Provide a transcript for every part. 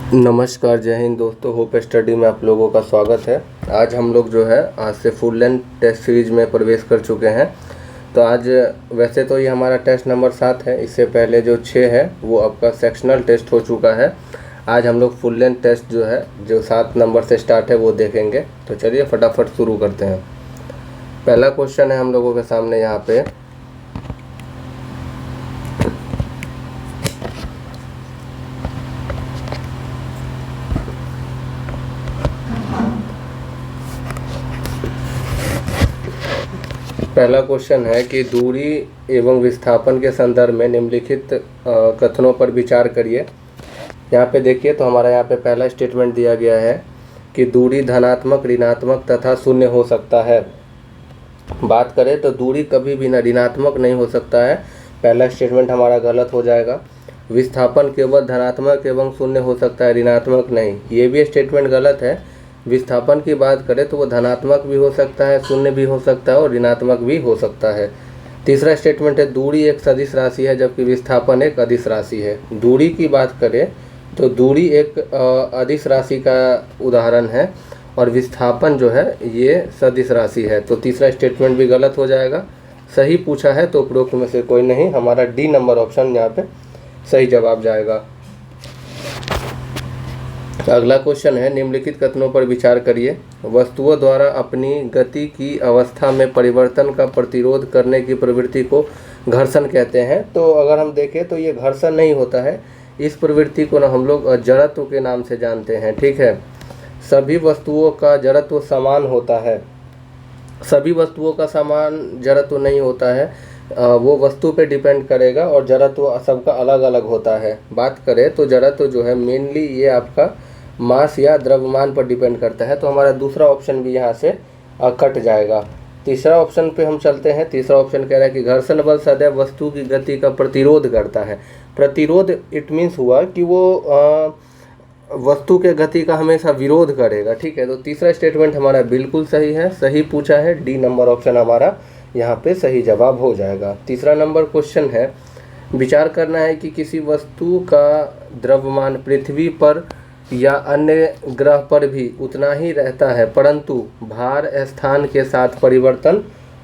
नमस्कार, जय हिंद दोस्तों। होप स्टडी में आप लोगों का स्वागत है। आज हम लोग जो है आज से फुल लेंथ टेस्ट सीरीज में प्रवेश कर चुके हैं। तो आज वैसे तो ये हमारा टेस्ट नंबर 7 है। इससे पहले जो 6 है वो आपका सेक्शनल टेस्ट हो चुका है। आज हम लोग फुल लेंथ टेस्ट जो है जो 7 नंबर से स्टार्ट है वो देखेंगे। तो चलिए फटाफट शुरू करते हैं। पहला क्वेश्चन है हम लोगों के सामने यहाँ पे। पहला क्वेश्चन है कि दूरी एवं विस्थापन के संदर्भ में निम्नलिखित कथनों पर विचार करिए। यहाँ पे देखिए तो हमारा यहाँ पे पहला स्टेटमेंट दिया गया है कि दूरी धनात्मक, ऋणात्मक तथा शून्य हो सकता है। बात करें तो दूरी कभी भी न ऋणात्मक नहीं हो सकता है। पहला स्टेटमेंट हमारा गलत हो जाएगा। विस्थापन केवल धनात्मक एवं शून्य हो सकता है, ऋणात्मक नहीं, ये भी स्टेटमेंट गलत है। विस्थापन की बात करें तो वो धनात्मक भी हो सकता है, शून्य भी हो सकता है और ऋणात्मक भी हो सकता है। तीसरा स्टेटमेंट है दूरी एक सदिश राशि है जबकि विस्थापन एक अदिश राशि है। दूरी की बात करें तो दूरी एक अदिश राशि का उदाहरण है और विस्थापन जो है ये सदिश राशि है। तो तीसरा स्टेटमेंट भी गलत हो जाएगा। सही पूछा है तो उपरोक्त में से कोई नहीं, हमारा डी नंबर ऑप्शन यहाँ पे सही जवाब जाएगा। अगला क्वेश्चन है निम्नलिखित कथनों पर विचार करिए। वस्तुओं द्वारा अपनी गति की अवस्था में परिवर्तन का प्रतिरोध करने की प्रवृत्ति को घर्षण कहते हैं। तो अगर हम देखें तो ये घर्षण नहीं होता है, इस प्रवृत्ति को ना हम लोग जड़त्व के नाम से जानते हैं। ठीक है, सभी वस्तुओं का जड़त्व समान होता है। सभी वस्तुओं का समान जड़त्व नहीं होता है, वो वस्तु पे डिपेंड करेगा और जड़त्व सबका अलग अलग होता है। बात करें तो जड़त्व जो है मेनली ये आपका मास या द्रव्यमान पर डिपेंड करता है। तो हमारा दूसरा ऑप्शन भी यहाँ से कट जाएगा। तीसरा ऑप्शन पे हम चलते हैं। तीसरा ऑप्शन कह रहा है कि घर्षण बल सदैव वस्तु की गति का प्रतिरोध करता है। प्रतिरोध इट मीन्स हुआ कि वो वस्तु के गति का हमेशा विरोध करेगा। ठीक है, तो तीसरा स्टेटमेंट हमारा बिल्कुल सही है, सही पूछा है। डी नंबर ऑप्शन हमारा यहाँ पे सही जवाब हो जाएगा। तीसरा नंबर क्वेश्चन है विचार करना है कि किसी वस्तु का द्रव्यमान पृथ्वी पर या अन्य ग्रह पर भी उतना ही रहता है परंतु भार स्थान के साथ परिवर्तन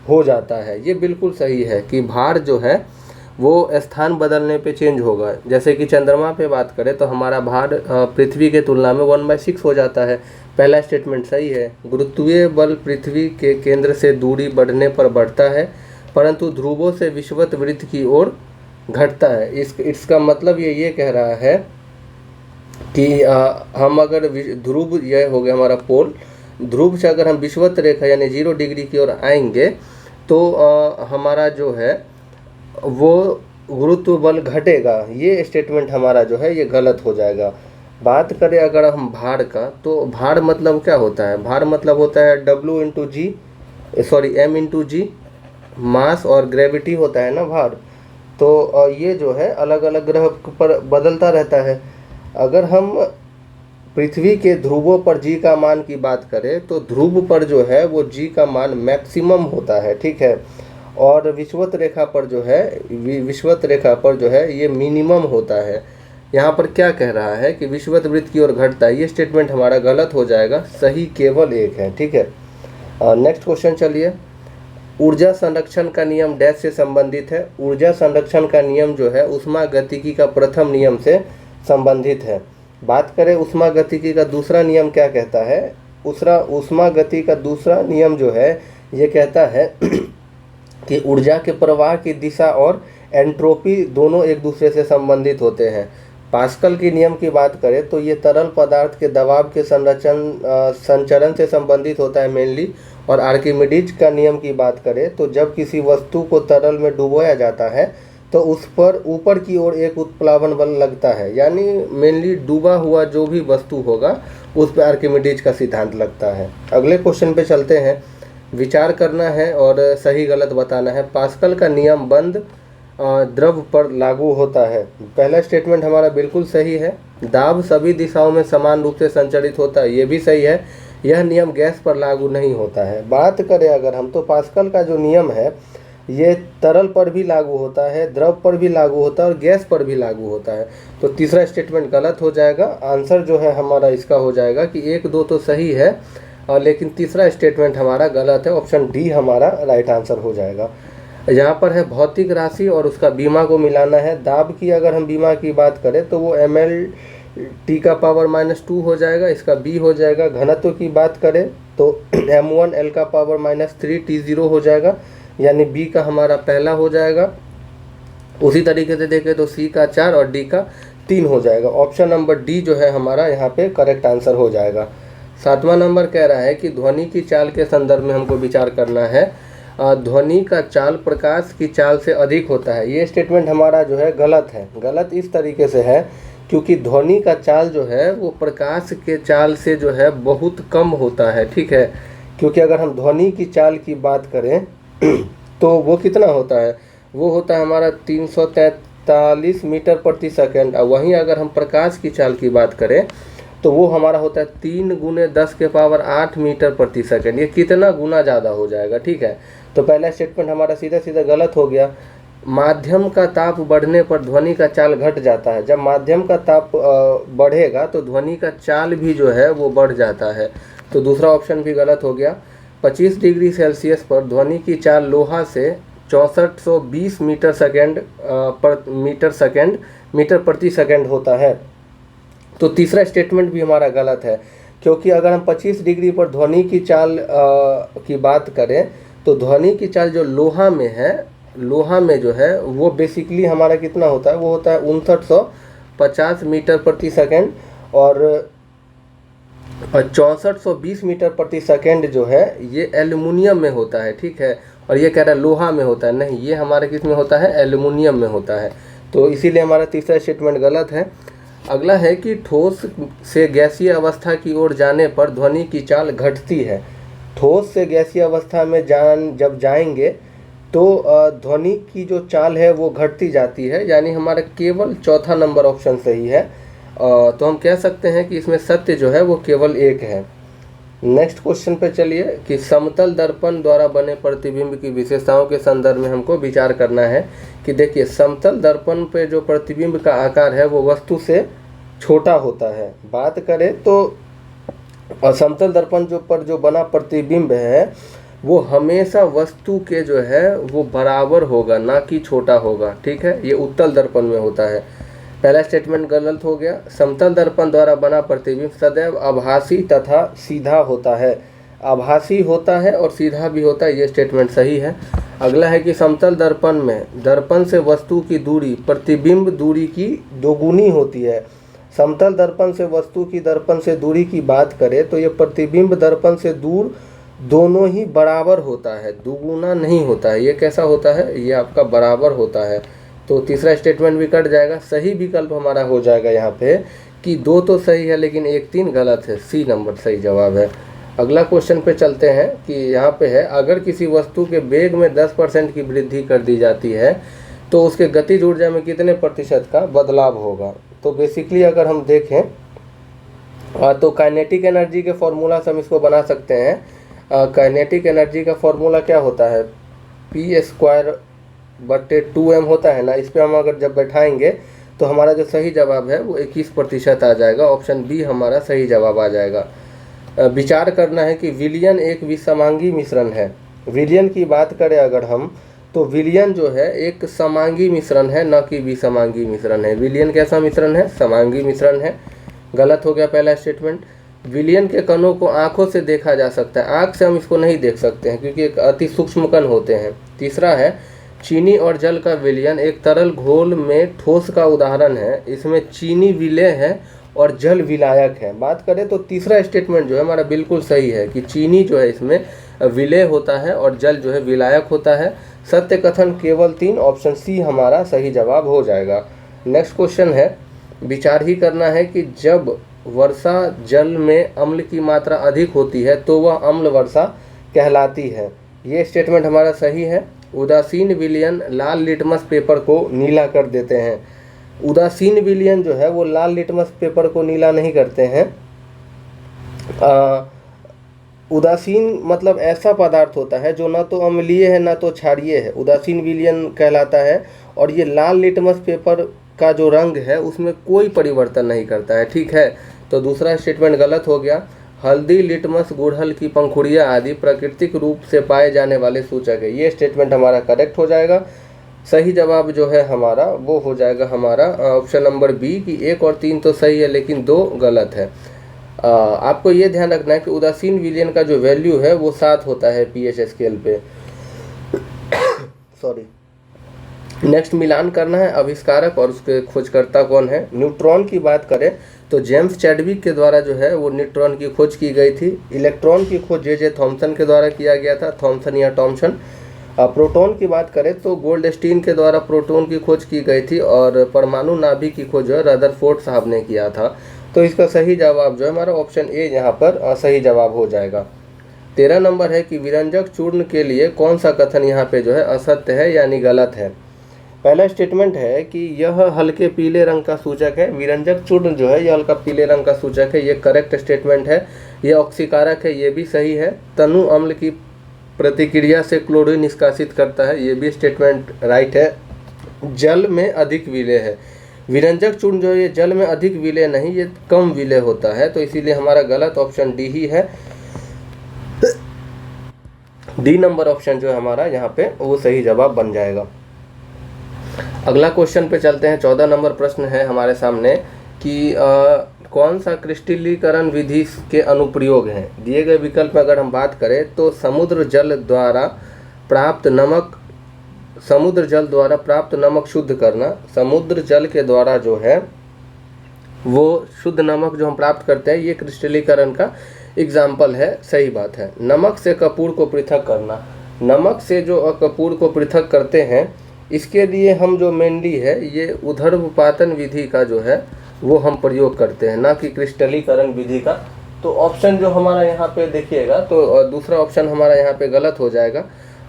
हो जाता है। ये बिल्कुल सही है कि भार जो है वो स्थान बदलने पे चेंज होगा। जैसे कि चंद्रमा पे बात करें तो हमारा भार पृथ्वी के तुलना में 1/6 हो जाता है। पहला स्टेटमेंट सही है। गुरुत्वीय बल पृथ्वी के केंद्र से दूरी बढ़ने पर बढ़ता है परंतु ध्रुवों से विषुवत वृत्त की ओर घटता है। इसका मतलब ये कह रहा है कि हम अगर ध्रुव, यह हो गया हमारा पोल, ध्रुव से अगर हम विषुवत रेखा यानी 0 डिग्री की ओर आएंगे तो हमारा जो है वो गुरुत्व बल घटेगा। ये स्टेटमेंट हमारा जो है ये गलत हो जाएगा। बात करें अगर हम भार का तो भार मतलब क्या होता है? भार मतलब होता है M इंटू जी, मास और ग्रेविटी होता है ना भार। तो ये जो है अलग अलग ग्रह पर बदलता रहता है। अगर हम पृथ्वी के ध्रुवों पर जी का मान की बात करें तो ध्रुव पर जो है वो जी का मान मैक्सिमम होता है। ठीक है, और विषुवत रेखा पर जो है ये मिनिमम होता है। यहाँ पर क्या कह रहा है कि विषुवत वृत्त की ओर घटता है। ये स्टेटमेंट हमारा गलत हो जाएगा, सही केवल एक है। ठीक है, नेक्स्ट क्वेश्चन चलिए। ऊर्जा संरक्षण का नियम डैश से संबंधित है। ऊर्जा संरक्षण का नियम जो है ऊष्मागतिकी का प्रथम नियम से संबंधित है। बात करें ऊष्मागतिकी का दूसरा नियम क्या कहता है? ऊष्मागति का दूसरा नियम जो है ये कहता है कि ऊर्जा के प्रवाह की दिशा और एंट्रोपी दोनों एक दूसरे से संबंधित होते हैं। पास्कल के नियम की बात करें तो ये तरल पदार्थ के दबाव के संचरण से संबंधित होता है मेनली। और आर्किमिडीज का नियम की बात करें तो जब किसी वस्तु को तरल में डुबोया जाता है तो उस पर ऊपर की ओर एक उत्प्लावन बल लगता है। यानी मेनली डूबा हुआ जो भी वस्तु होगा उस पर आर्किमिडीज का सिद्धांत लगता है। अगले क्वेश्चन पे चलते हैं। विचार करना है और सही गलत बताना है। पास्कल का नियम बंद द्रव पर लागू होता है। पहला स्टेटमेंट हमारा बिल्कुल सही है। दाब सभी दिशाओं में समान रूप से संचालित होता है, ये भी सही है। यह नियम गैस पर लागू नहीं होता है। बात करें अगर हम तो पास्कल का जो नियम है ये तरल पर भी लागू होता है, द्रव पर भी लागू होता है और गैस पर भी लागू होता है। तो तीसरा स्टेटमेंट गलत हो जाएगा। आंसर जो है हमारा इसका हो जाएगा कि 1, 2 तो सही है और लेकिन तीसरा स्टेटमेंट हमारा गलत है। ऑप्शन डी हमारा राइट आंसर हो जाएगा। यहाँ पर है भौतिक राशि और उसका बीमा को मिलाना है। दाब की अगर हम बीमा की बात करें तो वो ml का पावर -2 हो जाएगा, इसका बी हो जाएगा। घनत्व की बात करें तो m1 l का पावर -3 T0 हो जाएगा, यानी बी का हमारा पहला हो जाएगा। उसी तरीके से देखें तो सी का 4 और डी का 3 हो जाएगा। ऑप्शन नंबर डी जो है हमारा यहाँ पे करेक्ट आंसर हो जाएगा। 7वां नंबर कह रहा है कि ध्वनि की चाल के संदर्भ में हमको विचार करना है। ध्वनि का चाल प्रकाश की चाल से अधिक होता है। ये स्टेटमेंट हमारा जो है गलत है। गलत इस तरीके से है क्योंकि ध्वनि का चाल जो है वो प्रकाश के चाल से जो है बहुत कम होता है, ठीक है। क्योंकि अगर हम ध्वनि की चाल की बात करें तो वो कितना होता है, वो होता है हमारा 343 मीटर प्रति सेकंड। और वहीं अगर हम प्रकाश की चाल की बात करें तो वो हमारा होता है 3 × 10⁸ मीटर प्रति सेकंड। ये कितना गुना ज़्यादा हो जाएगा, ठीक है। तो पहला स्टेटमेंट हमारा सीधा सीधा गलत हो गया। माध्यम का ताप बढ़ने पर ध्वनि का चाल घट जाता है। जब माध्यम का ताप बढ़ेगा तो ध्वनि का चाल भी जो है वो बढ़ जाता है। तो दूसरा ऑप्शन भी गलत हो गया। 25 डिग्री सेल्सियस पर ध्वनि की चाल लोहा से 6420 मीटर प्रति सेकंड होता है। तो तीसरा स्टेटमेंट भी हमारा गलत है क्योंकि अगर हम 25 डिग्री पर ध्वनि की चाल की बात करें तो ध्वनि की चाल जो लोहा में है, लोहा में जो है वो बेसिकली हमारा कितना होता है, वो होता है 5950 मीटर प्रति सेकंड और 6420 मीटर प्रति सेकंड जो है ये एल्युमिनियम में होता है, ठीक है। और ये कह रहा है लोहा में होता है, नहीं, ये हमारे किस में होता है, एल्युमिनियम में होता है। तो इसीलिए हमारा तीसरा स्टेटमेंट गलत है। अगला है कि ठोस से गैसीय अवस्था की ओर जाने पर ध्वनि की चाल घटती है। ठोस से गैसीय अवस्था में जब जाएंगे तो ध्वनि की जो चाल है वो घटती जाती है, यानी हमारा केवल चौथा नंबर ऑप्शन सही है। तो हम कह सकते हैं कि इसमें सत्य जो है वो केवल 1 है। नेक्स्ट क्वेश्चन पे चलिए कि समतल दर्पण द्वारा बने प्रतिबिंब की विशेषताओं के संदर्भ में हमको विचार करना है। कि देखिए समतल दर्पण पे जो प्रतिबिंब का आकार है वो वस्तु से छोटा होता है। बात करें तो समतल दर्पण पर जो बना प्रतिबिंब है वो हमेशा वस्तु के जो है वो बराबर होगा, ना कि छोटा होगा, ठीक है। ये उत्तल दर्पण में होता है। पहला स्टेटमेंट गलत हो गया। समतल दर्पण द्वारा बना प्रतिबिंब सदैव आभासी तथा सीधा होता है। आभासी होता है और सीधा भी होता है, ये स्टेटमेंट सही है। अगला है कि समतल दर्पण में दर्पण से वस्तु की दूरी प्रतिबिंब दूरी की दोगुनी होती है। समतल दर्पण से वस्तु की दर्पण से दूरी की बात करें तो ये प्रतिबिंब दर्पण से दूर दोनों ही बराबर होता है, दुगुना नहीं होता है। ये कैसा होता है, ये आपका बराबर होता है। तो तीसरा स्टेटमेंट भी कट जाएगा। सही विकल्प हमारा हो जाएगा यहाँ पे कि 2 तो सही है लेकिन 1, 3 गलत है। सी नंबर सही जवाब है। अगला क्वेश्चन पे चलते हैं कि यहाँ पे है अगर किसी वस्तु के वेग में 10% की वृद्धि कर दी जाती है तो उसके गतिज ऊर्जा में कितने प्रतिशत का बदलाव होगा। तो बेसिकली अगर हम देखें तो काइनेटिक एनर्जी के फॉर्मूला से हम इसको बना सकते हैं। काइनेटिक एनर्जी का फॉर्मूला क्या होता है, P²/2m होता है ना। इस पर हम अगर जब बैठाएंगे तो हमारा जो सही जवाब है वो 21% आ जाएगा। ऑप्शन बी हमारा सही जवाब आ जाएगा। विचार करना है कि विलयन एक विषमांगी मिश्रण है। विलयन की बात करें अगर हम तो विलयन जो है एक समांगी मिश्रण है, न कि विषमांगी मिश्रण है। विलयन कैसा मिश्रण है, समांगी मिश्रण है। गलत हो गया पहला स्टेटमेंट। विलयन के कणों को आंखों से देखा जा सकता है, आँख से हम इसको नहीं देख सकते हैं क्योंकि एक अति सूक्ष्म कण होते हैं। तीसरा है चीनी और जल का विलयन एक तरल घोल में ठोस का उदाहरण है। इसमें चीनी विलेय है और जल विलायक है। बात करें तो तीसरा स्टेटमेंट जो है हमारा बिल्कुल सही है कि चीनी जो है इसमें विलेय होता है और जल जो है विलायक होता है। सत्य कथन केवल 3, ऑप्शन सी हमारा सही जवाब हो जाएगा। नेक्स्ट क्वेश्चन है विचार ही करना है कि जब वर्षा जल में अम्ल की मात्रा अधिक होती है तो वह अम्ल वर्षा कहलाती है। ये स्टेटमेंट हमारा सही है। उदासीन विलयन लाल लिटमस पेपर को नीला कर देते हैं। उदासीन विलयन जो है वो लाल लिटमस पेपर को नीला नहीं करते हैं। उदासीन मतलब ऐसा पदार्थ होता है जो ना तो अम्लीय है ना तो क्षारीय है, उदासीन विलयन कहलाता है। और ये लाल लिटमस पेपर का जो रंग है उसमें कोई परिवर्तन नहीं करता है, ठीक है। तो दूसरा स्टेटमेंट गलत हो गया। हल्दी, लिटमस, गुड़हल की पंखुड़ियाँ आदि प्राकृतिक रूप से पाए जाने वाले सूचक है। ये स्टेटमेंट हमारा करेक्ट हो जाएगा। सही जवाब जो है हमारा वो हो जाएगा हमारा ऑप्शन नंबर बी कि 1 और 3 तो सही है लेकिन 2 गलत है। आपको ये ध्यान रखना है कि उदासीन विलयन का जो वैल्यू है वो 7 होता है पीएच स्केल पे। सॉरी। नेक्स्ट मिलान करना है आविष्कारक और उसके खोजकर्ता कौन है। न्यूट्रॉन की बात करें तो जेम्स चैडविक के द्वारा जो है वो न्यूट्रॉन की खोज की गई थी। इलेक्ट्रॉन की खोज जे थॉमसन के द्वारा किया गया था, थॉमसन या टॉमसन। प्रोटॉन की बात करें तो गोल्डस्टीन के द्वारा प्रोटॉन की खोज की गई थी और परमाणु नाभिक की खोज रदरफोर्ड साहब ने किया था। तो इसका सही जवाब जो है हमारा ऑप्शन ए यहाँ पर सही जवाब हो जाएगा। 13 नंबर है कि विरंजक चूर्ण के लिए कौन सा कथन यहाँ पे जो है असत्य है यानी गलत है। पहला स्टेटमेंट है कि यह हल्के पीले रंग का सूचक है। विरंजक चूर्ण जो है यह हल्का पीले रंग का सूचक है, ये करेक्ट स्टेटमेंट है। यह ऑक्सीकारक है, ये भी सही है। तनु अम्ल की प्रतिक्रिया से क्लोरीन निष्कासित करता है, ये भी स्टेटमेंट राइट है। जल में अधिक विलेय है। विरंजक चूर्ण जो है ये जल में अधिक विलेय नहीं, ये कम विलेय होता है, तो इसीलिए हमारा गलत ऑप्शन डी ही है। डी नंबर ऑप्शन जो है हमारा यहाँ पे वो सही जवाब बन जाएगा। अगला क्वेश्चन पे चलते हैं। 14 नंबर प्रश्न है हमारे सामने कि कौन सा क्रिस्टलीकरण विधि के अनुप्रयोग हैं। दिए गए विकल्प में अगर हम बात करें तो समुद्र जल द्वारा प्राप्त नमक शुद्ध करना। समुद्र जल के द्वारा जो है वो शुद्ध नमक जो हम प्राप्त करते हैं ये क्रिस्टलीकरण का एग्जाम्पल है, सही बात है। नमक से कपूर को पृथक करना। नमक से जो कपूर को पृथक करते हैं इसके लिए हम जो मेनली है ये ऊर्ध्वपातन विधि का जो है वो हम प्रयोग करते हैं, ना कि क्रिस्टलीकरण विधि का। तो ऑप्शन जो हमारा यहाँ पे देखिएगा तो दूसरा ऑप्शन हमारा यहाँ पे गलत हो जाएगा।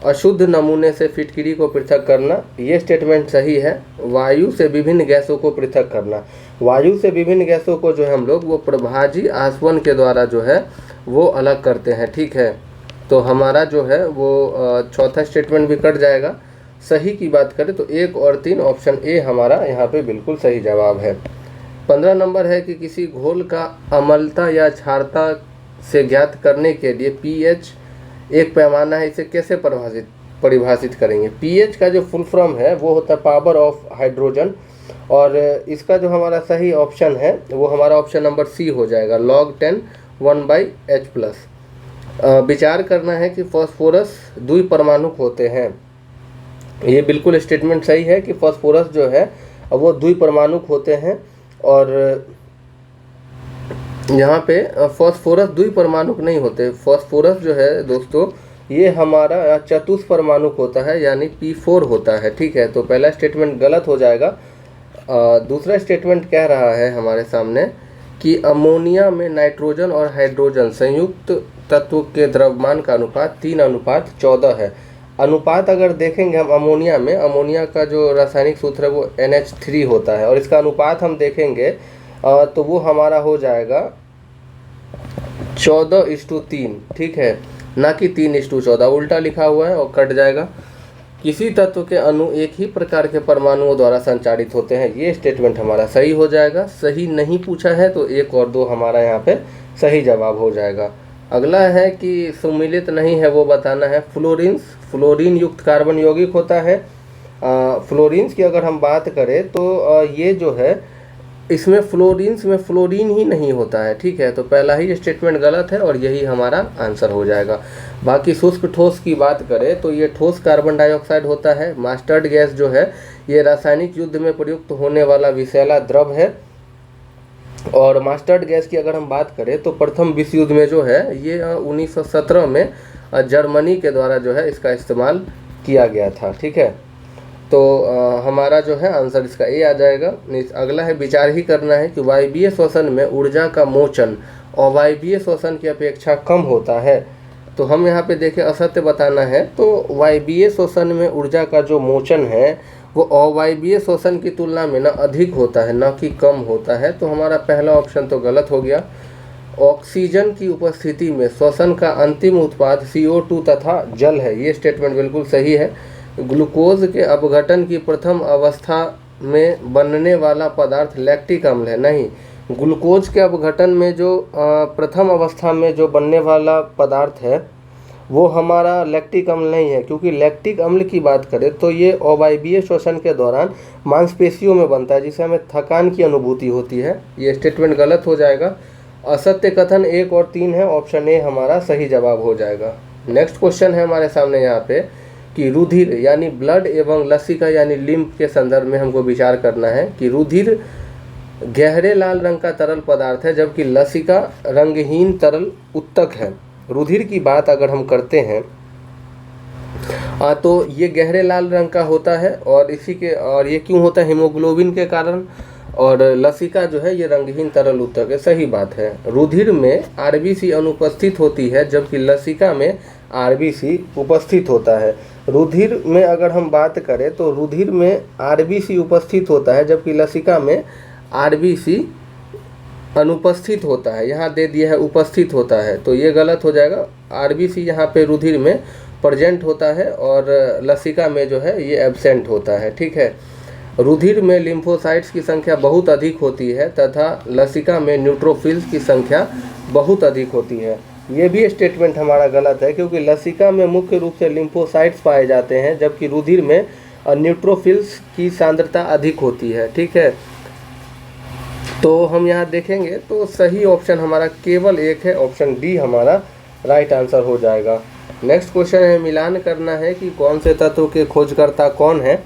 अशुद्ध नमूने से फिटकिरी को पृथक करना, ये स्टेटमेंट सही है। वायु से विभिन्न गैसों को पृथक करना। वायु से विभिन्न गैसों को जो है हम लोग वो प्रभाजी आसवन के द्वारा जो है वो अलग करते हैं, ठीक है। तो हमारा जो है वो चौथा स्टेटमेंट भी कट जाएगा। सही की बात करें तो 1 और 3 ऑप्शन ए हमारा यहाँ पे बिल्कुल सही जवाब है। 15 नंबर है कि किसी घोल का अम्लता या क्षारता से ज्ञात करने के लिए पीएच एक पैमाना है, इसे कैसे परिभाषित करेंगे। पीएच का जो फुल फॉर्म है वो होता है पावर ऑफ हाइड्रोजन, और इसका जो हमारा सही ऑप्शन है वो हमारा ऑप्शन नंबर सी हो जाएगा, log 10 1/H+। विचार करना है कि फास्फोरस द्विपरमाणुक होते हैं। ये बिल्कुल स्टेटमेंट सही है कि फास्फोरस जो है वो द्विपरमाणुक होते हैं, और यहाँ पे फास्फोरस द्विपरमाणुक नहीं होते। फास्फोरस जो है दोस्तों ये हमारा चतुष्परमाणुक होता है यानी P4 होता है, ठीक है। तो पहला स्टेटमेंट गलत हो जाएगा। दूसरा स्टेटमेंट कह रहा है हमारे सामने कि अमोनिया में नाइट्रोजन और हाइड्रोजन संयुक्त तत्व के द्रव्यमान का अनुपात 3:14 है। अनुपात अगर देखेंगे हम अमोनिया में, अमोनिया का जो रासायनिक सूत्र है वो NH3 होता है, और इसका अनुपात हम देखेंगे तो वो हमारा हो जाएगा 14:3, ठीक है, ना कि 3:14। उल्टा लिखा हुआ है और कट जाएगा। किसी तत्व के अणु एक ही प्रकार के परमाणुओं द्वारा संचारित होते हैं, ये स्टेटमेंट हमारा सही हो जाएगा। सही नहीं पूछा है तो 1 और 2 हमारा यहाँ पे सही जवाब हो जाएगा। अगला है कि सम्मिलित नहीं है वो बताना है। फ्लोरीन युक्त कार्बन यौगिक होता है। फ्लोरीन्स की अगर हम बात करें तो ये जो है इसमें फ्लोरीन्स में फ्लोरीन ही नहीं होता है, ठीक है। तो पहला ही स्टेटमेंट गलत है और यही हमारा आंसर हो जाएगा। बाकी शुष्क ठोस की बात करें तो ये ठोस कार्बन डाइऑक्साइड होता है। मास्टर्ड गैस जो है ये रासायनिक युद्ध में प्रयुक्त होने वाला विषैला द्रव है। और मास्टर्ड गैस की अगर हम बात करें तो प्रथम विश्व युद्ध में जो है ये 1917 में जर्मनी के द्वारा जो है इसका इस्तेमाल किया गया था, ठीक है। तो हमारा जो है आंसर इसका ए आ जाएगा। अगला है विचार ही करना है कि वायवीय श्वसन में ऊर्जा का मोचन अवायवीय श्वसन की अपेक्षा कम होता है। तो हम यहाँ पे देखें असत्य बताना है, तो वायवीय श्वसन में ऊर्जा का जो मोचन है वो अवायवीय श्वसन की तुलना में ना अधिक होता है, ना कि कम होता है। तो हमारा पहला ऑप्शन तो गलत हो गया। ऑक्सीजन की उपस्थिति में श्वसन का अंतिम उत्पाद CO2 तथा जल है। ये स्टेटमेंट बिल्कुल सही है। ग्लूकोज के अपघटन की प्रथम अवस्था में बनने वाला पदार्थ लैक्टिक अम्ल है। नहीं, ग्लूकोज के अपघटन में जो प्रथम अवस्था में जो बनने वाला पदार्थ है वो हमारा लैक्टिक अम्ल नहीं है, क्योंकि लैक्टिक अम्ल की बात करें तो ये अवायवीय श्वसन के दौरान मांसपेशियों में बनता है, जिससे हमें थकान की अनुभूति होती है। ये स्टेटमेंट गलत हो जाएगा। असत्य कथन 1 और 3 है, ऑप्शन ए हमारा सही जवाब हो जाएगा। नेक्स्ट क्वेश्चन है हमारे सामने यहाँ पे कि रुधिर यानी ब्लड एवं लसिका यानी लिम्फ के संदर्भ में हमको विचार करना है कि रुधिर गहरे लाल रंग का तरल पदार्थ है, जबकि लसिका रंगहीन तरल उत्तक है। रुधिर की बात अगर हम करते हैं तो ये गहरे लाल रंग का होता है, और ये क्यों होता है? हीमोग्लोबिन के कारण। और लसिका जो है ये रंगहीन तरल उत्तक है। सही बात है। रुधिर में आरबीसी अनुपस्थित होती है, जबकि लसिका में आरबीसी उपस्थित होता है। रुधिर में अगर हम बात करें तो रुधिर में आरबीसी उपस्थित होता है, जबकि लसिका में आरबीसी अनुपस्थित होता है। यहाँ दे दिया है उपस्थित होता है, तो ये गलत हो जाएगा। आरबीसी यहाँ पे रुधिर में प्रेजेंट होता है और लसिका में जो है ये एब्सेंट होता है। ठीक है। रुधिर में लिम्फोसाइट्स की संख्या बहुत अधिक होती है तथा लसिका में न्यूट्रोफिल्स की संख्या बहुत अधिक होती है। ये भी स्टेटमेंट हमारा गलत है, क्योंकि लसिका में मुख्य रूप से लिम्फोसाइट्स पाए जाते हैं, जबकि रुधिर में न्यूट्रोफिल्स की सांद्रता अधिक होती है। ठीक है। तो हम यहाँ देखेंगे तो सही ऑप्शन हमारा केवल एक है, ऑप्शन डी हमारा राइट आंसर हो जाएगा। नेक्स्ट क्वेश्चन है, मिलान करना है कि कौन से तत्व के खोजकर्ता कौन है।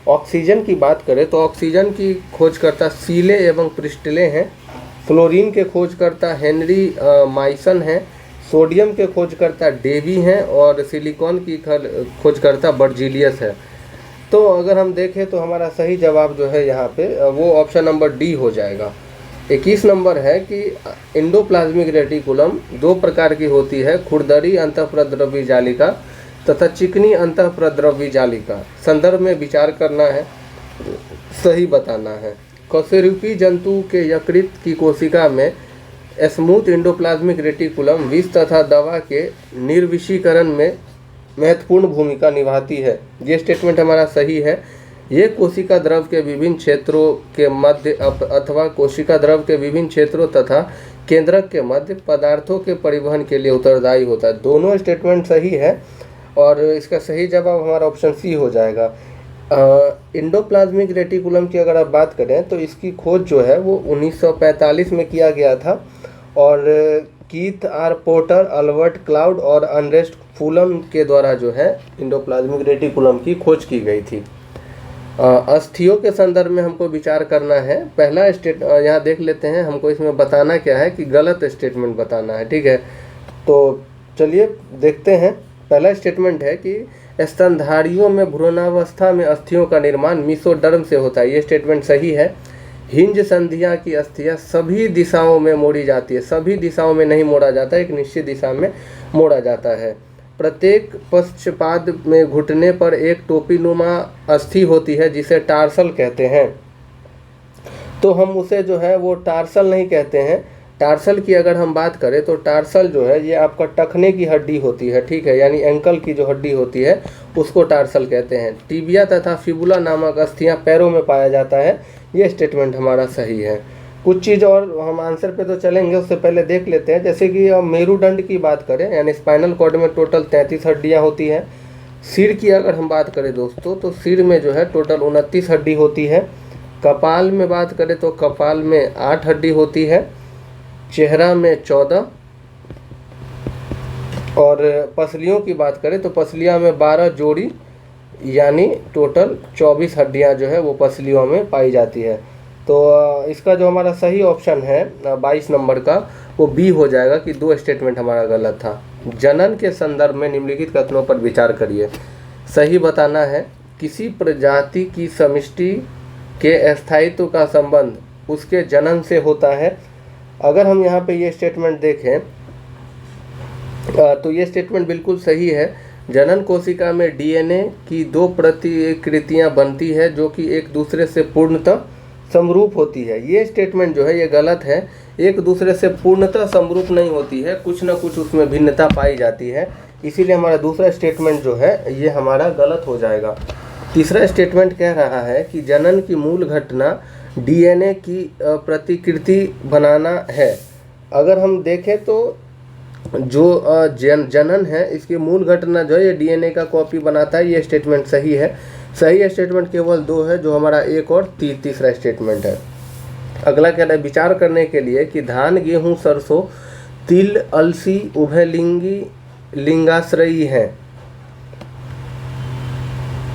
ऑक्सीजन की बात करें तो ऑक्सीजन की खोजकर्ता सीले एवं प्रिस्टले हैं। फ्लोरीन के खोजकर्ता हेनरी माइसन हैं। सोडियम के खोजकर्ता डेवी हैं और सिलिकॉन की खोजकर्ता बर्जीलियस है। तो अगर हम देखें तो हमारा सही जवाब जो है यहाँ पे वो ऑप्शन नंबर डी हो जाएगा। 21 नंबर है कि इंडोप्लाज्मिक रेटिकुलम 2 प्रकार की होती है, खुरदरी अंतःप्रद्रव्य जालिका तथा चिकनी अंतःप्रद्रव्य जालिका। संदर्भ में विचार करना है, सही बताना है। कशेरुकी जंतु के यकृत की कोशिका में स्मूथ इंडोप्लाज्मिक रेटिकुलम विष तथा दवा के निर्विषीकरण में महत्वपूर्ण भूमिका निभाती है। ये स्टेटमेंट हमारा सही है। ये कोशिका द्रव के विभिन्न क्षेत्रों के मध्य अथवा कोशिका द्रव के विभिन्न क्षेत्रों तथा केंद्रक के मध्य पदार्थों के परिवहन के लिए उत्तरदायी होता है। दोनों स्टेटमेंट सही है और इसका सही जवाब हमारा ऑप्शन सी हो जाएगा। इंडोप्लाज्मिक रेटिकुलम की अगर आप बात करें तो इसकी खोज जो है वो 1945 में किया गया था और Keith R Porter, Albert Claude और अनरेस्ट फूलम के द्वारा जो है इंडोप्लाज्मिक रेटिकुलम की खोज की गई थी। अस्थियों के संदर्भ में हमको विचार करना है। पहला यहाँ देख लेते हैं, हमको इसमें बताना क्या है कि गलत स्टेटमेंट बताना है। ठीक है, तो चलिए देखते हैं। पहला स्टेटमेंट है कि स्तनधारियों में भ्रूणावस्था में अस्थियों का निर्माण मीसोडर्म से होता है। ये स्टेटमेंट सही है। हिंज संधियां की अस्थियां सभी दिशाओं में मोड़ी जाती है। सभी दिशाओं में नहीं मोड़ा जाता, एक निश्चित दिशा में मोड़ा जाता है। प्रत्येक पश्चपाद में घुटने पर एक टोपीनुमा अस्थि होती है जिसे टार्सल कहते हैं। तो हम उसे जो है वो टार्सल नहीं कहते हैं। टार्सल की अगर हम बात करें तो टार्सल जो है ये आपका टखने की हड्डी होती है। ठीक है, यानी एंकल की जो हड्डी होती है उसको टार्सल कहते हैं। टीबिया तथा फिबुला नामक अस्थियां पैरों में पाया जाता है। ये स्टेटमेंट हमारा सही है। कुछ चीज़ और हम आंसर पे तो चलेंगे, उससे पहले देख लेते हैं। जैसे कि मेरुदंड की बात करें, यानी स्पाइनल कॉर्ड में टोटल 33 हड्डियाँ होती हैं। सिर की अगर हम बात करें दोस्तों तो सिर में जो है टोटल 29 हड्डी होती है। कपाल में बात करें तो कपाल में 8 हड्डी होती है। चेहरा में 14 और पसलियों की बात करें तो पसलियाँ में 12 जोड़ी, यानी टोटल 24 हड्डियाँ जो है वो पसलियों में पाई जाती है। तो इसका जो हमारा सही ऑप्शन है 22 नंबर का वो बी हो जाएगा कि 2 स्टेटमेंट हमारा गलत था। जनन के संदर्भ में निम्नलिखित कथनों पर विचार करिए। सही बताना है। किसी प्रजाति की समष्टि के स्थायित्व का संबंध उसके जनन से होता है। अगर हम यहाँ पे ये स्टेटमेंट देखें तो ये स्टेटमेंट बिल्कुल सही है। जनन कोशिका में डीएनए की 2 प्रतिकृतियाँ बनती है जो कि एक दूसरे से पूर्णतः समरूप होती है। ये स्टेटमेंट जो है ये गलत है। एक दूसरे से पूर्णतः समरूप नहीं होती है, कुछ ना कुछ उसमें भिन्नता पाई जाती है। इसीलिए हमारा दूसरा स्टेटमेंट जो है ये हमारा गलत हो जाएगा। तीसरा स्टेटमेंट कह रहा है कि जनन की मूल घटना डीएनए की प्रतिकृति बनाना है। अगर हम देखें तो जो जनन है इसकी मूल घटना जो है ये डीएनए का कॉपी बनाता है, ये स्टेटमेंट सही है। सही स्टेटमेंट केवल 2 है, जो हमारा एक और तीसरा स्टेटमेंट है। अगला कह रहा है विचार करने के लिए कि धान, गेहूं, सरसों, तिल, अलसी उभयलिंगी लिंगाश्रयी हैं।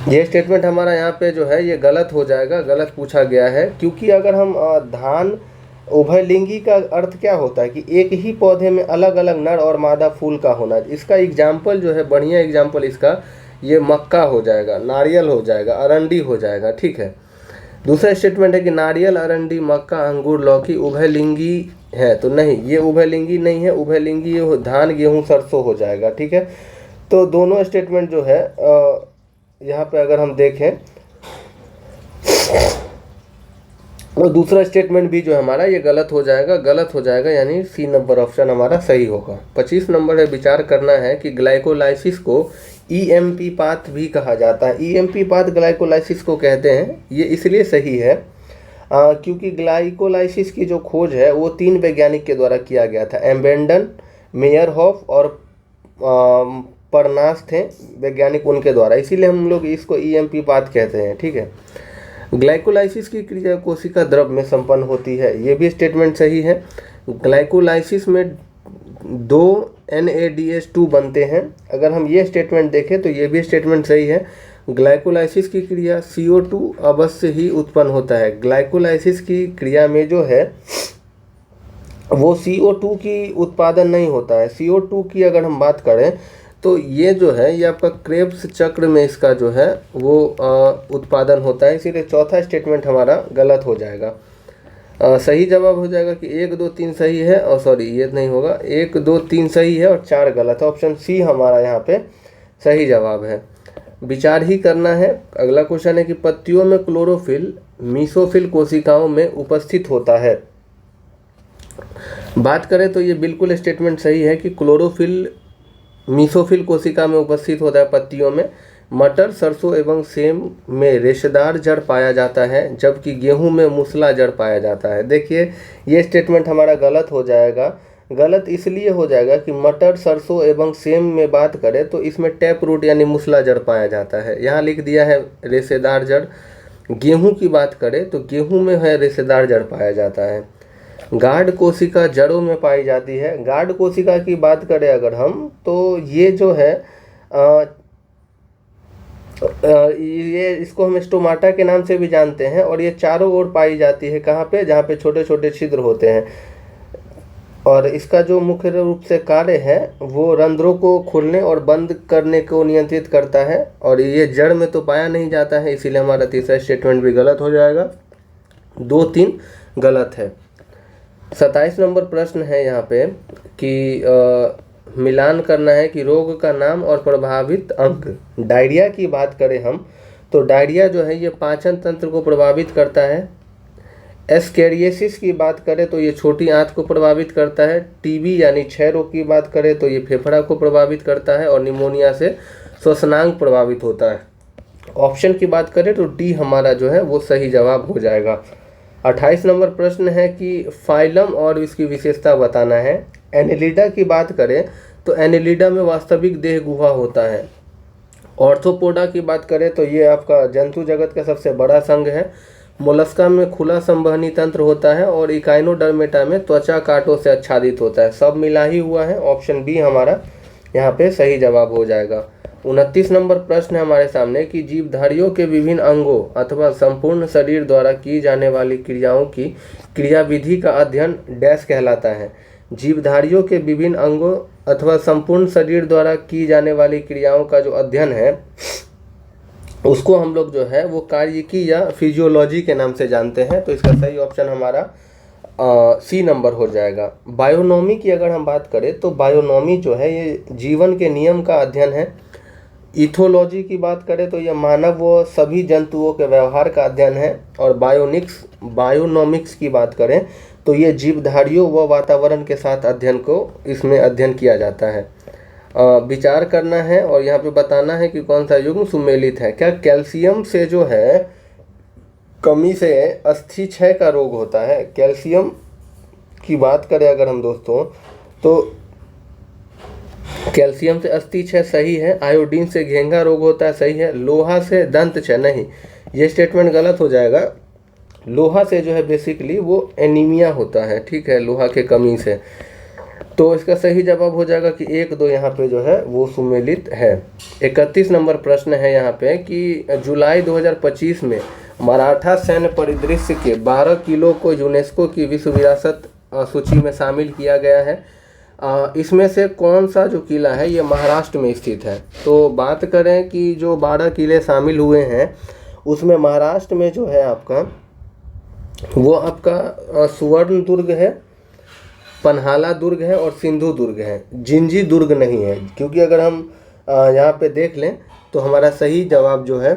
ये स्टेटमेंट हमारा यहाँ पे जो है ये गलत हो जाएगा, गलत पूछा गया है। क्योंकि अगर हम धान उभयलिंगी का अर्थ क्या होता है कि एक ही पौधे में अलग अलग नर और मादा फूल का होना। इसका एग्जाम्पल जो है, बढ़िया एग्जाम्पल इसका ये मक्का हो जाएगा, नारियल हो जाएगा, अरंडी हो जाएगा, ठीक है। दूसरा स्टेटमेंट है कि नारियल, अरंडी, मक्का, अंगूर, लौकी उभयलिंगी है, तो नहीं, ये उभयलिंगी नहीं है। उभयलिंगी ये धान, गेहूं, सरसों हो जाएगा, ठीक है। तो दोनों स्टेटमेंट जो है यहाँ पे अगर हम देखें और दूसरा स्टेटमेंट भी जो है हमारा ये गलत हो जाएगा, यानी सी नंबर ऑप्शन हमारा सही होगा। 25 नंबर है विचार करना है कि ग्लाइकोलाइसिस को ईएमपी पाथ भी कहा जाता है। ईएमपी पाथ ग्लाइकोलाइसिस को कहते हैं, ये इसलिए सही है क्योंकि ग्लाइकोलाइसिस की जो खोज है वो 3 वैज्ञानिक के द्वारा किया गया था। एम्बेंडन, मेयरहॉफ और परनास थे वैज्ञानिक, उनके द्वारा, इसीलिए हम लोग इसको ईएमपी पाथ कहते हैं, ठीक है। ग्लाइकोलाइसिस की क्रिया कोशिका द्रव में संपन्न होती है, ये भी स्टेटमेंट सही है। ग्लाइकोलाइसिस में 2 NADH2 बनते हैं। अगर हम ये स्टेटमेंट देखें तो ये भी स्टेटमेंट सही है। ग्लाइकोलाइसिस की क्रिया CO2 अवश्य ही उत्पन्न होता है। ग्लाइकोलाइसिस की क्रिया में जो है वो CO2 की उत्पादन नहीं होता है। CO2 की अगर हम बात करें तो ये जो है ये आपका क्रेब्स चक्र में इसका जो है वो उत्पादन होता है, इसीलिए चौथा स्टेटमेंट हमारा गलत हो जाएगा। सही जवाब हो जाएगा कि 1, 2, 3 सही है, और सॉरी ये नहीं होगा, 1, 2, 3 सही है और 4 गलत है। ऑप्शन सी हमारा यहाँ पे सही जवाब है। विचार ही करना है। अगला क्वेश्चन है कि पत्तियों में क्लोरोफिल मीसोफिल कोशिकाओं में उपस्थित होता है। बात करें तो ये बिल्कुल स्टेटमेंट सही है कि क्लोरोफिल मीसोफिल कोशिका में उपस्थित होता है पत्तियों में। मटर, सरसों एवं सेम में रेशेदार जड़ पाया जाता है, जबकि गेहूं में मूसला जड़ पाया जाता है। देखिए ये स्टेटमेंट हमारा गलत हो जाएगा। गलत इसलिए हो जाएगा कि मटर, सरसों एवं सेम में बात करें तो इसमें टैप रूट यानी मूसला जड़ पाया जाता है, यहाँ लिख दिया है रेशेदार जड़। गेहूं की बात करें तो गेहूं में है रेशेदार जड़ पाया जाता है। गार्ड कोशिका जड़ों में पाई जाती है। गार्ड कोशिका की बात करें अगर हम तो ये जो है ये इसको हम स्टोमाटा के नाम से भी जानते हैं, और ये चारों ओर पाई जाती है। कहाँ पे? जहाँ पे छोटे छोटे छिद्र होते हैं, और इसका जो मुख्य रूप से कार्य है वो रंध्रों को खोलने और बंद करने को नियंत्रित करता है, और ये जड़ में तो पाया नहीं जाता है, इसीलिए हमारा तीसरा स्टेटमेंट भी गलत हो जाएगा। 2, 3 गलत है। 27 नंबर प्रश्न है यहाँ पे कि मिलान करना है कि रोग का नाम और प्रभावित अंग। डायरिया की बात करें हम तो डायरिया जो है ये पाचन तंत्र को प्रभावित करता है। एस्केरियासिस की बात करें तो ये छोटी आंत को प्रभावित करता है। टीबी यानी क्षय रोग की बात करें तो ये फेफड़ा को प्रभावित करता है, और निमोनिया से श्वसनांग प्रभावित होता है। ऑप्शन की बात करें तो डी हमारा जो है वो सही जवाब हो जाएगा। 28 नंबर प्रश्न है कि फाइलम और इसकी विशेषता बताना है। एनेलिडा की बात करें तो एनेलिडा में वास्तविक देह गुहा होता है। ऑर्थोपोडा की बात करें तो ये आपका जंतु जगत का सबसे बड़ा संघ है। मोलस्का में खुला संवहनी तंत्र होता है, और इकाइनोडर्मेटा में त्वचा कांटों से आच्छादित होता है। सब मिला ही हुआ है। ऑप्शन बी हमारा यहाँ पे सही जवाब हो जाएगा। 29 नंबर प्रश्न है हमारे सामने कि जीवधारियों के विभिन्न अंगों अथवा संपूर्ण शरीर द्वारा की जाने वाली क्रियाओं की क्रियाविधि का अध्ययन डैश कहलाता है। जीवधारियों के विभिन्न अंगों अथवा संपूर्ण शरीर द्वारा की जाने वाली क्रियाओं का जो अध्ययन है उसको हम लोग जो है वो कार्यिकी या फिजियोलॉजी के नाम से जानते हैं। तो इसका सही ऑप्शन हमारा सी नंबर हो जाएगा। बायोनॉमी की अगर हम बात करें तो बायोनॉमी जो है ये जीवन के नियम का अध्ययन है। इथोलॉजी की बात करें तो यह मानव व सभी जंतुओं के व्यवहार का अध्ययन है। और बायोनॉमिक्स की बात करें तो ये जीवधारियों व वातावरण के साथ अध्ययन को इसमें अध्ययन किया जाता है। विचार करना है और यहाँ पे बताना है कि कौन सा युग्म सुमेलित है। क्या कैल्शियम से जो है कमी से अस्थि क्षय का रोग होता है? कैल्शियम की बात करें अगर हम दोस्तों तो कैल्शियम से अस्थि क्षय सही है। आयोडीन से घेंघा रोग होता है, सही है। लोहा से दंत क्षय, नहीं, ये स्टेटमेंट गलत हो जाएगा। लोहा से जो है बेसिकली वो एनीमिया होता है, ठीक है, लोहा के कमी से। तो इसका सही जवाब हो जाएगा कि 1, 2 यहाँ पे जो है वो सुमेलित है। 31 नंबर प्रश्न है यहाँ पे कि जुलाई 2025 में मराठा सैन्य परिदृश्य के 12 किलो को यूनेस्को की विश्व विरासत सूची में शामिल किया गया है। इसमें से कौन सा जो किला है ये महाराष्ट्र में स्थित है? तो बात करें कि जो 12 किले शामिल हुए हैं उसमें महाराष्ट्र में जो है आपका वो आपका सुवर्ण दुर्ग है, पन्हाला दुर्ग है और सिंधु दुर्ग है। जिंजी दुर्ग नहीं है, क्योंकि अगर हम यहाँ पे देख लें तो हमारा सही जवाब जो है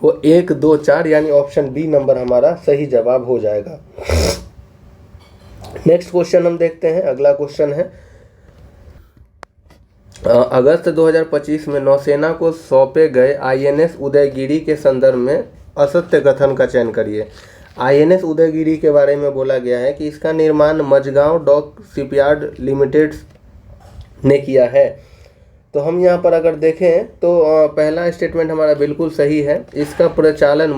वो 1, 2, 4 यानी ऑप्शन बी नंबर हमारा सही जवाब हो जाएगा। नेक्स्ट क्वेश्चन हम देखते हैं। अगला क्वेश्चन है अगस्त 2025 में नौसेना को सौंपे गए आईएनएस उदयगिरी के संदर्भ में असत्य कथन का चयन करिए। आईएनएस उदयगिरी के बारे में बोला गया है कि इसका निर्माण मझगांव डॉक शिपयार्ड लिमिटेड ने किया है। तो हम यहाँ पर अगर देखें तो पहला स्टेटमेंट हमारा बिल्कुल सही है। इसका प्रचालन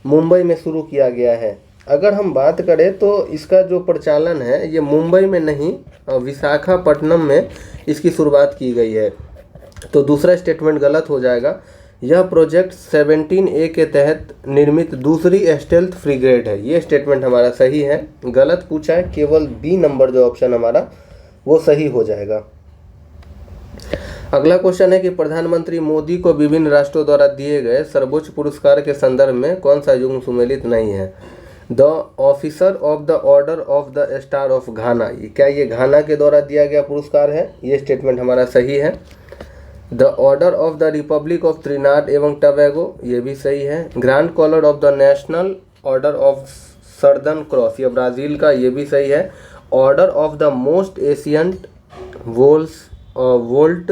मुंबई में शुरू किया गया है। अगर हम बात करें तो इसका जो प्रचालन है ये मुंबई में नहीं विशाखापट्टनम में इसकी शुरुआत की गई है। तो दूसरा स्टेटमेंट गलत हो जाएगा। यह प्रोजेक्ट 17A के तहत निर्मित दूसरी स्टेल्थ फ्रिगेट है। ये स्टेटमेंट हमारा सही है। गलत पूछा है, केवल बी नंबर जो ऑप्शन हमारा वो सही हो जाएगा। अगला क्वेश्चन है कि प्रधानमंत्री मोदी को विभिन्न राष्ट्रों द्वारा दिए गए सर्वोच्च पुरस्कार के संदर्भ में कौन सा युग्म सुमेलित नहीं है? The officer of the order of the star of घाना, क्या ये घाना के द्वारा दिया गया पुरस्कार है? ये स्टेटमेंट हमारा सही है। The order of the republic of Trinidad एवं टबैगो, ये भी सही है। Grand collar of the national order of southern cross, ये ब्राज़ील का, ये भी सही है। Order of the most ancient volt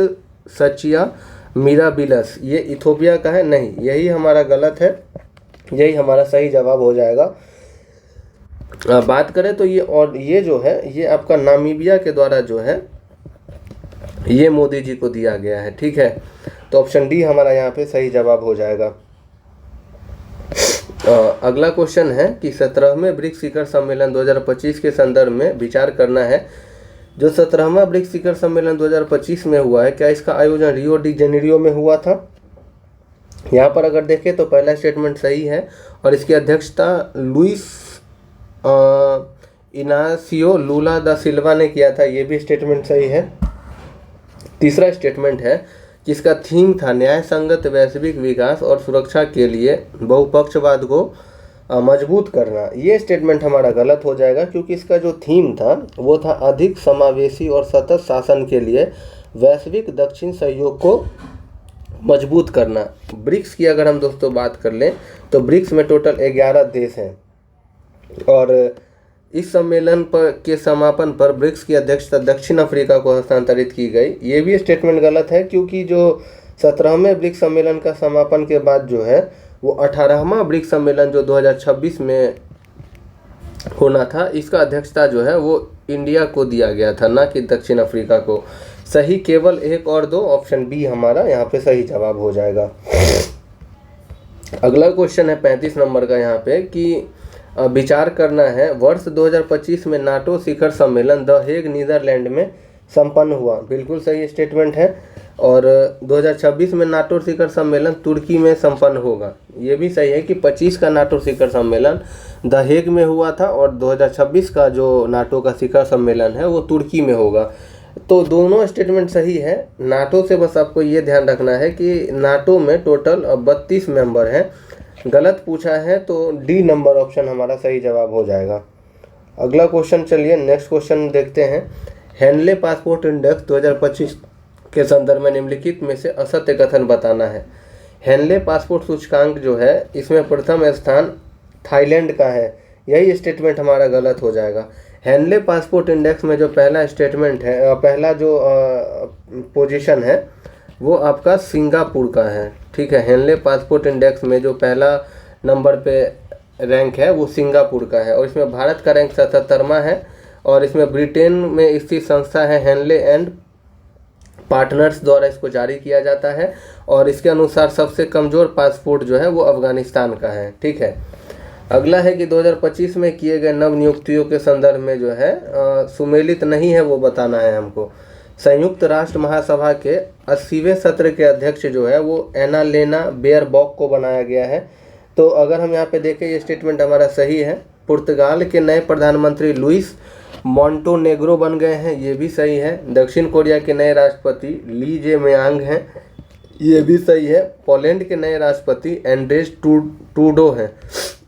Sachiya mirabilis, ये इथोपिया का है, नहीं, यही हमारा गलत है, यही हमारा सही जवाब हो जाएगा। बात करें तो ये जो है ये आपका नामीबिया के द्वारा जो है ये मोदी जी को दिया गया है, ठीक है। तो ऑप्शन डी हमारा यहाँ पे सही जवाब हो जाएगा। अगला क्वेश्चन है कि 17वें ब्रिक्स शिखर सम्मेलन 2025 के संदर्भ में विचार करना है। जो 17वां ब्रिक्स शिखर सम्मेलन 2025 में हुआ है, क्या इसका आयोजन रियो डी जेनेरियो में हुआ था? यहाँ पर अगर देखें तो पहला स्टेटमेंट सही है और इसकी अध्यक्षता लुइस इनासियो लूला दा सिल्वा ने किया था, ये भी स्टेटमेंट सही है। तीसरा स्टेटमेंट है जिसका थीम था न्याय संगत वैश्विक विकास और सुरक्षा के लिए बहुपक्षवाद को मजबूत करना, ये स्टेटमेंट हमारा गलत हो जाएगा, क्योंकि इसका जो थीम था वो था अधिक समावेशी और सतत शासन के लिए वैश्विक दक्षिण सहयोग को मजबूत करना। ब्रिक्स की अगर हम दोस्तों बात कर लें तो ब्रिक्स में टोटल 11 देश हैं और इस सम्मेलन के समापन पर ब्रिक्स की अध्यक्षता दक्षिण अफ्रीका को हस्तांतरित की गई। ये भी स्टेटमेंट गलत है, क्योंकि जो 17वें ब्रिक्स सम्मेलन का समापन के बाद जो है वो 18वां ब्रिक्स सम्मेलन जो 2026 में होना था, इसका अध्यक्षता जो है वो इंडिया को दिया गया था, ना कि दक्षिण अफ्रीका को। सही केवल 1 और 2, ऑप्शन बी हमारा यहाँ पे सही जवाब हो जाएगा। अगला क्वेश्चन है 35 नंबर का यहाँ पे कि विचार करना है वर्ष 2025 में नाटो शिखर सम्मेलन द हेग नीदरलैंड में संपन्न हुआ, बिल्कुल सही स्टेटमेंट है। और 2026 में नाटो शिखर सम्मेलन तुर्की में संपन्न होगा, ये भी सही है कि 25 का नाटो शिखर सम्मेलन द हेग में हुआ था और 2026 का जो नाटो का शिखर सम्मेलन है वो तुर्की में होगा। तो दोनों स्टेटमेंट सही है। नाटो से बस आपको ये ध्यान रखना है कि नाटो में टोटल 32 मेंबर हैं। गलत पूछा है तो डी नंबर ऑप्शन हमारा सही जवाब हो जाएगा। अगला क्वेश्चन, चलिए नेक्स्ट क्वेश्चन देखते हैं। हेनले पासपोर्ट इंडेक्स 2025 के संदर्भ में निम्नलिखित में से असत्य कथन बताना है। हेनले पासपोर्ट सूचकांक जो है इसमें प्रथम स्थान थाईलैंड का है, यही स्टेटमेंट हमारा गलत हो जाएगा। हेनले पासपोर्ट इंडेक्स में जो पहला स्टेटमेंट है, पहला जो पोजीशन है वो आपका सिंगापुर का है। ठीक है, हेनले पासपोर्ट इंडेक्स में जो पहला नंबर पे रैंक है वो सिंगापुर का है, और इसमें भारत का रैंक 77वां है। और इसमें ब्रिटेन में स्थित संस्था है हेनले एंड पार्टनर्स द्वारा इसको जारी किया जाता है, और इसके अनुसार सबसे कमज़ोर पासपोर्ट जो है वो अफ़गानिस्तान का है। ठीक है, अगला है कि 2025 में किए गए नव नियुक्तियों के संदर्भ में जो है सुमेलित नहीं है वो बताना है हमको। संयुक्त राष्ट्र महासभा के 80वें सत्र के अध्यक्ष जो है वो एनालेना बेयरबॉक को बनाया गया है। तो अगर हम यहाँ पे देखें, ये स्टेटमेंट हमारा सही है। पुर्तगाल के नए प्रधानमंत्री लुइस मोंटेनेग्रो बन गए हैं, ये भी सही है। दक्षिण कोरिया के नए राष्ट्रपति ली जे मियांग हैं, ये भी सही है। पोलैंड के नए राष्ट्रपति एंड्रेज ट्रूडो हैं।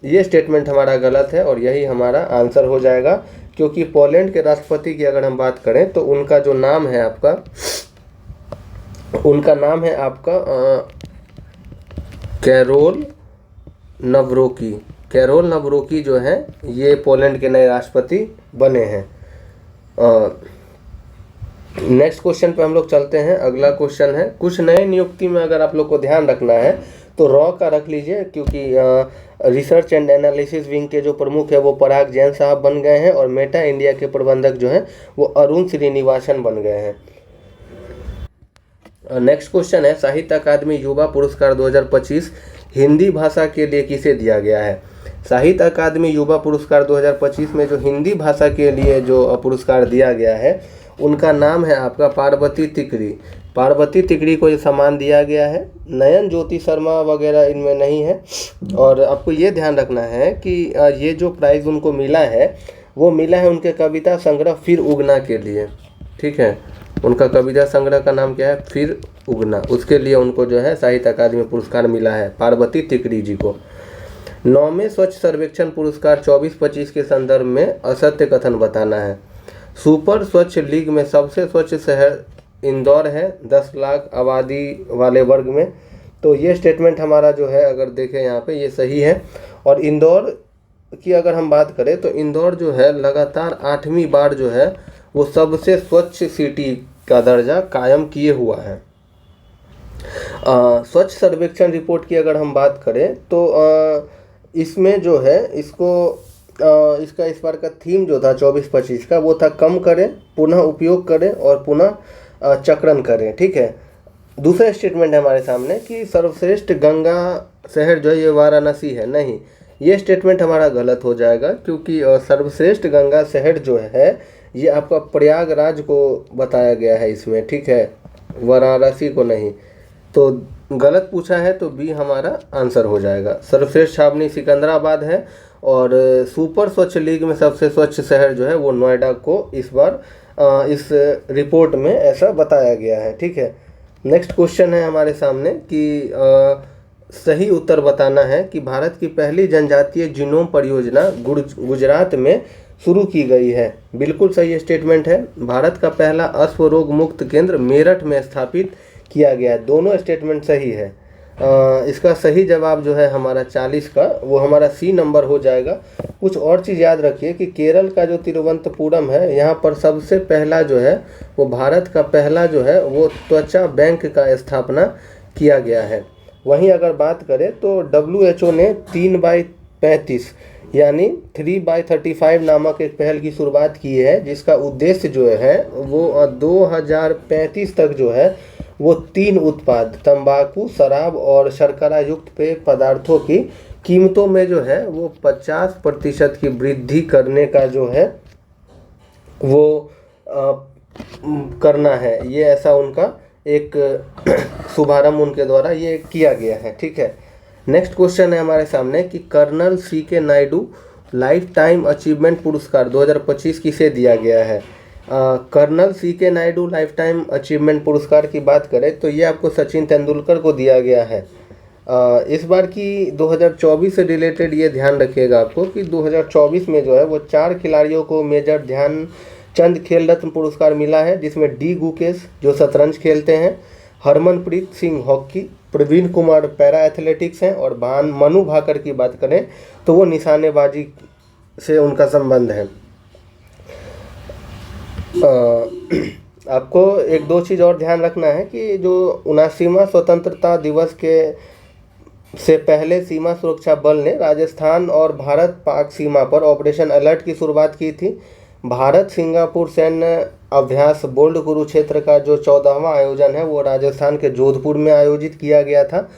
ये स्टेटमेंट हमारा गलत है और यही हमारा आंसर हो जाएगा, क्योंकि पोलैंड के राष्ट्रपति की अगर हम बात करें तो उनका जो नाम है आपका, उनका नाम है आपका कैरोल नवरोकी। कैरोल नवरोकी जो है ये पोलैंड के नए राष्ट्रपति बने हैं। नेक्स्ट क्वेश्चन पे हम लोग चलते हैं। अगला क्वेश्चन है, कुछ नए नियुक्ति में अगर आप लोग को ध्यान रखना है तो रॉ का रख लीजिए, क्योंकि रिसर्च एंड एनालिसिस विंग के जो प्रमुख है वो पराग जैन साहब बन गए हैं, और मेटा इंडिया के प्रबंधक जो हैं वो अरुण श्रीनिवासन बन गए हैं। नेक्स्ट क्वेश्चन है, साहित्य अकादमी युवा पुरस्कार 2025 हिंदी भाषा के लिए किसे दिया गया है? साहित्य अकादमी युवा पुरस्कार 2025 में जो हिंदी भाषा के लिए जो पुरस्कार दिया गया है उनका नाम है आपका पार्वती तिकड़ी। पार्वती तिकड़ी को ये सम्मान दिया गया है। नयन ज्योति शर्मा वगैरह इनमें नहीं है। और आपको ये ध्यान रखना है कि ये जो प्राइज़ उनको मिला है वो मिला है उनके कविता संग्रह फिर उगना के लिए। ठीक है, उनका कविता संग्रह का नाम क्या है? फिर उगना। उसके लिए उनको जो है साहित्य अकादमी पुरस्कार मिला है पार्वती तिकड़ी जी को। 9वें स्वच्छ सर्वेक्षण पुरस्कार 24-25 के संदर्भ में असत्य कथन बताना है। सुपर स्वच्छ लीग में सबसे स्वच्छ शहर इंदौर है 10 लाख आबादी वाले वर्ग में। तो ये स्टेटमेंट हमारा जो है अगर देखें यहाँ पे ये सही है। और इंदौर की अगर हम बात करें तो इंदौर जो है लगातार 8वीं बार जो है वो सबसे स्वच्छ सिटी का दर्जा कायम किए हुआ है। स्वच्छ सर्वेक्षण रिपोर्ट की अगर हम बात करें तो इसमें जो है इसका इस बार का थीम जो था 24-25 का वो था कम करें, पुनः उपयोग करें और पुनः चक्रण करें। ठीक है, दूसरा स्टेटमेंट है हमारे सामने कि सर्वश्रेष्ठ गंगा शहर जो है ये वाराणसी है। नहीं, ये स्टेटमेंट हमारा गलत हो जाएगा, क्योंकि सर्वश्रेष्ठ गंगा शहर जो है ये आपका प्रयागराज को बताया गया है इसमें। ठीक है, वाराणसी को नहीं। तो गलत पूछा है तो बी हमारा आंसर हो जाएगा। सर्वश्रेष्ठ छावनी सिकंदराबाद है, और सुपर स्वच्छ लीग में सबसे स्वच्छ शहर जो है वो नोएडा को इस बार इस रिपोर्ट में ऐसा बताया गया है। ठीक है, नेक्स्ट क्वेश्चन है हमारे सामने कि सही उत्तर बताना है कि भारत की पहली जनजातीय जीनोम परियोजना गुजरात में शुरू की गई है। बिल्कुल सही स्टेटमेंट है। भारत का पहला अश्व रोग मुक्त केंद्र मेरठ में स्थापित किया गया है। दोनों स्टेटमेंट सही है। इसका सही जवाब जो है हमारा 40 का वो हमारा सी नंबर हो जाएगा। कुछ और चीज़ याद रखिए कि केरल का जो तिरुवनंतपुरम है यहाँ पर सबसे पहला जो है वो भारत का पहला जो है वो त्वचा बैंक का स्थापना किया गया है। वहीं अगर बात करें तो WHO ने 3/35 यानी 3/35 नामक एक पहल की शुरुआत की है, जिसका उद्देश्य जो है वो 2035 तक जो है वो 3 उत्पाद तंबाकू, शराब और शर्करा युक्त पेय पदार्थों की कीमतों में जो है वो 50% की वृद्धि करने का जो है वो करना है। ये ऐसा उनका एक शुभारंभ उनके द्वारा ये किया गया है। ठीक है, नेक्स्ट क्वेश्चन है हमारे सामने कि colonel CK Naidu lifetime achievement पुरस्कार 2025 किसे दिया गया है? Colonel CK Naidu lifetime achievement पुरस्कार की बात करें तो ये आपको सचिन तेंदुलकर को दिया गया है। इस बार की 2024 से रिलेटेड ये ध्यान रखिएगा आपको कि 2024 में जो है वो 4 खिलाड़ियों को मेजर ध्यानचंद खेल रत्न पुरस्कार मिला है, जिसमें डी गुकेश जो शतरंज खेलते हैं, Harmanpreet Singh hockey, Praveen Kumar para athletics हैं, और मनु भाकर की बात करें तो वो निशानेबाजी से उनका संबंध है। आपको एक दो चीज़ और ध्यान रखना है कि जो 79वां स्वतंत्रता दिवस के से पहले सीमा सुरक्षा बल ने राजस्थान और भारत पाक सीमा पर ऑपरेशन अलर्ट की शुरुआत की थी। भारत सिंगापुर सैन्य अभ्यास बोल्ड कुरुक्षेत्र का जो 14वां आयोजन है वो राजस्थान के जोधपुर में आयोजित किया गया था।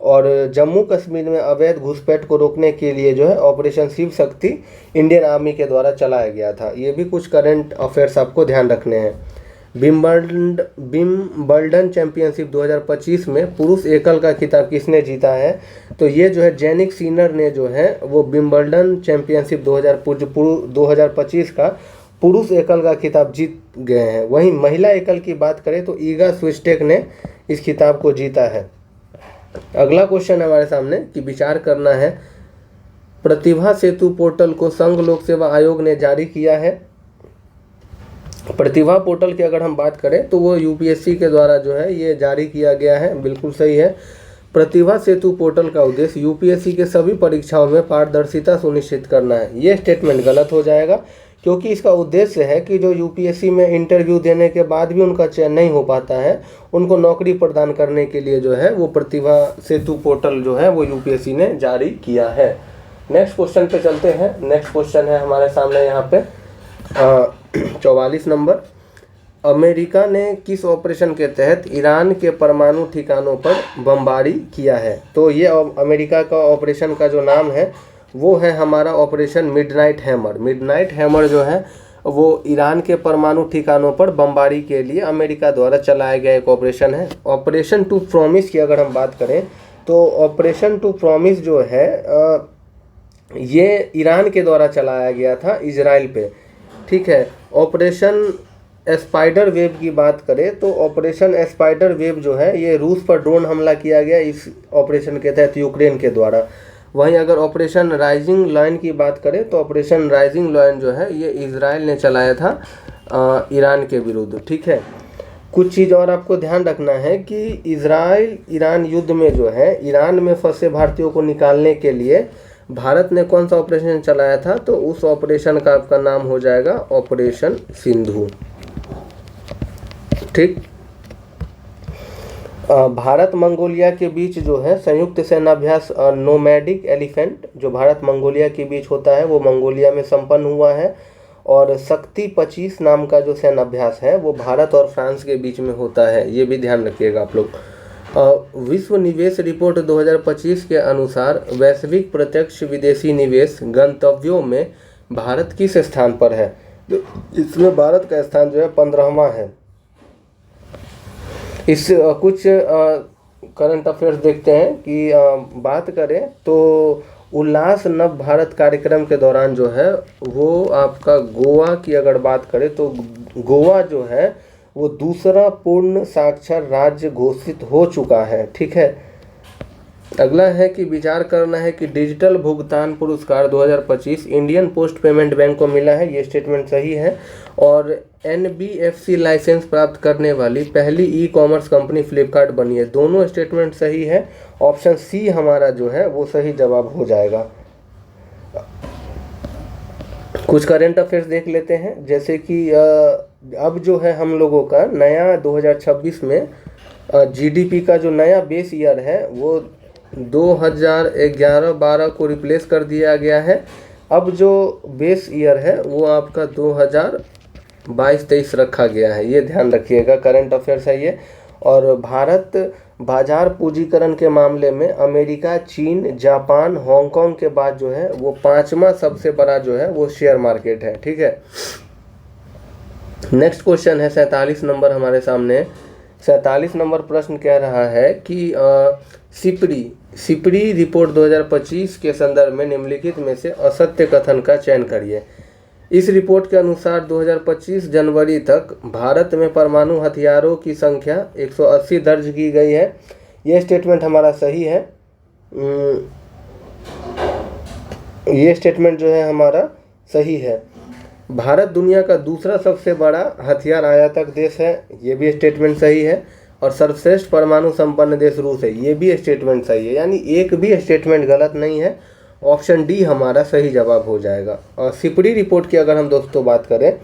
और जम्मू कश्मीर में अवैध घुसपैठ को रोकने के लिए जो है operation Shiv Shakti Indian army के द्वारा चलाया गया था। ये भी कुछ करंट अफेयर्स आपको ध्यान रखने हैं। विम्बल्डन चैंपियनशिप 2025 में पुरुष एकल का खिताब किसने जीता है? तो ये जो है जेनिक सिनर ने जो है वो विम्बल्डन चैंपियनशिप 2025 का पुरुष एकल का खिताब जीत गए हैं। वहीं महिला एकल की बात करें तो ईगा स्विस्टेक ने इस खिताब को जीता है। अगला क्वेश्चन हमारे सामने कि विचार करना है, प्रतिभा सेतु पोर्टल को संघ लोक सेवा आयोग ने जारी किया है। प्रतिभा पोर्टल की अगर हम बात करें तो वो यूपीएससी के द्वारा जो है ये जारी किया गया है, बिल्कुल सही है। प्रतिभा सेतु पोर्टल का उद्देश्य यूपीएससी के सभी परीक्षाओं में पारदर्शिता सुनिश्चित करना है। ये स्टेटमेंट गलत हो जाएगा, क्योंकि इसका उद्देश्य है कि जो यूपीएससी में इंटरव्यू देने के बाद भी उनका चयन नहीं हो पाता है, उनको नौकरी प्रदान करने के लिए जो है वो प्रतिभा सेतु पोर्टल जो है वो यूपीएससी ने जारी किया है। नेक्स्ट क्वेश्चन पे चलते हैं। नेक्स्ट क्वेश्चन है हमारे सामने यहाँ पे 44 नंबर। अमेरिका ने किस ऑपरेशन के तहत ईरान के परमाणु ठिकानों पर बमबारी किया है? तो ये अमेरिका का ऑपरेशन का जो नाम है वो है हमारा operation midnight hammer. Midnight hammer जो है वो ईरान के परमाणु ठिकानों पर बमबारी के लिए अमेरिका द्वारा चलाया गया एक ऑपरेशन है। ऑपरेशन टू प्रॉमिस की अगर हम बात करें तो ऑपरेशन टू प्रॉमिस जो है ये ईरान के द्वारा चलाया गया था इजराइल पे, ठीक है। ऑपरेशन स्पाइडर वेव की बात करें तो ऑपरेशन स्पाइडर वेव जो है ये रूस पर ड्रोन हमला किया गया इस ऑपरेशन के तहत यूक्रेन के द्वारा। वहीं अगर ऑपरेशन राइजिंग लायन की बात करें तो ऑपरेशन राइजिंग लायन जो है ये इजराइल ने चलाया था ईरान के विरुद्ध, ठीक है। कुछ चीज़ और आपको ध्यान रखना है कि इजराइल ईरान युद्ध में जो है ईरान में फंसे भारतीयों को निकालने के लिए भारत ने कौन सा ऑपरेशन चलाया था? तो उस ऑपरेशन का आपका नाम हो जाएगा ऑपरेशन सिंधु, ठीक। भारत मंगोलिया के बीच जो है संयुक्त सेनाभ्यास नोमैडिक एलिफेंट जो भारत मंगोलिया के बीच होता है वो मंगोलिया में संपन्न हुआ है। और शक्ति 25 नाम का जो सेनाभ्यास है वो भारत और फ्रांस के बीच में होता है, ये भी ध्यान रखिएगा आप लोग। विश्व निवेश रिपोर्ट 2025 के अनुसार वैश्विक प्रत्यक्ष विदेशी निवेश गंतव्यों में भारत किस स्थान पर है? तो इसमें भारत का स्थान जो है 15वां है। इस कुछ करंट अफेयर्स देखते हैं कि बात करें तो उल्लास नव भारत कार्यक्रम के दौरान जो है वो आपका गोवा की अगर बात करें तो गोवा जो है वो दूसरा पूर्ण साक्षर राज्य घोषित हो चुका है, ठीक है। अगला है कि विचार करना है कि डिजिटल भुगतान पुरस्कार 2025 इंडियन पोस्ट पेमेंट बैंक को मिला है, ये स्टेटमेंट सही है। और NBFC लाइसेंस प्राप्त करने वाली पहली ई कॉमर्स कंपनी फ्लिपकार्ट बनी है, दोनों स्टेटमेंट सही है। ऑप्शन सी हमारा जो है वो सही जवाब हो जाएगा। कुछ करंट अफेयर्स देख लेते हैं, जैसे कि अब जो है हम लोगों का नया 2026 में GDP का जो नया बेस ईयर है वो 2011-12 को रिप्लेस कर दिया गया है। अब जो बेस ईयर है वो आपका 2022-23 रखा गया है, ये ध्यान रखिएगा, करंट अफेयर्स है ये। और भारत बाजार पूंजीकरण के मामले में अमेरिका, चीन, जापान, हांगकांग के बाद जो है वो 5वां सबसे बड़ा जो है वो शेयर मार्केट है, ठीक है। नेक्स्ट क्वेश्चन है 47 नंबर हमारे सामने। 47 नंबर प्रश्न कह रहा है कि सिपरी रिपोर्ट 2025 के संदर्भ में निम्नलिखित में से असत्य कथन का चयन करिए। इस रिपोर्ट के अनुसार 2025 जनवरी तक भारत में परमाणु हथियारों की संख्या 180 दर्ज की गई है, ये स्टेटमेंट हमारा सही है। ये स्टेटमेंट जो है हमारा सही है। भारत दुनिया का दूसरा सबसे बड़ा हथियार आयातक देश है, ये भी स्टेटमेंट सही है। और सर्वश्रेष्ठ परमाणु संपन्न देश रूस है, ये भी स्टेटमेंट सही है। यानी एक भी स्टेटमेंट गलत नहीं है ऑप्शन डी हमारा सही जवाब हो जाएगा। और सिपरी रिपोर्ट की अगर हम दोस्तों बात करें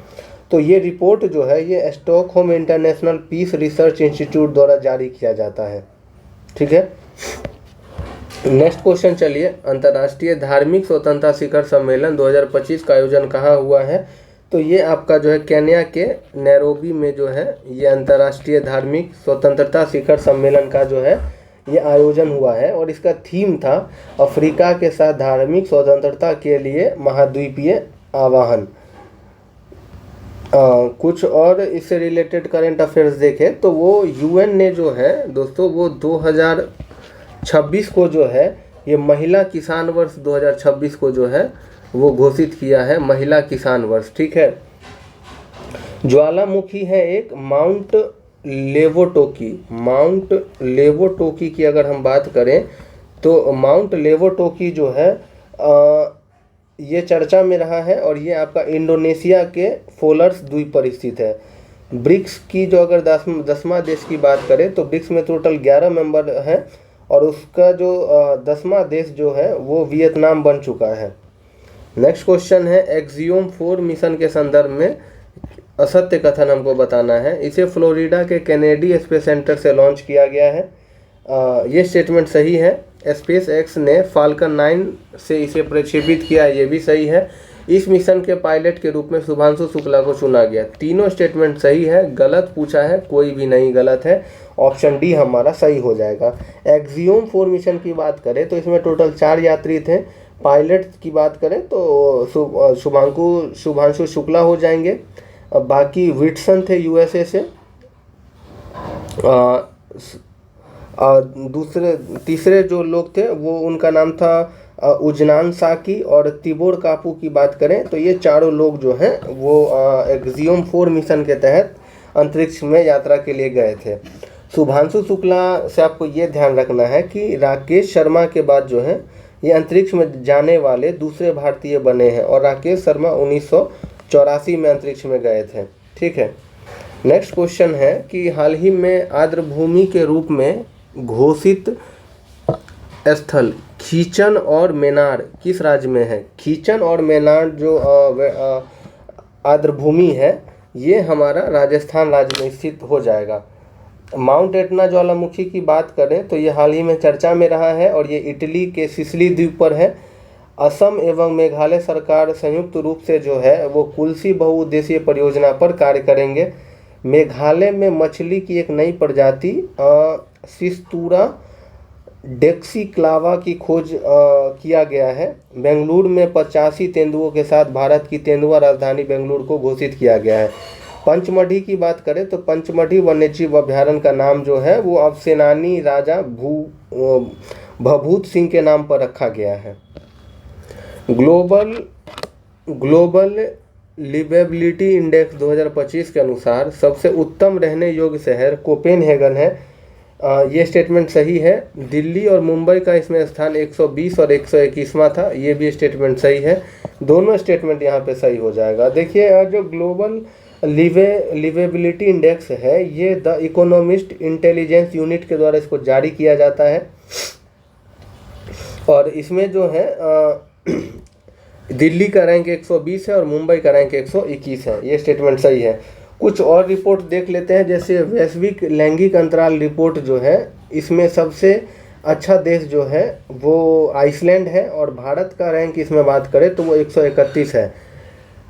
तो ये रिपोर्ट जो है ये Stockholm International Peace Research Institute द्वारा जारी किया जाता है। ठीक है, नेक्स्ट क्वेश्चन चलिए। अंतर्राष्ट्रीय धार्मिक स्वतंत्रता शिखर सम्मेलन 2025 का आयोजन कहाँ हुआ है? तो ये आपका जो है केन्या के नैरोबी में जो है ये अंतर्राष्ट्रीय धार्मिक स्वतंत्रता शिखर सम्मेलन का जो है ये आयोजन हुआ है और इसका थीम था अफ्रीका के साथ धार्मिक स्वतंत्रता के लिए महाद्वीपीय आह्वान। कुछ और इससे रिलेटेड करंट अफेयर्स देखें तो वो यूएन ने जो है दोस्तों वो 2026 को जो है ये महिला किसान वर्ष 2026 को जो है वो घोषित किया है, महिला किसान वर्ष। ठीक है, ज्वालामुखी है एक माउंट लेवोटोकी की अगर हम बात करें तो माउंट लेवोटोकी जो है ये चर्चा में रहा है और ये आपका इंडोनेशिया के फोलर्स द्वीप पर स्थित है। ब्रिक्स की जो अगर 10वां देश की बात करें तो ब्रिक्स में टोटल 11 मेंबर हैं और उसका जो 10वां देश जो है वो वियतनाम बन चुका है। नेक्स्ट क्वेश्चन है एक्सियोम 4 मिशन के संदर्भ में असत्य कथन हमको बताना है। इसे फ्लोरिडा के केनेडी स्पेस सेंटर से लॉन्च किया गया है। ये स्टेटमेंट सही है। स्पेस एक्स ने फाल्कन 9 से इसे प्रक्षेपित किया, ये भी सही है। इस मिशन के पायलट के रूप में शुभांशु शुक्ला को चुना गया। तीनों स्टेटमेंट सही है। गलत पूछा है, कोई भी नहीं गलत है। ऑप्शन डी हमारा सही हो जाएगा। एक्सियोम 4 मिशन की बात करें तो इसमें टोटल 4 यात्री थे। पायलट की बात करें तो शुभांशु शुक्ला हो जाएंगे। बाकी विटसन थे यूएसए से। तीसरे जो लोग थे वो उनका नाम था उजनान साकी और तिबोर कापू की बात करें तो ये चारों लोग जो हैं वो एक्सियोम 4 मिशन के तहत अंतरिक्ष में यात्रा के लिए गए थे। शुभांशु शुक्ला से आपको ये ध्यान रखना है कि राकेश शर्मा के बाद जो है ये अंतरिक्ष में जाने वाले दूसरे भारतीय बने हैं और राकेश शर्मा 1984 में अंतरिक्ष में गए थे। ठीक है, नेक्स्ट क्वेश्चन है कि हाल ही में आर्द्रभूमि के रूप में घोषित स्थल खीचन और मेनार किस राज्य में है? खीचन और मेनार जो आर्द्रभूमि है ये हमारा राजस्थान राज्य में स्थित हो जाएगा। माउंट एटना ज्वालामुखी की बात करें तो ये हाल ही में चर्चा में रहा है और ये इटली के सिसिली द्वीप पर है। असम एवं मेघालय सरकार संयुक्त रूप से जो है वो कुल्सी बहुउद्देशीय परियोजना पर कार्य करेंगे। मेघालय में मछली की एक नई प्रजाति सिस्तूरा डेक्सीक्लावा की खोज किया गया है। बेंगलुरु में 85 तेंदुओं के साथ भारत की तेंदुआ राजधानी बेंगलुरु को घोषित किया गया है। पंचमढ़ी की बात करें तो पंचमढ़ी वन्यजीव अभ्यारण्य का नाम जो है वो अब सेनानी राजा भभूत सिंह के नाम पर रखा गया है। ग्लोबल लिवेबिलिटी इंडेक्स 2025 के अनुसार सबसे उत्तम रहने योग्य शहर कोपेनहेगन है। ये स्टेटमेंट सही है। दिल्ली और मुंबई का इसमें स्थान 120 और 121वां था, ये भी स्टेटमेंट सही है। दोनों स्टेटमेंट यहाँ पे सही हो जाएगा। देखिए जो ग्लोबल लिवेबिलिटी इंडेक्स है ये द इकोनॉमिस्ट इंटेलिजेंस यूनिट के द्वारा इसको जारी किया जाता है और इसमें जो है दिल्ली का रैंक 120 है और मुंबई का रैंक 121 है। ये स्टेटमेंट सही है। कुछ और रिपोर्ट देख लेते हैं, जैसे वैश्विक लैंगिक अंतराल रिपोर्ट जो है इसमें सबसे अच्छा देश जो है वो आइसलैंड है और भारत का रैंक इसमें बात करें तो वो 131 है।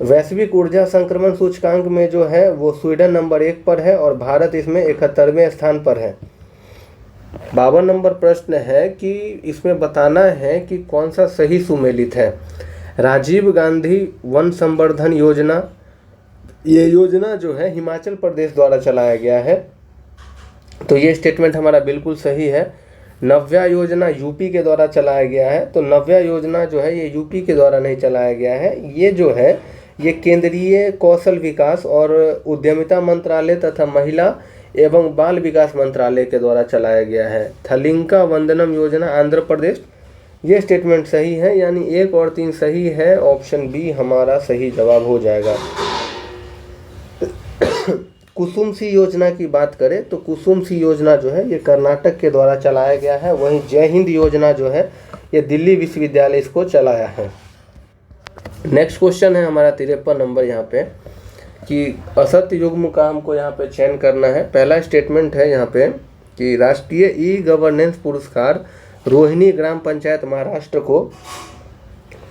वैश्विक ऊर्जा संक्रमण सूचकांक में जो है वो स्वीडन नंबर 1 पर है और भारत इसमें 71वें स्थान पर है। 52 नंबर प्रश्न है कि इसमें बताना है कि कौन सा सही सुमेलित है। राजीव गांधी वन संवर्धन योजना, ये योजना जो है हिमाचल प्रदेश द्वारा चलाया गया है तो ये स्टेटमेंट हमारा बिल्कुल सही है। नव्या योजना यूपी के द्वारा चलाया गया है तो नव्या योजना जो है ये यूपी के द्वारा नहीं चलाया गया है। ये जो है ये केंद्रीय कौशल विकास और उद्यमिता मंत्रालय तथा महिला एवं बाल विकास मंत्रालय के द्वारा चलाया गया है। थलिंका वंदनम योजना आंध्र प्रदेश, ये स्टेटमेंट सही है, यानी 1 और 3 सही है। ऑप्शन बी हमारा सही जवाब हो जाएगा। कुसुम सी योजना की बात करें तो कुसुम सी योजना जो है ये कर्नाटक के द्वारा चलाया गया है। वहीं जय हिंद योजना जो है ये दिल्ली विश्वविद्यालय इसको चलाया है। नेक्स्ट क्वेश्चन है हमारा 53 नंबर यहाँ पे कि असत्य युग्म का हमको यहाँ पे चयन करना है। पहला स्टेटमेंट है यहाँ पे कि राष्ट्रीय ई गवर्नेंस पुरस्कार रोहिणी ग्राम पंचायत महाराष्ट्र को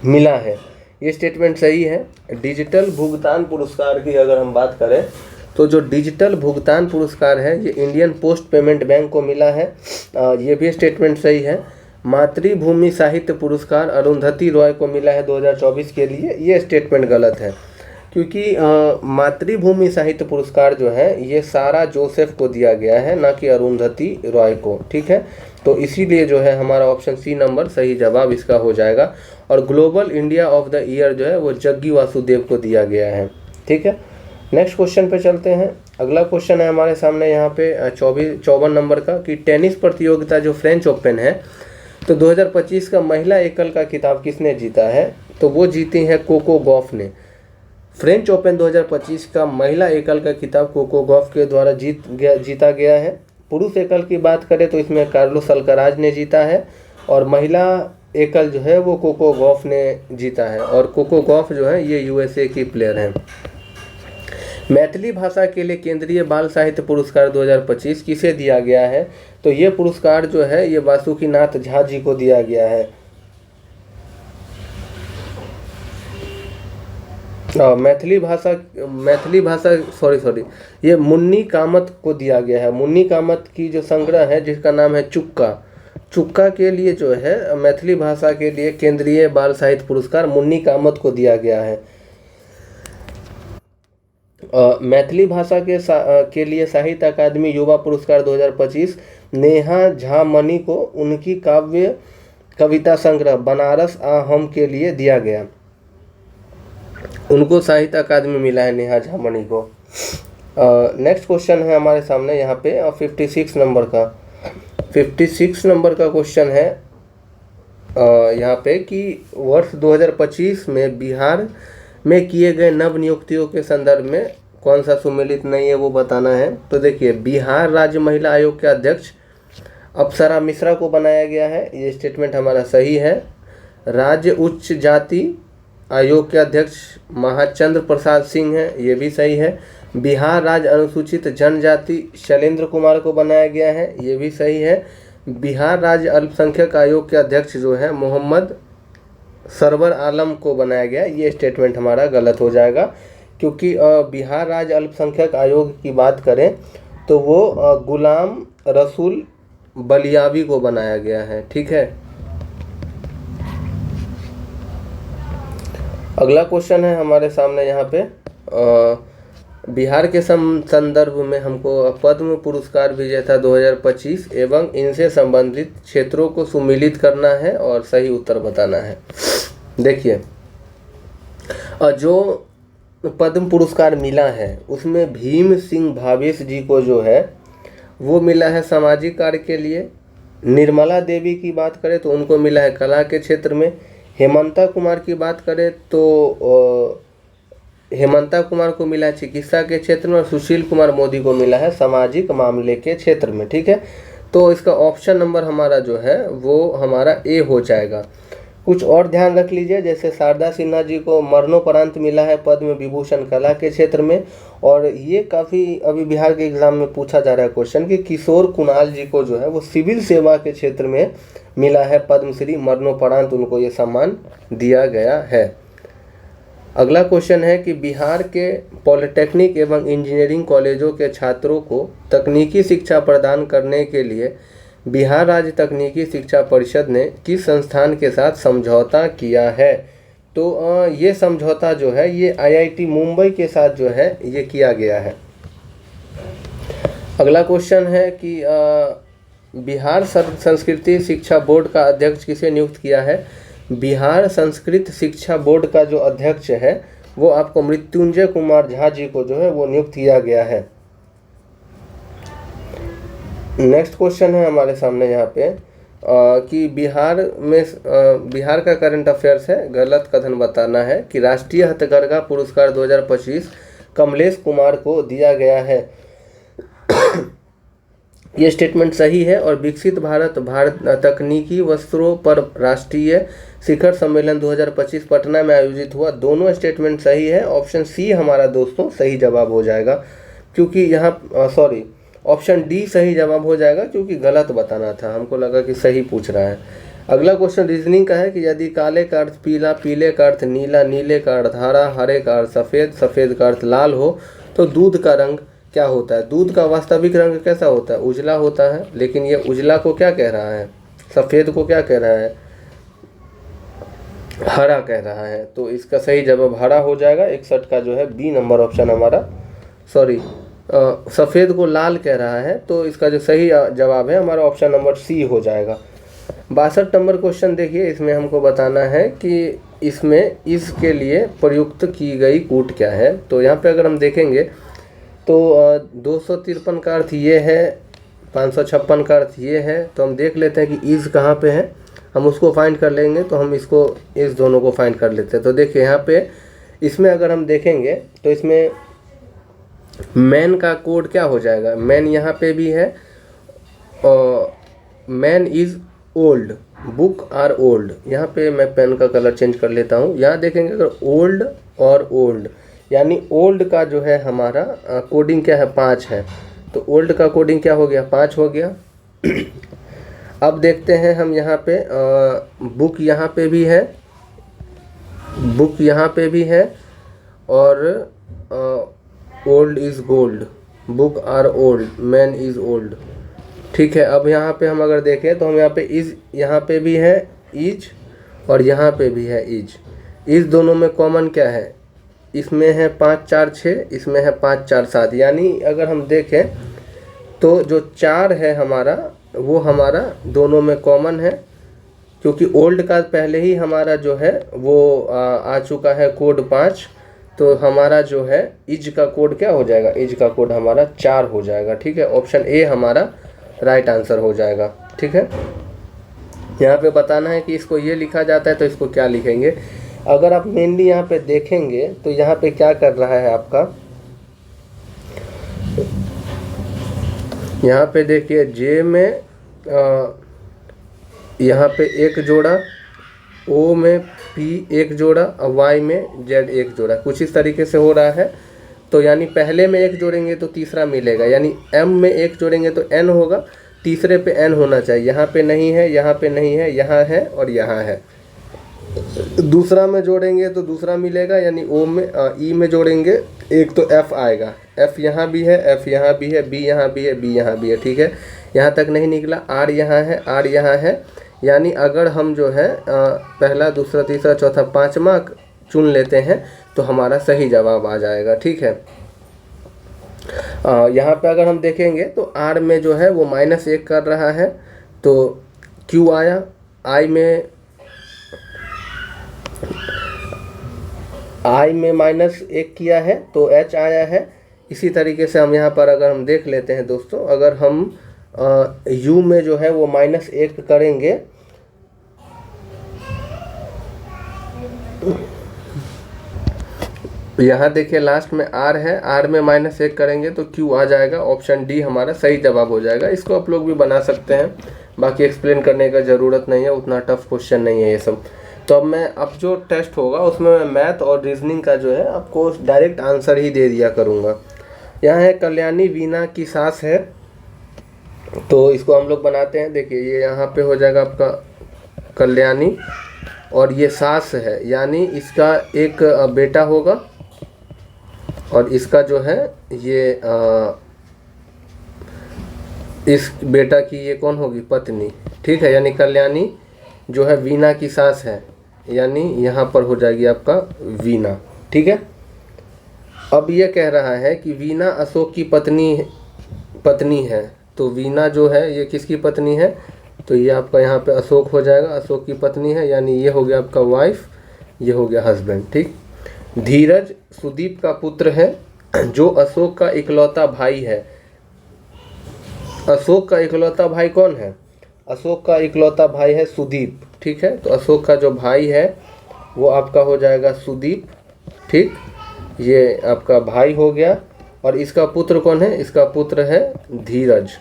मिला है। ये स्टेटमेंट सही है। डिजिटल भुगतान पुरस्कार की अगर हम बात करें तो जो डिजिटल भुगतान पुरस्कार है ये इंडियन पोस्ट पेमेंट बैंक को मिला है। ये भी स्टेटमेंट सही है। मातृभूमि साहित्य पुरस्कार अरुंधति रॉय को मिला है 2024 के लिए। ये स्टेटमेंट गलत है क्योंकि मातृभूमि साहित्य पुरस्कार जो है ये सारा जोसेफ को दिया गया है, ना कि अरुंधति रॉय को। ठीक है, तो इसीलिए जो है हमारा ऑप्शन सी नंबर सही जवाब इसका हो जाएगा। और global India of the year जो है वो जग्गी वासुदेव को दिया गया है। ठीक है, नेक्स्ट क्वेश्चन पे चलते हैं। अगला क्वेश्चन है हमारे सामने यहाँ पे 54 नंबर का कि टेनिस प्रतियोगिता जो फ्रेंच ओपन है तो 2025 का महिला एकल का खिताब किसने जीता है? तो वो जीती है कोको गॉफ ने। फ्रेंच ओपन 2025 का महिला एकल का खिताब कोको गॉफ के द्वारा जीता गया है। पुरुष एकल की बात करें तो इसमें कार्लोस अल्काराज ने जीता है और महिला एकल जो है वो कोको गॉफ ने जीता है। और कोको गॉफ जो है ये यूएसए की प्लेयर हैं। मैथिली भाषा के लिए केंद्रीय बाल साहित्य पुरस्कार 2025 किसे दिया गया है? तो ये पुरस्कार जो है ये वासुकीनाथ झा जी को दिया गया है। मैथिली भाषा सॉरी ये मुन्नी कामत को दिया गया है। मुन्नी कामत की जो संग्रह है जिसका नाम है चुक्का के लिए जो है मैथिली भाषा के लिए केंद्रीय बाल साहित्य पुरस्कार मुन्नी कामत को दिया गया है। मैथिली भाषा के लिए साहित्य अकादमी युवा पुरस्कार 2025 नेहा झा मनी को उनकी काव्य कविता संग्रह बनारस आ हम के लिए दिया गया। उनको साहित्य अकादमी मिला है नेहा झा मनी को। नेक्स्ट क्वेश्चन है हमारे सामने यहाँ पे 56 नंबर का। 56 नंबर का क्वेश्चन है यहाँ पे कि वर्ष 2025 में बिहार में किए गए नव नियुक्तियों के संदर्भ में कौन सा सुमेलित नहीं है वो बताना है। तो देखिए, बिहार राज्य महिला आयोग के अध्यक्ष अप्सरा मिश्रा को बनाया गया है। ये स्टेटमेंट हमारा सही है। राज्य उच्च जाति आयोग के अध्यक्ष महाचंद्र प्रसाद सिंह हैं, ये भी सही है। बिहार राज्य अनुसूचित जनजाति शैलेंद्र कुमार को बनाया गया है, ये भी सही है। बिहार राज्य अल्पसंख्यक आयोग के अध्यक्ष जो है मोहम्मद सरवर आलम को बनाया गया। ये स्टेटमेंट हमारा गलत हो जाएगा क्योंकि बिहार राज्य अल्पसंख्यक आयोग की बात करें तो वो गुलाम रसूल बलियावी को बनाया गया है। ठीक है, अगला क्वेश्चन है हमारे सामने यहाँ पे बिहार के संदर्भ में हमको पद्म पुरस्कार विजेता 2025 एवं इनसे संबंधित क्षेत्रों को सुमेलित करना है और सही उत्तर बताना है। देखिए, जो पद्म पुरस्कार मिला है उसमें भीम सिंह भावेश जी को जो है वो मिला है सामाजिक कार्य के लिए। निर्मला देवी की बात करें तो उनको मिला है कला के क्षेत्र में। हेमंता कुमार की बात करें तो हेमंता कुमार को मिला है चिकित्सा के क्षेत्र में और सुशील कुमार मोदी को मिला है सामाजिक मामले के क्षेत्र में। ठीक है, तो इसका ऑप्शन नंबर हमारा जो है वो हमारा ए हो जाएगा। कुछ और ध्यान रख लीजिए, जैसे शारदा सिन्हा जी को मरणोपरांत मिला है पद्म विभूषण कला के क्षेत्र में। और ये काफ़ी अभी बिहार के एग्जाम में पूछा जा रहा है क्वेश्चन कि किशोर कुणाल जी को जो है वो सिविल सेवा के क्षेत्र में मिला है पद्मश्री, मरणोपरांत उनको ये सम्मान दिया गया है। अगला क्वेश्चन है कि बिहार के पॉलिटेक्निक एवं इंजीनियरिंग कॉलेजों के छात्रों को तकनीकी शिक्षा प्रदान करने के लिए बिहार राज्य तकनीकी शिक्षा परिषद ने किस संस्थान के साथ समझौता किया है? तो ये समझौता जो है ये आईआईटी मुंबई के साथ जो है ये किया गया है। अगला क्वेश्चन है कि बिहार संस्कृति शिक्षा बोर्ड का अध्यक्ष किसे नियुक्त किया है? बिहार संस्कृत शिक्षा बोर्ड का जो अध्यक्ष है वो आपको मृत्युंजय कुमार झा जी को जो है वो नियुक्त किया गया है। नेक्स्ट क्वेश्चन है हमारे सामने यहाँ पे कि बिहार का करंट अफेयर्स है, गलत कथन बताना है कि राष्ट्रीय हथकरघा पुरस्कार 2025 कमलेश कुमार को दिया गया है। ये स्टेटमेंट सही है। और विकसित भारत तकनीकी वस्त्रों पर राष्ट्रीय शिखर सम्मेलन 2025 पटना में आयोजित हुआ, दोनों स्टेटमेंट सही है। ऑप्शन सी हमारा दोस्तों सही जवाब हो जाएगा, क्योंकि यहाँ सॉरी ऑप्शन डी सही जवाब हो जाएगा, क्योंकि गलत बताना था, हमको लगा कि सही पूछ रहा है। अगला क्वेश्चन रीजनिंग का है कि यदि काले का अर्थ पीला, पीले का अर्थ नीला, नीले का अर्थ हरा, हरे का अर्थ सफ़ेद, सफ़ेद का अर्थ लाल हो तो दूध का रंग क्या होता है? दूध का वास्तविक रंग कैसा होता है? उजला होता है। लेकिन ये उजला को क्या कह रहा है? सफ़ेद को क्या कह रहा है? हरा कह रहा है। तो इसका सही जवाब हरा हो जाएगा। 61 का जो है बी नंबर ऑप्शन हमारा, सॉरी सफ़ेद को लाल कह रहा है, तो इसका जो सही जवाब है हमारा ऑप्शन नंबर सी हो जाएगा। 62 नंबर क्वेश्चन देखिए, इसमें हमको बताना है कि इसमें इसके लिए प्रयुक्त की गई कूट क्या है। तो यहाँ पे अगर हम देखेंगे तो 253 का अर्थ ये है, 556 का अर्थ ये है। तो हम देख लेते हैं कि इज़ कहाँ पे है, हम उसको फाइंड कर लेंगे। तो हम इसको इस दोनों को फाइंड कर लेते हैं। तो देखिए यहाँ पे इसमें अगर हम देखेंगे तो इसमें मैन का कोड क्या हो जाएगा? मैन यहाँ पे भी है और man is old, book are old. यहाँ पे मैं पेन का कलर चेंज कर लेता हूँ। यहाँ देखेंगे अगर ओल्ड और ओल्ड, यानी ओल्ड का जो है हमारा कोडिंग क्या है? 5 है। तो ओल्ड का कोडिंग क्या हो गया? 5 हो गया। अब देखते हैं हम यहाँ पे बुक यहाँ पे भी है, बुक यहाँ पे भी है, और old is gold, book are old, man is old. ठीक है। अब यहाँ पे हम अगर देखें तो हम यहाँ पे इज़, यहाँ पे भी है इज, और यहाँ पे भी है इज। इस दोनों में कॉमन क्या है? इसमें है 5 4 6, इसमें है 5 4 7। यानी अगर हम देखें तो जो 4 है हमारा वो हमारा दोनों में कॉमन है, क्योंकि ओल्ड का पहले ही हमारा जो है वो आ चुका है कोड 5। तो हमारा जो है इज का कोड क्या हो जाएगा? इज का कोड हमारा 4 हो जाएगा। ठीक है। ऑप्शन ए हमारा राइट आंसर हो जाएगा। ठीक है। यहाँ पे बताना है कि इसको ये लिखा जाता है तो इसको क्या लिखेंगे। अगर आप मेनली यहाँ पे देखेंगे तो यहाँ पे क्या कर रहा है आपका, यहाँ पे देखिए जे में यहाँ पे एक जोड़ा, ओ में पी एक जोड़ा, और वाई में जेड एक जोड़ा, कुछ इस तरीके से हो रहा है। तो यानी पहले में एक जोड़ेंगे तो तीसरा मिलेगा, यानी एम में एक जोड़ेंगे तो एन होगा, तीसरे पे एन होना चाहिए। यहाँ पे नहीं है, यहाँ पे नहीं है, यहाँ है और यहाँ है। दूसरा में जोड़ेंगे तो दूसरा मिलेगा, यानी ओ में ई में जोड़ेंगे एक तो एफ आएगा। एफ यहाँ भी है, एफ यहाँ भी है, बी यहाँ भी है, बी यहाँ भी है। ठीक है। यहाँ तक नहीं निकला, आर यहाँ है, आर यहाँ है। यानी अगर हम जो है पहला, दूसरा, तीसरा, चौथा, 5वां चुन लेते हैं तो हमारा सही जवाब आ जाएगा। ठीक है। यहाँ पे अगर हम देखेंगे तो आर में जो है वो -1 कर रहा है, तो क्यू आया। आई में -1 किया है तो एच आया है। इसी तरीके से हम यहाँ पर अगर हम देख लेते हैं दोस्तों, अगर हम यू में जो है वो -1 करेंगे, यहाँ देखिए लास्ट में आर है, आर में -1 करेंगे तो क्यू आ जाएगा। ऑप्शन डी हमारा सही जवाब हो जाएगा। इसको आप लोग भी बना सकते हैं, बाकी एक्सप्लेन करने का ज़रूरत नहीं है, उतना टफ क्वेश्चन नहीं है ये सब। तो अब जो टेस्ट होगा उसमें मैं मैथ और रीजनिंग का जो है आपको डायरेक्ट आंसर ही दे दिया करूँगा। यहाँ है कल्याणी वीना की सास है, तो इसको हम लोग बनाते हैं। देखिए ये यहाँ पे हो जाएगा आपका कल्याणी, और ये सास है, यानी इसका एक बेटा होगा, और इसका जो है ये इस बेटा की ये कौन होगी? पत्नी। ठीक है। यानी कल्याणी जो है वीना की सास है, यानी यहाँ पर हो जाएगी आपका वीना। ठीक है। अब ये कह रहा है कि वीना अशोक की पत्नी है, तो वीना जो है ये किसकी पत्नी है? तो ये आपका यहाँ पे अशोक हो जाएगा, अशोक की पत्नी है, यानी ये हो गया आपका वाइफ, ये हो गया हस्बैंड। ठीक। धीरज सुदीप का पुत्र है, जो अशोक का इकलौता भाई है। अशोक का इकलौता भाई कौन है? अशोक का इकलौता भाई है सुदीप। ठीक है। तो अशोक का जो भाई है वो आपका हो जाएगा सुदीप। ठीक। ये आपका भाई हो गया। और इसका पुत्र कौन है? इसका पुत्र है धीरज।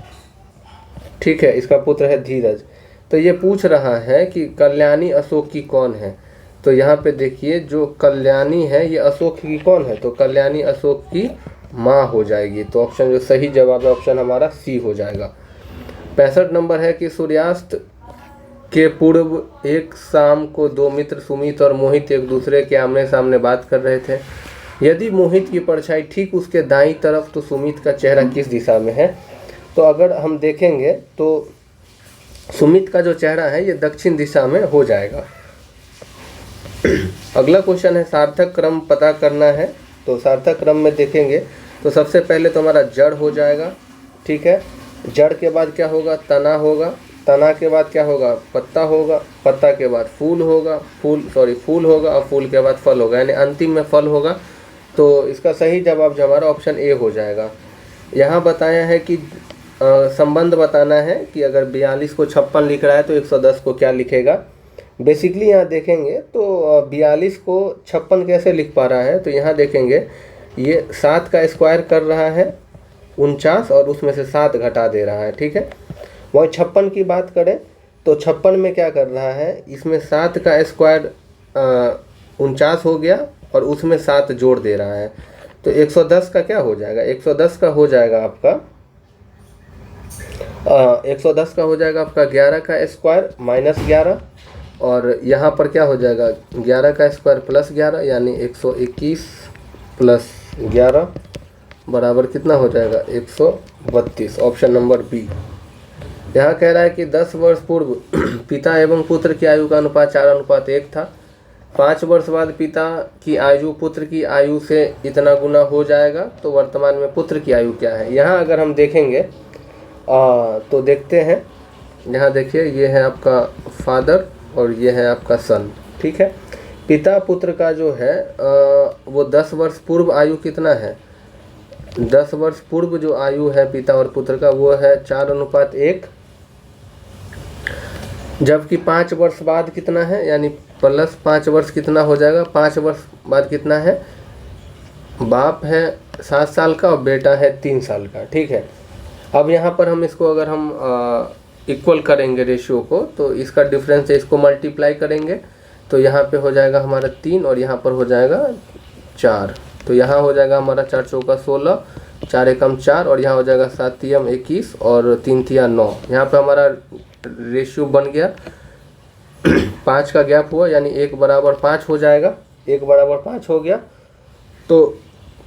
ठीक है, इसका पुत्र है धीरज। तो ये पूछ रहा है कि कल्याणी अशोक की कौन है। तो यहाँ पे देखिए जो कल्याणी है ये अशोक की कौन है, तो कल्याणी अशोक की माँ हो जाएगी। तो ऑप्शन जो सही जवाब है ऑप्शन हमारा सी हो जाएगा। 65 नंबर है कि सूर्यास्त के पूर्व एक शाम को दो मित्र सुमित और मोहित एक दूसरे के आमने सामने बात कर रहे थे। यदि मोहित की परछाई ठीक उसके दाईं तरफ तो सुमित का चेहरा किस दिशा में है। तो अगर हम देखेंगे तो सुमित का जो चेहरा है ये दक्षिण दिशा में हो जाएगा। अगला क्वेश्चन है सार्थक क्रम पता करना है। तो सार्थक क्रम में देखेंगे तो सबसे पहले तो हमारा जड़ हो जाएगा, ठीक है। जड़ के बाद क्या होगा, तना होगा। तना के बाद क्या होगा, पत्ता होगा। पत्ता के बाद फूल होगा, फूल होगा और फूल के बाद फल होगा, यानी अंतिम में फल होगा। तो इसका सही जवाब जो हमारा ऑप्शन ए हो जाएगा। यहाँ बताया है कि संबंध बताना है कि अगर 42 को 56 लिख रहा है तो 110 को क्या लिखेगा। बेसिकली यहाँ देखेंगे तो 42 को 56 कैसे लिख पा रहा है, तो यहाँ देखेंगे ये 7 का स्क्वायर कर रहा है 49 और उसमें से 7 घटा दे रहा है, ठीक है। वही 56 की बात करें तो 56 में क्या कर रहा है, इसमें 7 का स्क्वायर 49 हो गया और उसमें 7 जोड़ दे रहा है। तो 110 का क्या हो जाएगा, 110 का हो जाएगा आपका 110 का हो जाएगा आपका 11 का स्क्वायर माइनस 11 और यहाँ पर क्या हो जाएगा 11 का स्क्वायर प्लस 11 यानी 121 प्लस 11 बराबर कितना हो जाएगा 132। Option number B. यहाँ कह रहा है कि 10 वर्ष पूर्व पिता एवं पुत्र की आयु का अनुपात 4:1 था। 5 वर्ष बाद पिता की आयु पुत्र की आयु से इतना गुना हो जाएगा। तो वर्तमान में पुत्र की आयु क्या है। यहाँ अगर हम देखेंगे तो देखते हैं, यहाँ देखिए ये है आपका फादर और ये है आपका सन, ठीक है। पिता पुत्र का जो है वो 10 वर्ष पूर्व आयु कितना है, 10 वर्ष पूर्व जो आयु है पिता और पुत्र का वो है 4:1, जबकि 5 वर्ष बाद कितना है यानी प्लस 5 वर्ष कितना हो जाएगा, 5 वर्ष बाद कितना है, बाप है 7 साल का और बेटा है 3 साल का, ठीक है। अब यहाँ पर हम इसको अगर हम इक्वल करेंगे रेशियो को तो इसका डिफरेंस है, इसको मल्टीप्लाई करेंगे तो यहाँ पे हो जाएगा हमारा 3 और यहाँ पर हो जाएगा 4। तो यहाँ हो जाएगा हमारा 4 चौका 16, 4 एकम 4 और यहाँ हो जाएगा 7 तियम 21 और 3 तिया 9। यहाँ पे हमारा रेशियो बन गया 5 का गैप हुआ यानी 1:5 हो जाएगा, 1:5 हो गया। तो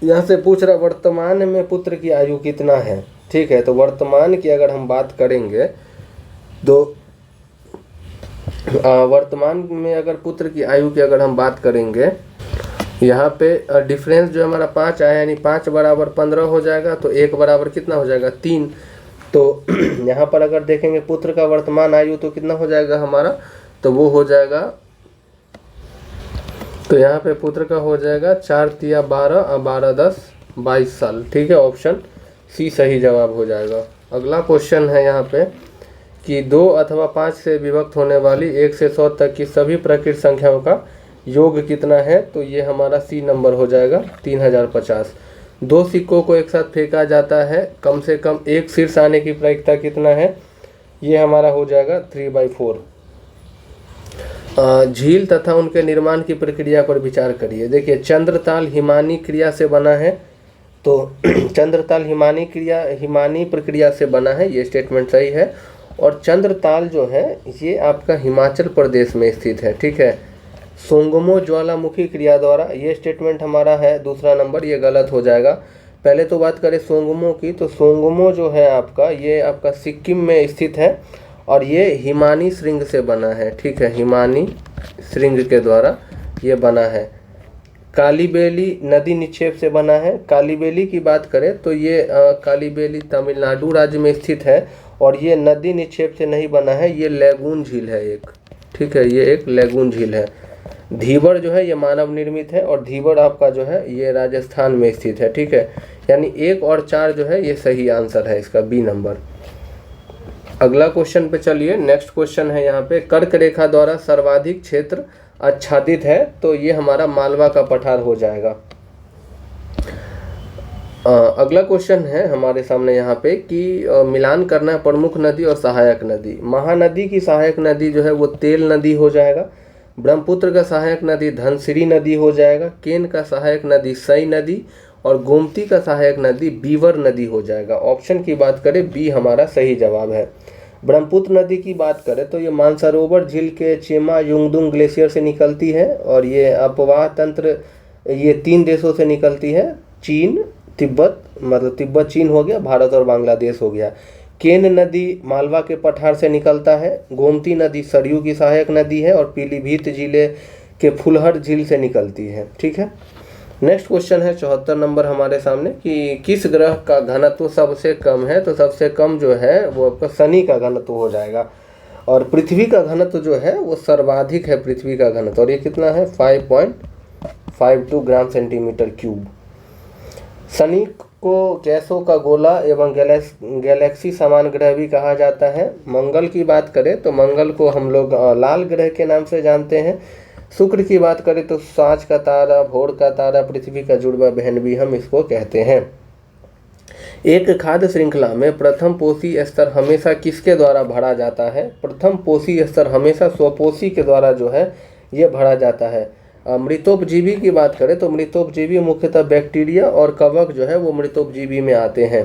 यहाँ से पूछ रहा वर्तमान में पुत्र की आयु कितना है, ठीक है। तो वर्तमान की अगर हम बात करेंगे तो वर्तमान में अगर पुत्र की आयु की अगर हम बात करेंगे यहाँ पे डिफरेंस जो हमारा 5 आया यानी 5 बराबर 15 हो जाएगा। तो 1 बराबर कितना हो जाएगा 3। तो यहाँ पर अगर देखेंगे पुत्र का वर्तमान आयु तो कितना हो जाएगा हमारा, तो वो हो जाएगा, तो यहाँ पे पुत्र का हो जाएगा 4 तिया 12 और 12 10 22 साल, ठीक है। ऑप्शन सी सही जवाब हो जाएगा। अगला क्वेश्चन है यहाँ पे कि 2 अथवा 5 से विभक्त होने वाली 1 से 100 तक की सभी प्रकृत संख्याओं का योग कितना है। तो ये हमारा सी नंबर हो जाएगा 3050। 2 सिक्कों को एक साथ फेंका जाता है, कम से कम एक शीर्ष आने की प्रायिकता कितना है, ये हमारा हो जाएगा 3/4। झील तथा उनके निर्माण की प्रक्रिया पर विचार करिए। देखिए चंद्रताल हिमानी क्रिया से बना है, तो चंद्रताल हिमानी प्रक्रिया से बना है, ये स्टेटमेंट सही है। और चंद्रताल जो है ये आपका हिमाचल प्रदेश में स्थित है, ठीक है। सोंगमो ज्वालामुखी क्रिया द्वारा, ये स्टेटमेंट हमारा है दूसरा नंबर, ये गलत हो जाएगा। पहले तो बात करें सोंगमो की, तो सोंगमो जो है आपका ये आपका सिक्किम में स्थित है और ये हिमानी श्रृंग से बना है, ठीक है। हिमानी श्रृंग के द्वारा ये बना है। कालीबेली नदी निक्षेप से बना है। कालीबेली की बात करें तो ये कालीबेली तमिलनाडु राज्य में स्थित है और ये नदी निक्षेप से नहीं बना है, ये लैगून झील है एक, ठीक है, ये एक लैगून झील है। धीवर जो है ये मानव निर्मित है और धीवर आपका जो है ये राजस्थान में स्थित है, ठीक है। यानी 1 और 4 जो है ये सही आंसर है इसका, बी नंबर। अगला क्वेश्चन पे चलिए, नेक्स्ट क्वेश्चन है यहाँ पे, कर्क रेखा द्वारा सर्वाधिक क्षेत्र आच्छादित है। तो ये हमारा मालवा का पठार हो जाएगा। अगला क्वेश्चन है हमारे सामने यहाँ पे कि मिलान करना है प्रमुख नदी और सहायक नदी। महानदी की सहायक नदी जो है वो तेल नदी हो जाएगा। ब्रह्मपुत्र का सहायक नदी धनसिरी नदी हो जाएगा। केन का सहायक नदी सई नदी और गोमती का सहायक नदी बीवर नदी हो जाएगा। ऑप्शन की बात करें बी हमारा सही जवाब है। ब्रह्मपुत्र नदी की बात करें तो ये मानसरोवर झील के चेमा युंगदुंग ग्लेशियर से निकलती है और ये अपवाह तंत्र ये 3 देशों से निकलती है, चीन, तिब्बत, मतलब तिब्बत चीन हो गया, भारत और बांग्लादेश हो गया। केन नदी मालवा के पठार से निकलता है। गोमती नदी सरयू की सहायक नदी है और पीलीभीत जिले के फुलहर झील से निकलती है। ठीक है, नेक्स्ट क्वेश्चन है 74 नंबर हमारे सामने कि किस ग्रह का घनत्व सबसे कम है। तो सबसे कम जो है वो आपका शनि का घनत्व हो जाएगा और पृथ्वी का घनत्व जो है वो सर्वाधिक है, पृथ्वी का घनत्व, और ये कितना है 5.52 ग्राम सेंटीमीटर क्यूब। शनि को गैसों का गोला एवं गैलेक्सी समान ग्रह भी कहा जाता है। मंगल की बात करें तो मंगल को हम लोग लाल ग्रह के नाम से जानते हैं। शुक्र की बात करें तो सांझ का तारा, भोर का तारा, पृथ्वी का जुड़वा बहन भी हम इसको कहते हैं। एक खाद्य श्रृंखला में प्रथम पोषी स्तर हमेशा किसके द्वारा भरा जाता है। प्रथम पोषी स्तर हमेशा स्वपोषी के द्वारा जो है ये भरा जाता है। मृतोपजीवी की बात करें तो मृतोपजीवी मुख्यतः बैक्टीरिया और कवक जो है वो मृतोपजीवी में आते हैं।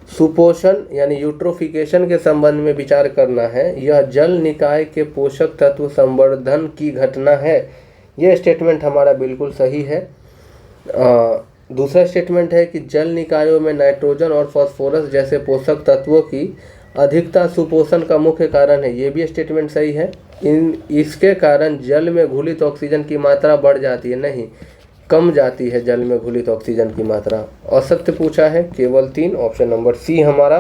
सुपोषण यानी यूट्रोफिकेशन के संबंध में विचार करना है। यह जल निकाय के पोषक तत्व संवर्धन की घटना है। यह स्टेटमेंट हमारा बिल्कुल सही है। दूसरा स्टेटमेंट है कि जल निकायों में नाइट्रोजन और फास्फोरस जैसे पोषक तत्वों की अधिकता सुपोषण का मुख्य कारण है। ये भी स्टेटमेंट सही है। इसके कारण जल में घुलित ऑक्सीजन की मात्रा बढ़ जाती है, नहीं कम जाती है जल में घुलित ऑक्सीजन की मात्रा। असत्य पूछा है केवल 3, ऑप्शन नंबर सी हमारा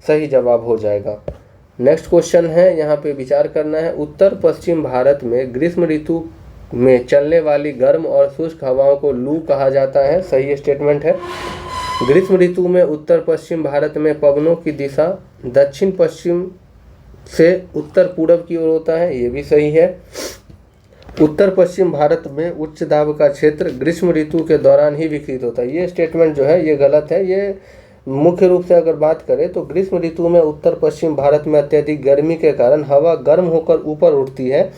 सही जवाब हो जाएगा। नेक्स्ट क्वेश्चन है, यहाँ पे विचार करना है। उत्तर पश्चिम भारत में ग्रीष्म ऋतु में चलने वाली गर्म और शुष्क हवाओं को लू कहा जाता है। सही स्टेटमेंट है। ग्रीष्म ऋतु में उत्तर पश्चिम भारत में पवनों की दिशा दक्षिण पश्चिम से उत्तर पूर्व की ओर होता है। ये भी सही है। उत्तर पश्चिम भारत में उच्च दाब का क्षेत्र ग्रीष्म ऋतु के दौरान ही विकसित होता है। ये स्टेटमेंट जो है ये गलत है। ये मुख्य रूप से अगर बात करें तो ग्रीष्म ऋतु में उत्तर पश्चिम भारत में अत्यधिक गर्मी के कारण हवा गर्म होकर ऊपर उठती है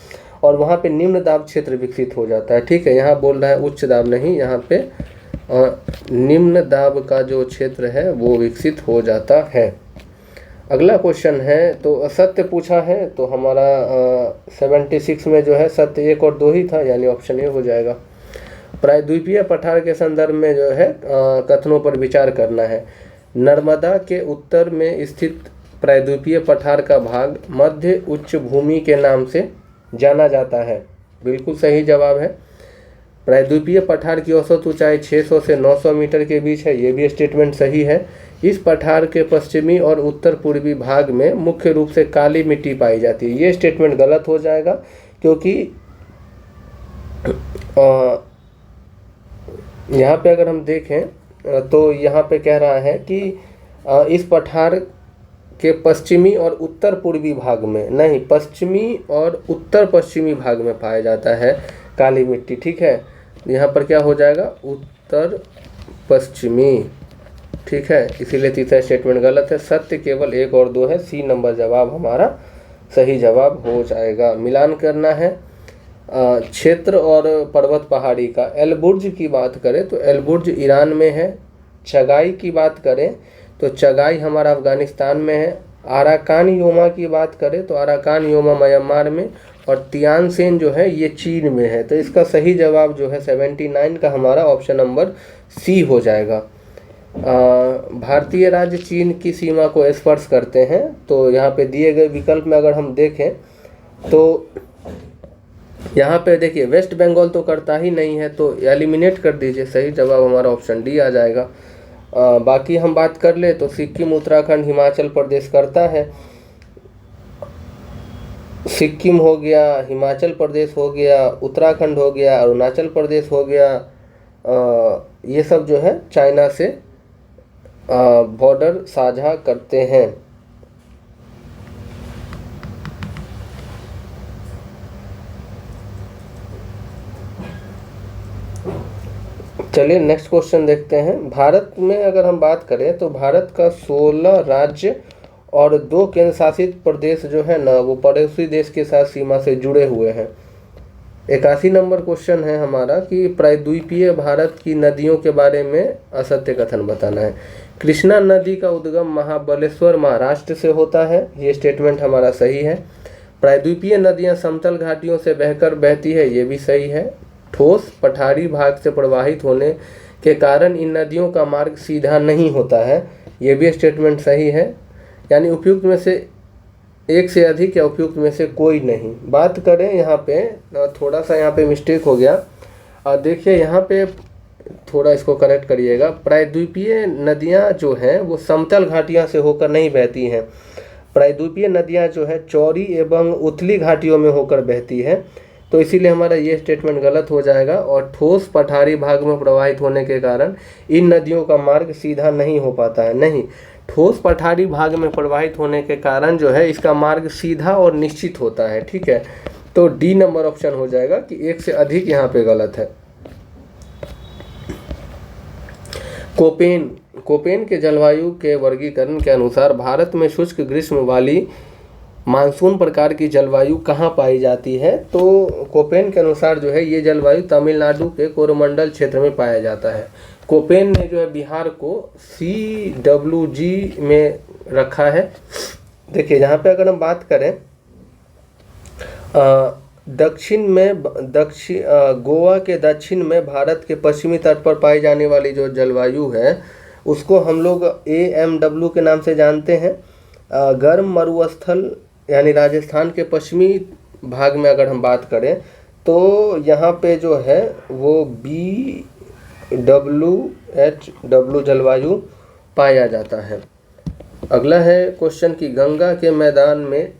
और वहाँ पे निम्न दाब क्षेत्र विकसित हो जाता है। ठीक है, यहाँ बोल रहा है उच्च दाब नहीं, यहाँ पे निम्न दाब का जो क्षेत्र है वो विकसित हो जाता है। अगला क्वेश्चन है तो सत्य पूछा है तो हमारा 76 में जो है सत्य 1 और 2 ही था, यानी ऑप्शन ए हो जाएगा। प्रायद्वीपीय पठार के संदर्भ में जो है कथनों पर विचार करना है। नर्मदा के उत्तर में स्थित प्रायद्वीपीय पठार का भाग मध्य उच्च भूमि के नाम से जाना जाता है। बिल्कुल सही जवाब है। प्रायद्वीपीय पठार की औसत ऊंचाई 600 से 900 मीटर के बीच है। ये भी स्टेटमेंट सही है। इस पठार के पश्चिमी और उत्तर पूर्वी भाग में मुख्य रूप से काली मिट्टी पाई जाती है। ये स्टेटमेंट गलत हो जाएगा क्योंकि यहाँ पे अगर हम देखें तो यहाँ पे कह रहा है कि इस पठार के पश्चिमी और उत्तर पूर्वी भाग में, नहीं पश्चिमी और उत्तर पश्चिमी भाग में पाया जाता है काली मिट्टी। ठीक है, यहाँ पर क्या हो जाएगा उत्तर पश्चिमी। ठीक है, इसीलिए तीसरा स्टेटमेंट गलत है। सत्य केवल 1 और 2 है। सी नंबर जवाब हमारा सही जवाब हो जाएगा। मिलान करना है क्षेत्र और पर्वत पहाड़ी का। एलबुर्ज की बात करें तो एलबुर्ज ईरान में है। चगाई की बात करें तो चगाई हमारा अफगानिस्तान में है। आराकान योमा की बात करें तो आराकान योमा म्यांमार में और तियानसेन जो है ये चीन में है। तो इसका सही जवाब जो है 79 का हमारा ऑप्शन नंबर सी हो जाएगा। भारतीय राज्य चीन की सीमा को स्पर्श करते हैं। तो यहाँ पे दिए गए विकल्प में अगर हम देखें तो यहाँ पे देखिए वेस्ट बंगाल तो करता ही नहीं है, तो एलिमिनेट कर दीजिए। सही जवाब हमारा ऑप्शन डी आ जाएगा। बाकी हम बात कर ले तो सिक्किम, उत्तराखंड, हिमाचल प्रदेश करता है। सिक्किम हो गया, हिमाचल प्रदेश हो गया, उत्तराखंड हो गया, अरुणाचल प्रदेश हो गया। ये सब जो है चाइना से बॉर्डर साझा करते हैं। चलिए नेक्स्ट क्वेश्चन देखते हैं। भारत में अगर हम बात करें तो भारत का 16 राज्य और 2 केंद्र शासित प्रदेश जो है ना, वो पड़ोसी देश के साथ सीमा से जुड़े हुए हैं। 81 नंबर क्वेश्चन है हमारा कि प्रायद्वीपीय भारत की नदियों के बारे में असत्य कथन बताना है। कृष्णा नदी का उद्गम महाबलेश्वर महाराष्ट्र से होता है, ये स्टेटमेंट हमारा सही है। प्रायद्वीपीय नदियां समतल घाटियों से बहकर बहती है, ये भी सही है। ठोस पठारी भाग से प्रवाहित होने के कारण इन नदियों का मार्ग सीधा नहीं होता है, ये भी स्टेटमेंट सही है। यानी उपयुक्त में से एक से अधिक या उपयुक्त में से कोई नहीं। बात करें यहाँ पे, थोड़ा सा यहाँ पे मिस्टेक हो गया, और देखिए यहाँ पे थोड़ा इसको करेक्ट करिएगा। प्रायद्वीपीय नदियाँ जो हैं वो समतल घाटियाँ से होकर नहीं बहती हैं। प्रायद्वीपीय नदियाँ जो है चौड़ी एवं उथली घाटियों में होकर बहती है, तो इसीलिए हमारा ये स्टेटमेंट गलत हो जाएगा। और ठोस पठारी भाग में प्रवाहित होने के कारण इन नदियों का मार्ग सीधा नहीं हो पाता है। नहीं, ठोस पठारी भाग में प्रवाहित होने के कारण जो है इसका मार्ग सीधा और निश्चित होता है। ठीक है, तो डी नंबर ऑप्शन हो जाएगा कि एक से अधिक यहाँ पे गलत है। कोपेन के जलवायु के वर्गीकरण के अनुसार भारत में शुष्क ग्रीष्म वाली मानसून प्रकार की जलवायु कहाँ पाई जाती है? तो कोपेन के अनुसार जो है ये जलवायु तमिलनाडु के कोरोमंडल क्षेत्र में पाया जाता है। कोपेन ने जो है बिहार को CWG में रखा है। देखिए यहाँ पे अगर हम बात करें दक्षिण में गोवा के दक्षिण में भारत के पश्चिमी तट पर पाई जाने वाली जो जलवायु है उसको हम लोग AMW के नाम से जानते हैं। गर्म मरुस्थल यानी राजस्थान के पश्चिमी भाग में अगर हम बात करें तो यहाँ पे जो है वो BWHW जलवायु पाया जाता है। अगला है क्वेश्चन कि गंगा के मैदान में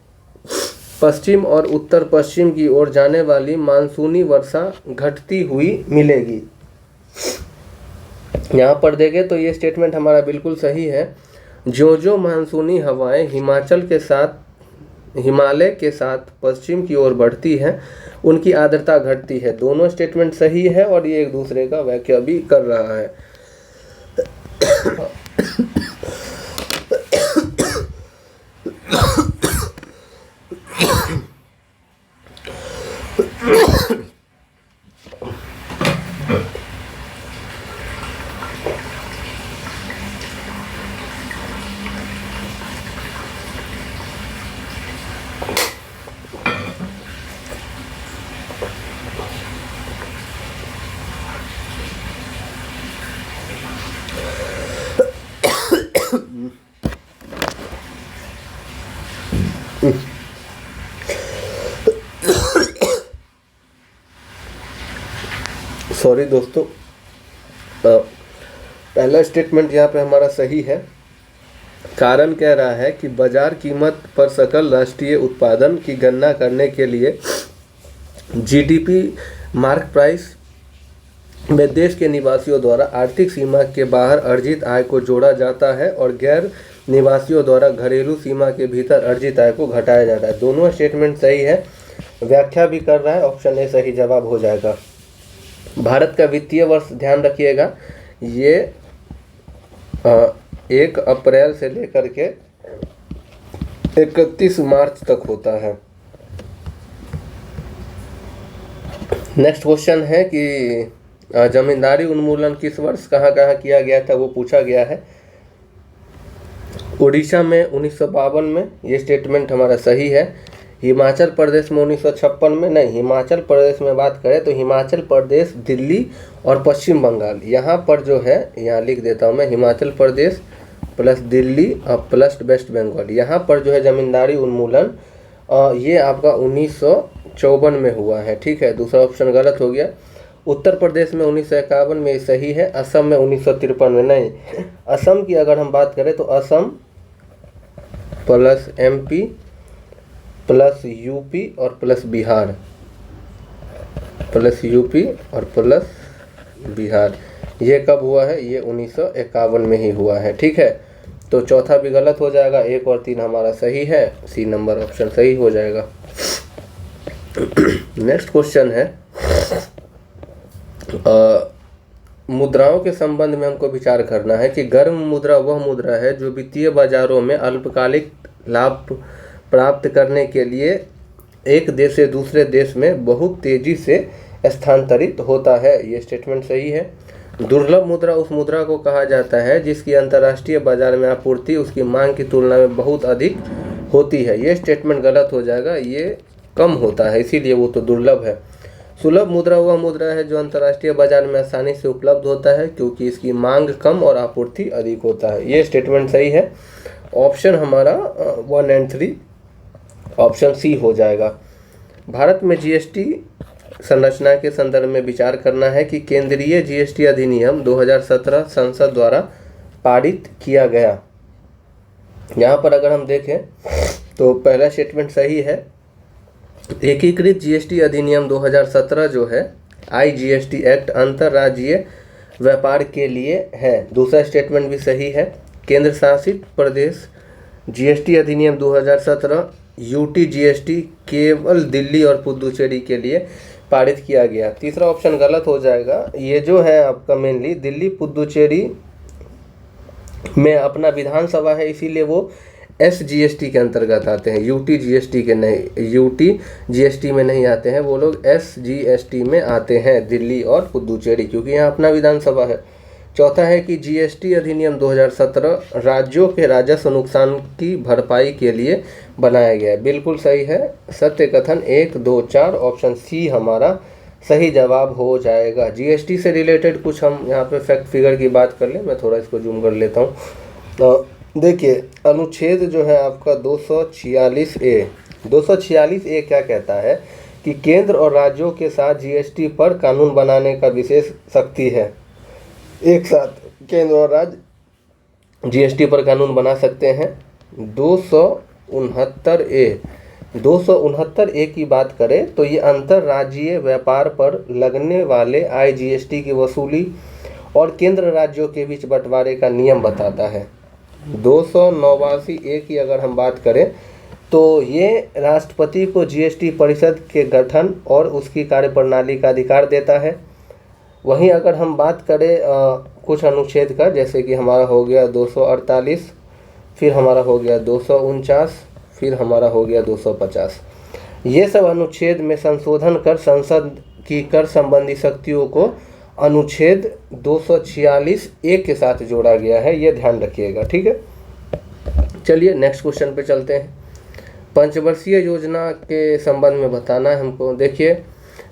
पश्चिम और उत्तर पश्चिम की ओर जाने वाली मानसूनी वर्षा घटती हुई मिलेगी। यहाँ पर देखें तो ये स्टेटमेंट हमारा बिल्कुल सही है। जो मानसूनी हवाएं हिमालय के साथ पश्चिम की ओर बढ़ती है उनकी आर्द्रता घटती है। दोनों स्टेटमेंट सही है और ये एक दूसरे का व्याख्या भी कर रहा है। सॉरी दोस्तों, पहला स्टेटमेंट यहाँ पे हमारा सही है। कारण कह रहा है कि बाजार कीमत पर सकल राष्ट्रीय उत्पादन की गणना करने के लिए GDP मार्क प्राइस में देश के निवासियों द्वारा आर्थिक सीमा के बाहर अर्जित आय को जोड़ा जाता है और गैर निवासियों द्वारा घरेलू सीमा के भीतर अर्जित आय को घटाया जाता है। दोनों स्टेटमेंट सही है, व्याख्या भी कर रहा है। ऑप्शन ए सही जवाब हो जाएगा। भारत का वित्तीय वर्ष ध्यान रखिएगा, ये 1 अप्रैल से लेकर के 31 मार्च तक होता है। नेक्स्ट क्वेश्चन है कि जमींदारी उन्मूलन किस वर्ष कहाँ किया गया था, वो पूछा गया है। उड़ीसा में 1952 में, ये स्टेटमेंट हमारा सही है। हिमाचल प्रदेश में 1956 में नहीं, हिमाचल प्रदेश में बात करें तो हिमाचल प्रदेश, दिल्ली और पश्चिम बंगाल, यहाँ पर जो है, यहाँ लिख देता हूँ मैं, हिमाचल प्रदेश प्लस दिल्ली और प्लस वेस्ट बंगाल, यहाँ पर जो है जमींदारी उन्मूलन ये आपका 1954 में हुआ है। ठीक है, दूसरा ऑप्शन गलत हो गया। उत्तर प्रदेश में 1951 में सही है। असम में 1953 में नहीं। असम की अगर हम बात करें तो Assam plus MP plus UP और प्लस बिहार, प्लस UP और प्लस बिहार, ये कब हुआ है? ये 1951 में ही हुआ है। ठीक है, तो चौथा भी गलत हो जाएगा। 1 और 3 हमारा सही है, C नंबर ऑप्शन सही हो जाएगा। नेक्स्ट क्वेश्चन है मुद्राओं के संबंध में हमको विचार करना है कि गर्म मुद्रा वह मुद्रा है जो वित्तीय बाजारों में अल्पकालिक लाभ प्राप्त करने के लिए एक देश से दूसरे देश में बहुत तेजी से स्थानांतरित होता है। ये स्टेटमेंट सही है। दुर्लभ मुद्रा उस मुद्रा को कहा जाता है जिसकी अंतर्राष्ट्रीय बाजार में आपूर्ति उसकी मांग की तुलना में बहुत अधिक होती है। ये स्टेटमेंट गलत हो जाएगा, ये कम होता है, इसीलिए वो तो दुर्लभ है। सुलभ मुद्रा वह मुद्रा है जो अंतर्राष्ट्रीय बाजार में आसानी से उपलब्ध होता है क्योंकि इसकी मांग कम और आपूर्ति अधिक होता है। ये स्टेटमेंट सही है। ऑप्शन हमारा 1 और 3 ऑप्शन सी हो जाएगा। भारत में जीएसटी संरचना के संदर्भ में विचार करना है कि केंद्रीय जीएसटी अधिनियम 2017 संसद द्वारा पारित किया गया। यहाँ पर अगर हम देखें तो पहला स्टेटमेंट सही है। एकीकृत जीएसटी अधिनियम 2017 जो है आईजीएसटी एक्ट अंतर्राज्यीय व्यापार के लिए है। दूसरा स्टेटमेंट भी सही है। केंद्र शासित प्रदेश जीएसटी अधिनियम 2017 यूटी जीएसटी केवल दिल्ली और पुदुचेरी के लिए पारित किया गया। तीसरा ऑप्शन गलत हो जाएगा। ये जो है आपका मेनली दिल्ली पुदुचेरी में अपना विधानसभा है, इसीलिए वो एसजीएसटी के अंतर्गत आते हैं, यूटी जीएसटी के नहीं, यूटी जीएसटी में नहीं आते हैं, वो लोग एसजीएसटी में आते हैं, दिल्ली और पुदुचेरी, क्योंकि यहाँ अपना विधानसभा है। चौथा है कि जीएसटी अधिनियम 2017 राज्यों के राजस्व नुकसान की भरपाई के लिए बनाया गया है। बिल्कुल सही है। सत्य कथन 1, 2, 4 ऑप्शन सी हमारा सही जवाब हो जाएगा। जीएसटी से रिलेटेड कुछ हम यहाँ पे फैक्ट फिगर की बात कर लें। मैं थोड़ा इसको जूम कर लेता हूँ। तो देखिए अनुच्छेद जो है आपका 246A क्या कहता है कि केंद्र और राज्यों के साथ जीएसटी पर कानून बनाने का विशेष शक्ति है। एक साथ केंद्र और राज्य जीएसटी पर कानून बना सकते हैं। 269A की बात करें तो ये अंतर्राज्यीय व्यापार पर लगने वाले आईजीएसटी की वसूली और केंद्र राज्यों के बीच बंटवारे का नियम बताता है। 289A की अगर हम बात करें तो ये राष्ट्रपति को जीएसटी परिषद के गठन और उसकी कार्यप्रणाली का अधिकार देता है। वहीं अगर हम बात करें कुछ अनुच्छेद का, जैसे कि हमारा हो गया 248, फिर हमारा हो गया 249, फिर हमारा हो गया 250, ये सब अनुच्छेद में संशोधन कर संसद की कर संबंधी शक्तियों को अनुच्छेद 246A के साथ जोड़ा गया है। ये ध्यान रखिएगा, ठीक है। चलिए नेक्स्ट क्वेश्चन पे चलते हैं। पंचवर्षीय योजना के संबंध में बताना है हमको। देखिए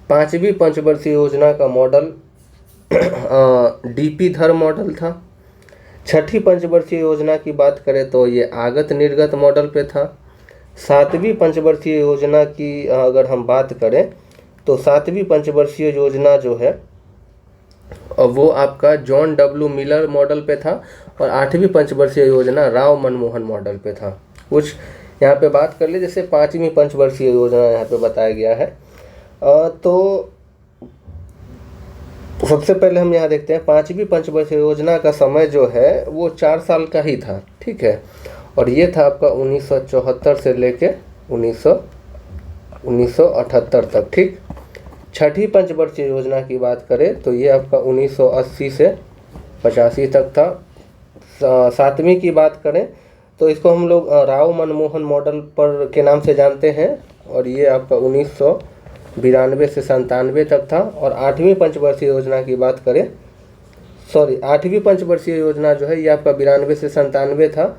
5वीं पंचवर्षीय योजना का मॉडल डीपी धर मॉडल था। 6ठी पंचवर्षीय योजना की बात करें तो ये आगत निर्गत मॉडल पे था। 7वीं पंचवर्षीय योजना की अगर हम बात करें तो 7वीं पंचवर्षीय योजना जो है वो आपका जॉन डब्ल्यू मिलर मॉडल पे था और 8वीं पंचवर्षीय योजना राव मनमोहन मॉडल पे था। कुछ यहाँ पे बात कर ले, जैसे 5वीं पंचवर्षीय योजना यहाँ पे बताया गया है। तो सबसे पहले हम यहाँ देखते हैं 5वीं पंचवर्षीय योजना का समय जो है वो 4 साल का ही था, ठीक है। और ये था आपका 1974 से लेके 1978 तक, ठीक। 6ठी पंचवर्षीय योजना की बात करें तो ये आपका 1980 से 85 तक था। 7वीं की बात करें तो इसको हम लोग राव मनमोहन मॉडल पर के नाम से जानते हैं और ये आपका 1992 से 97 तक था। और 8वीं पंचवर्षीय योजना की बात करें, 8वीं पंचवर्षीय योजना जो है ये आपका 92 से 97 था।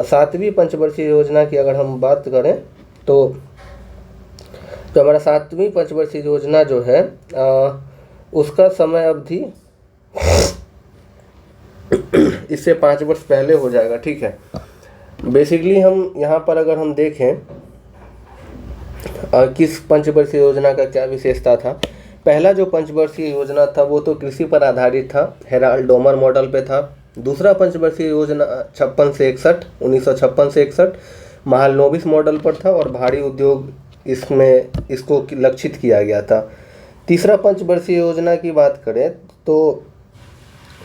7वीं पंचवर्षीय योजना की अगर हम बात करें तो हमारा 7वीं पंचवर्षीय योजना जो है उसका समय अवधि इससे 5 वर्ष पहले हो जाएगा, ठीक है। बेसिकली हम यहाँ पर अगर हम देखें किस पंचवर्षीय योजना का क्या विशेषता था। पहला जो पंचवर्षीय योजना था वो तो कृषि पर आधारित था, हेराल्ड डोमर मॉडल पे था। दूसरा पंचवर्षीय योजना 1956 से 61 महालनोबिस मॉडल पर था और भारी उद्योग इसको लक्षित किया गया था। तीसरा पंचवर्षीय योजना की बात करें तो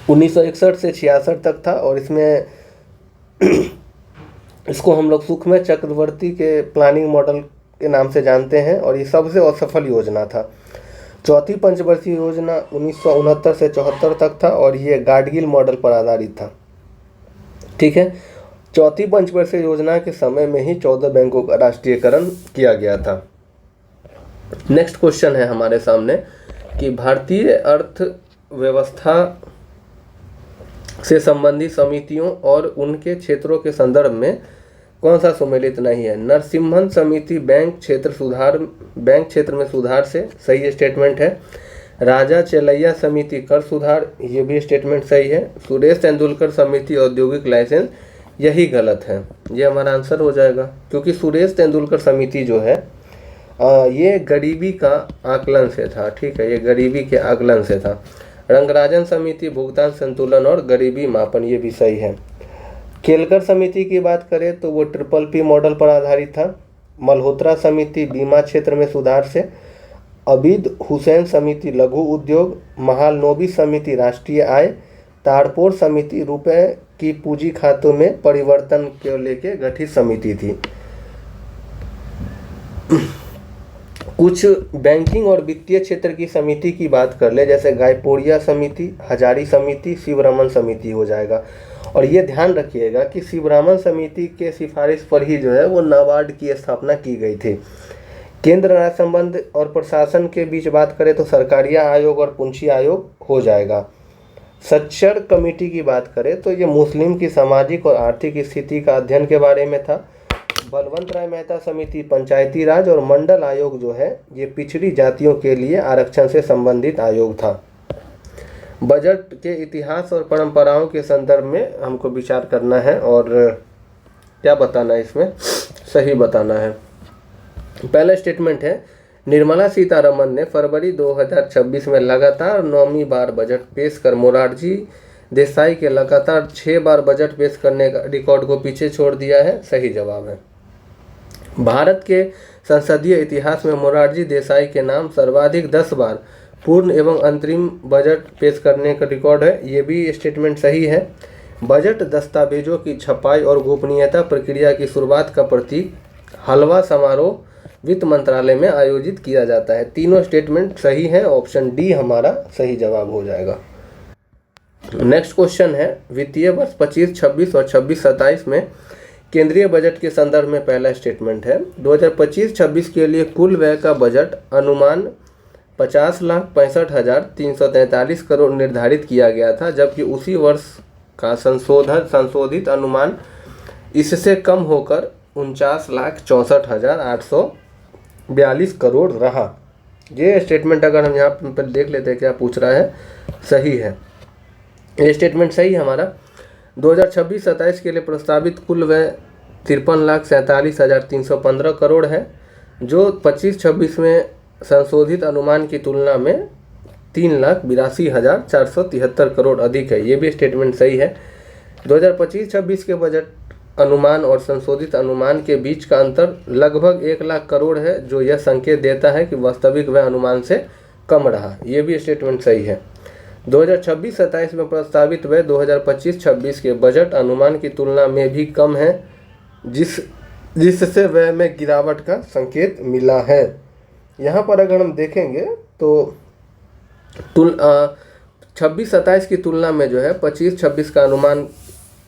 1961 से 66 तक था और इसमें इसको हम लोग सुखमय चक्रवर्ती के प्लानिंग मॉडल के नाम से जानते हैं और ये सबसे असफल योजना था। चौथी पंचवर्षीय योजना 1969 से 74 तक था और ये गाडगिल मॉडल पर आधारित था। ठीक है, चौथी पंचवर्षीय योजना के समय में ही 14 बैंकों का राष्ट्रीयकरण किया गया था। नेक्स्ट क्वेश्चन है हमारे सामने कि भारतीय अर्थव्यवस्था से संबंधित समितियों और उनके क्षेत्रों के संदर्भ में कौन सा सुमेलित नहीं है। नरसिम्हन समिति बैंक क्षेत्र में सुधार से, सही स्टेटमेंट है। राजा चेलैया समिति कर सुधार, ये भी स्टेटमेंट सही है। सुरेश तेंदुलकर समिति औद्योगिक लाइसेंस, यही गलत है, ये हमारा आंसर हो जाएगा, क्योंकि सुरेश तेंदुलकर समिति जो है ये गरीबी का आकलन से था। ठीक है, ये गरीबी के आकलन से था। रंगराजन समिति भुगतान संतुलन और गरीबी मापन, ये भी सही है। केलकर समिति की बात करें तो वो PPP मॉडल पर आधारित था। मल्होत्रा समिति बीमा क्षेत्र में सुधार से। अबीद हुसैन समिति लघु उद्योग। महालनोबिस समिति राष्ट्रीय आय। तारपोर समिति रुपए की पूंजी खातों में परिवर्तन को लेकर गठित समिति थी। कुछ बैंकिंग और वित्तीय क्षेत्र की समिति की बात कर ले, जैसे गायपोड़िया समिति, हजारी समिति, शिवरमन समिति हो जाएगा। और ये ध्यान रखिएगा कि शिवरमन समिति के सिफारिश पर ही जो है वो नाबार्ड की स्थापना की गई थी। केंद्र राज्य संबंध और प्रशासन के बीच बात करें तो सरकारिया आयोग और पुंछी आयोग हो जाएगा। सच्चर कमेटी की बात करें तो ये मुस्लिम की सामाजिक और आर्थिक स्थिति का अध्ययन के बारे में था। बलवंत राय मेहता समिति पंचायती राज और मंडल आयोग जो है ये पिछड़ी जातियों के लिए आरक्षण से संबंधित आयोग था। बजट के इतिहास और परंपराओं के संदर्भ में हमको विचार करना है और क्या बताना है, इसमें सही बताना है। पहला स्टेटमेंट है, निर्मला सीतारमन ने फरवरी 2026 में लगातार 9वीं बार बजट पेश कर मोरारजी देसाई के लगातार 6 बार बजट पेश करने का रिकॉर्ड को पीछे छोड़ दिया है, सही जवाब है। भारत के संसदीय इतिहास में मोरारजी देसाई के नाम सर्वाधिक 10 बार पूर्ण एवं अंतरिम बजट पेश करने का रिकॉर्ड है, ये भी स्टेटमेंट सही है। बजट दस्तावेजों की छपाई और गोपनीयता प्रक्रिया की शुरुआत का प्रतीक हलवा समारोह वित्त मंत्रालय में आयोजित किया जाता है। तीनों स्टेटमेंट सही हैं, ऑप्शन डी हमारा सही जवाब हो जाएगा। नेक्स्ट क्वेश्चन है, वित्तीय वर्ष 25-26 और 26-27 में केंद्रीय बजट के संदर्भ में पहला स्टेटमेंट है, 2025-26 के लिए कुल व्यय का बजट अनुमान 50,65,343 करोड़ निर्धारित किया गया था, जबकि उसी वर्ष का संशोधित अनुमान इससे कम होकर 49,64,842 करोड़ रहा। ये स्टेटमेंट अगर हम यहाँ पर देख लेते हैं क्या पूछ रहा है, सही है, ये स्टेटमेंट सही हमारा। 2026-27 के लिए प्रस्तावित कुल व्यय 53,47,315 करोड़ है, जो 25-26 में संशोधित अनुमान की तुलना में 3,82,473 करोड़ अधिक है, ये भी स्टेटमेंट सही है। 2025-26 के बजट अनुमान और संशोधित अनुमान के बीच का अंतर लगभग 1 लाख करोड़ है, जो यह संकेत देता है कि वास्तविक व्यय अनुमान से कम रहा, ये भी स्टेटमेंट सही है। 2026-27 में प्रस्तावित व्यय 2025-26 के बजट अनुमान की तुलना में भी कम है, जिससे व्यय में गिरावट का संकेत मिला है। यहाँ पर अगर हम देखेंगे तो 26-27 की तुलना में जो है 25-26 का अनुमान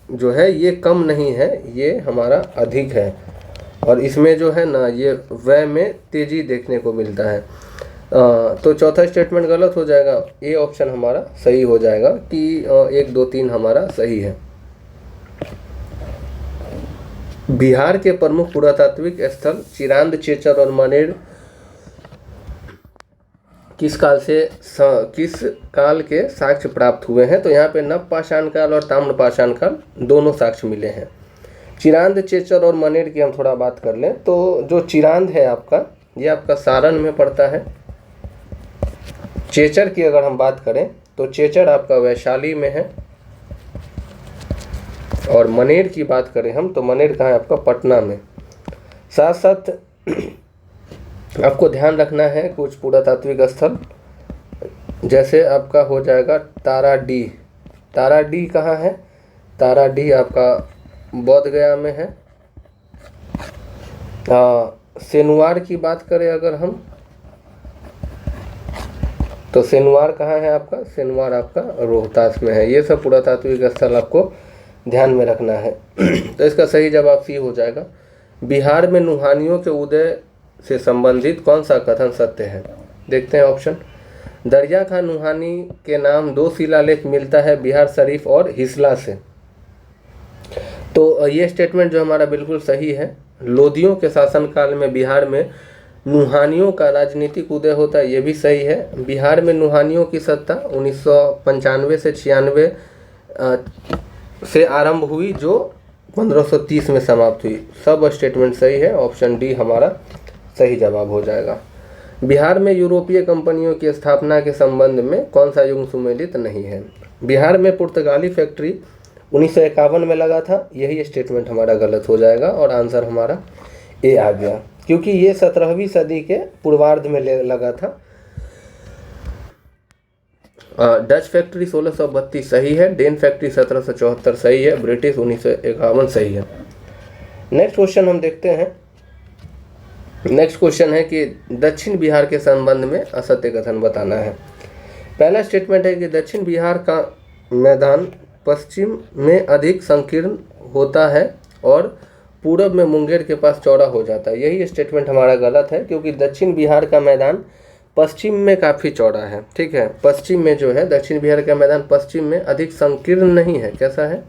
जो है ये कम नहीं है, ये हमारा अधिक है, और इसमें जो है ना ये व्यय में तेजी देखने को मिलता है। तो चौथा स्टेटमेंट गलत हो जाएगा, ए ऑप्शन हमारा सही हो जाएगा कि 1, 2, 3 हमारा सही है। बिहार के प्रमुख पुरातात्विक स्थल चिरांद, चेचर और मनेर किस काल के साक्ष्य प्राप्त हुए हैं, तो यहाँ पे नव पाषाण काल और ताम्र पाषाण काल दोनों साक्ष्य मिले हैं। चिरांद, चेचर और मनेर की हम थोड़ा बात कर लें तो जो चिरांद है आपका, ये आपका सारण में पड़ता है। चेचर की अगर हम बात करें तो चेचर आपका वैशाली में है, और मनेर की बात करें हम तो मनेर कहाँ है आपका, पटना में। साथ साथ आपको ध्यान रखना है कुछ पुरातात्विक स्थल, जैसे आपका हो जाएगा ताराडीह। ताराडीह कहाँ है, ताराडीह आपका बोध गया में है। सेनुआर की बात करें अगर हम तो सिनवार कहाँ है आपका? सिनवार आपका रोहतास में है। ये सब पुरातात्विक स्थल आपको ध्यान में रखना है। तो इसका सही जवाब सी हो जाएगा। बिहार में नुहानियों के उदय से संबंधित कौन सा कथन सत्य है? देखते हैं ऑप्शन। दरिया खान नुहानी के नाम 2 शिलालेख मिलता है बिहार शरीफ और हिसला से। तो ये स्टेटमेंट जो हमारा बिल्कुल सही है। लोदियों के शासनकाल में बिहार में नुहानियों का राजनीतिक उदय होता है, ये भी सही है। बिहार में नुहानियों की सत्ता 1995 से 96 से आरंभ हुई, जो 1530 में समाप्त हुई। सब स्टेटमेंट सही है। ऑप्शन डी हमारा सही जवाब हो जाएगा। बिहार में यूरोपीय कंपनियों की स्थापना के संबंध में कौन सा युग सुमेलित नहीं है? बिहार में पुर्तगाली फैक्ट्री 1951 में लगा था, यही स्टेटमेंट हमारा गलत हो जाएगा और आंसर हमारा ए आ गया, क्योंकि ये 17वीं सदी के पूर्वार्ध में लगा था। डच फैक्ट्री 1632 सही है, डेन फैक्ट्री 1774 सही है, ब्रिटिश 1951 सही है। नेक्स्ट क्वेश्चन हम देखते हैं। नेक्स्ट क्वेश्चन है कि दक्षिण बिहार के संबंध में असत्य कथन बताना है। पहला स्टेटमेंट है कि दक्षिण बिहार का मैदान पश्चिम में अधिक संकीर्ण होता है और पूरब में मुंगेर के पास चौड़ा हो जाता है। यही स्टेटमेंट हमारा गलत है, क्योंकि दक्षिण बिहार का मैदान पश्चिम में काफ़ी चौड़ा है। ठीक है, पश्चिम में जो है दक्षिण बिहार का मैदान पश्चिम में अधिक संकीर्ण नहीं है, कैसा है?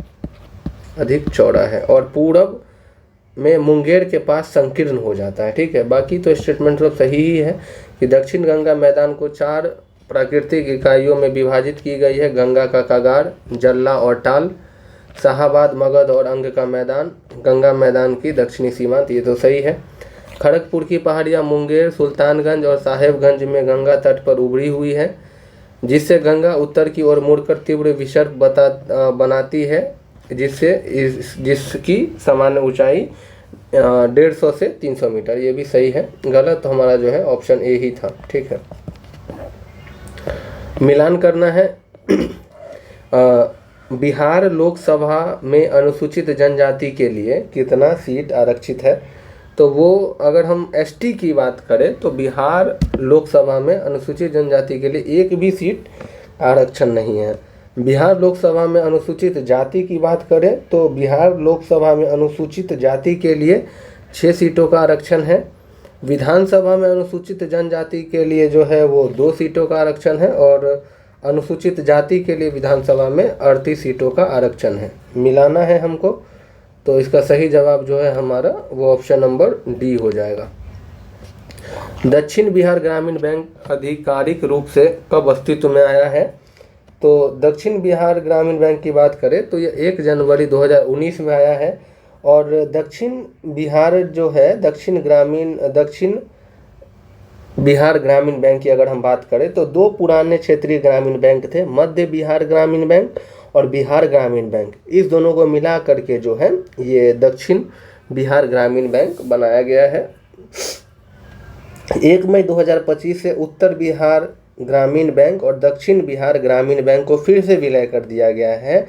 अधिक चौड़ा है, और पूरब में मुंगेर के पास संकीर्ण हो जाता है। ठीक है, बाकी तो स्टेटमेंट सब सही ही है कि दक्षिण गंगा मैदान को 4 प्राकृतिक इकाइयों में विभाजित की गई है। गंगा का कगार, जल्ला और टाल, शाहाबाद, मगध और अंग का मैदान, गंगा मैदान की दक्षिणी सीमांत, ये तो सही है। खड़गपुर की पहाड़ियाँ मुंगेर, सुल्तानगंज और साहेबगंज में गंगा तट पर उभरी हुई है, जिससे गंगा उत्तर की ओर मुड़कर तीव्र विसर्प बनाती है, जिसकी सामान्य ऊंचाई 150 से 300 मीटर। ये भी सही है। गलत तो हमारा जो है ऑप्शन ए ही था। ठीक है, मिलान करना है। बिहार लोकसभा में अनुसूचित जनजाति के लिए कितना सीट आरक्षित है? तो वो अगर हम एसटी की बात करें तो बिहार लोकसभा में अनुसूचित जनजाति के लिए एक भी सीट आरक्षण नहीं है। बिहार लोकसभा में अनुसूचित जाति की बात करें तो बिहार लोकसभा में अनुसूचित जाति के लिए 6 सीटों का आरक्षण है। विधानसभा में अनुसूचित जनजाति के लिए जो है वो 2 सीटों का आरक्षण है, और अनुसूचित जाति के लिए विधानसभा में 38 सीटों का आरक्षण है। मिलाना है हमको, तो इसका सही जवाब जो है हमारा वो ऑप्शन नंबर डी हो जाएगा। दक्षिण बिहार ग्रामीण बैंक आधिकारिक रूप से कब अस्तित्व में आया है? तो दक्षिण बिहार ग्रामीण बैंक की बात करें तो ये 1 जनवरी 2019 में आया है। और दक्षिण बिहार जो है दक्षिण बिहार ग्रामीण बैंक की अगर हम बात करें तो 2 पुराने क्षेत्रीय ग्रामीण बैंक थे, मध्य बिहार ग्रामीण बैंक और बिहार ग्रामीण बैंक। इस दोनों को मिला करके जो है ये दक्षिण बिहार ग्रामीण बैंक बनाया गया है। 1 मई 2025 से उत्तर बिहार ग्रामीण बैंक और दक्षिण बिहार ग्रामीण बैंक को फिर से विलय कर दिया गया है,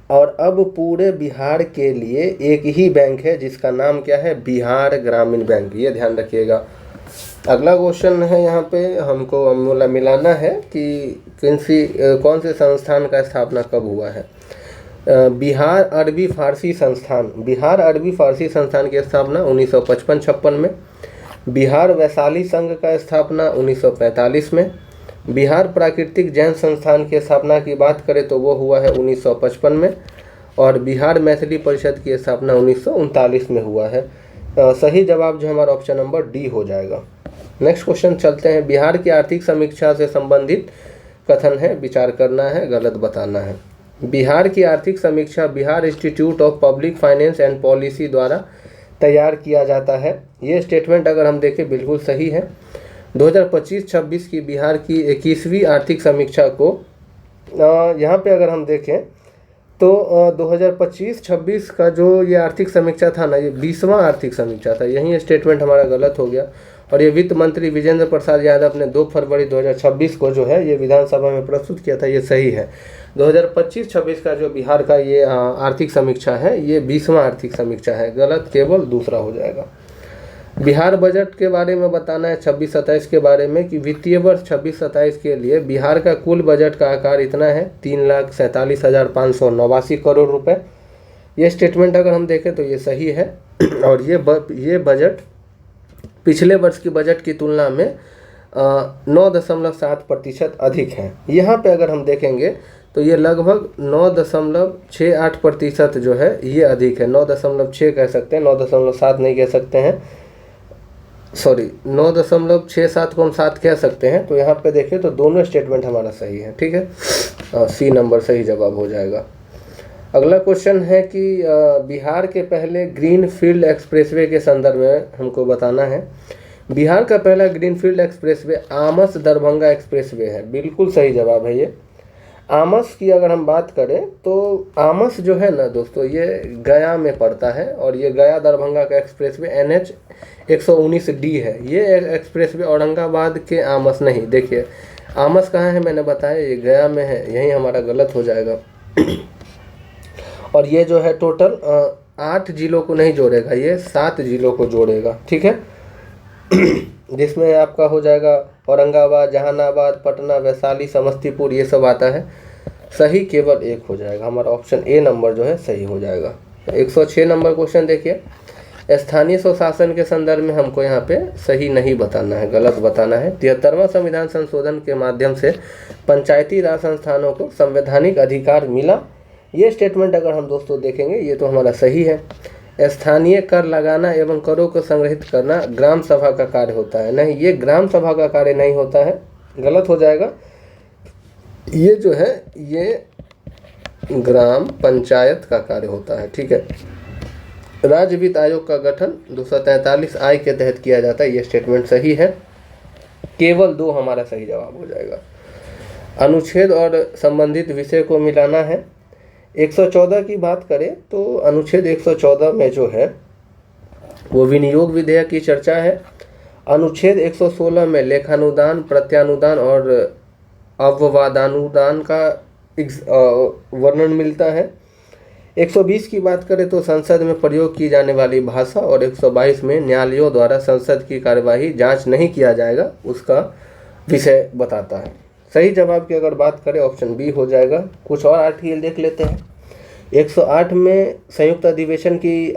और अब पूरे बिहार के लिए एक ही बैंक है जिसका नाम क्या है? बिहार ग्रामीण बैंक। ये ध्यान रखिएगा। अगला क्वेश्चन है, यहाँ पे हमको मिलाना है कि कौन से संस्थान का स्थापना कब हुआ है? बिहार अरबी फारसी संस्थान। बिहार अरबी फारसी संस्थान की स्थापना 1955-56 में। बिहार वैशाली संघ का स्थापना 1945 में। बिहार प्राकृतिक जैन संस्थान की स्थापना की बात करें तो वो हुआ है 1955 में, और बिहार मैथिली परिषद की स्थापना 1939 में हुआ है। सही जवाब जो हमारा ऑप्शन नंबर डी हो जाएगा। नेक्स्ट क्वेश्चन चलते हैं। बिहार की आर्थिक समीक्षा से संबंधित कथन है, विचार करना है, गलत बताना है। बिहार की आर्थिक समीक्षा Bihar institute of public finance and policy द्वारा तैयार किया जाता है। ये स्टेटमेंट अगर हम देखें बिल्कुल सही है। 2025-26 की बिहार की 21वीं आर्थिक समीक्षा को यहाँ पे अगर हम देखें तो 2025-26 का जो ये आर्थिक समीक्षा था ना, ये 20वां आर्थिक समीक्षा था। यही स्टेटमेंट हमारा गलत हो गया, और ये वित्त मंत्री विजेंद्र प्रसाद यादव ने 2 फरवरी 2026 को जो है ये विधानसभा में प्रस्तुत किया था। ये सही है। 2025-26 का जो बिहार का ये आर्थिक समीक्षा है ये 20वां आर्थिक समीक्षा है। गलत केवल दूसरा हो जाएगा। बिहार बजट के बारे में बताना है 26-27 के बारे में कि वित्तीय वर्ष 26-27 के लिए बिहार का कुल बजट का आकार इतना है 3,47,589 करोड़ रुपए। ये स्टेटमेंट अगर हम देखें तो ये सही है और ये बजट पिछले वर्ष की बजट की तुलना में 9.7% अधिक है। यहाँ पे अगर हम देखेंगे तो ये लगभग 9.68% जो है ये अधिक है। 9.6 कह सकते हैं, 9.7 नहीं कह सकते हैं, सॉरी 9.67 को हम 7 कह सकते हैं। तो यहाँ पे देखिए तो दोनों स्टेटमेंट हमारा सही है, ठीक है। सी नंबर सही जवाब हो जाएगा। अगला क्वेश्चन है कि बिहार के पहले ग्रीन फील्ड एक्सप्रेसवे के संदर्भ में हमको बताना है। बिहार का पहला green field expressway Amas Darbhanga expressway है। बिल्कुल सही जवाब है ये। आमस की अगर हम बात करें तो आमस जो है ना दोस्तों ये गया में पड़ता है और ये गया दरभंगा का एक्सप्रेसवे NH 119D है। ये एक्सप्रेसवे औरंगाबाद के आमस नहीं, देखिए आमस कहाँ है मैंने बताया, ये गया में है, यही हमारा गलत हो जाएगा। और ये जो है टोटल 8 जिलों को नहीं जोड़ेगा, ये 7 जिलों को जोड़ेगा, ठीक है। जिसमें आपका हो जाएगा औरंगाबाद, जहानाबाद, पटना, वैशाली, समस्तीपुर, ये सब आता है। सही केवल एक हो जाएगा, हमारा ऑप्शन ए नंबर जो है सही हो जाएगा। 106 नंबर क्वेश्चन देखिए, स्थानीय स्वशासन के संदर्भ में हमको यहाँ पे सही नहीं बताना है, गलत बताना है। 73वां संविधान संशोधन के माध्यम से पंचायती राज संस्थानों को संवैधानिक अधिकार मिला। ये स्टेटमेंट अगर हम दोस्तों देखेंगे ये तो हमारा सही है। स्थानीय कर लगाना एवं करों को संग्रहित करना ग्राम सभा का कार्य होता है, नहीं ये ग्राम सभा का कार्य नहीं होता है, गलत हो जाएगा। ये जो है ये ग्राम पंचायत का कार्य होता है, ठीक है। राज्य वित्त आयोग का गठन 243 आई के तहत किया जाता है, ये स्टेटमेंट सही है। केवल 2 हमारा सही जवाब हो जाएगा। अनुच्छेद और संबंधित विषय को मिलाना है। 114 की बात करें तो अनुच्छेद 114 में जो है वो विनियोग विधेयक की चर्चा है। अनुच्छेद 116 में लेखानुदान, प्रत्यानुदान और अववादानुदान का वर्णन मिलता है। 120 की बात करें तो संसद में प्रयोग की जाने वाली भाषा और 122 में न्यायालयों द्वारा संसद की कार्यवाही जांच नहीं किया जाएगा उसका विषय बताता है। सही जवाब की अगर बात करें ऑप्शन बी हो जाएगा। कुछ और आर्टिकल देख लेते हैं। 108 में संयुक्त अधिवेशन की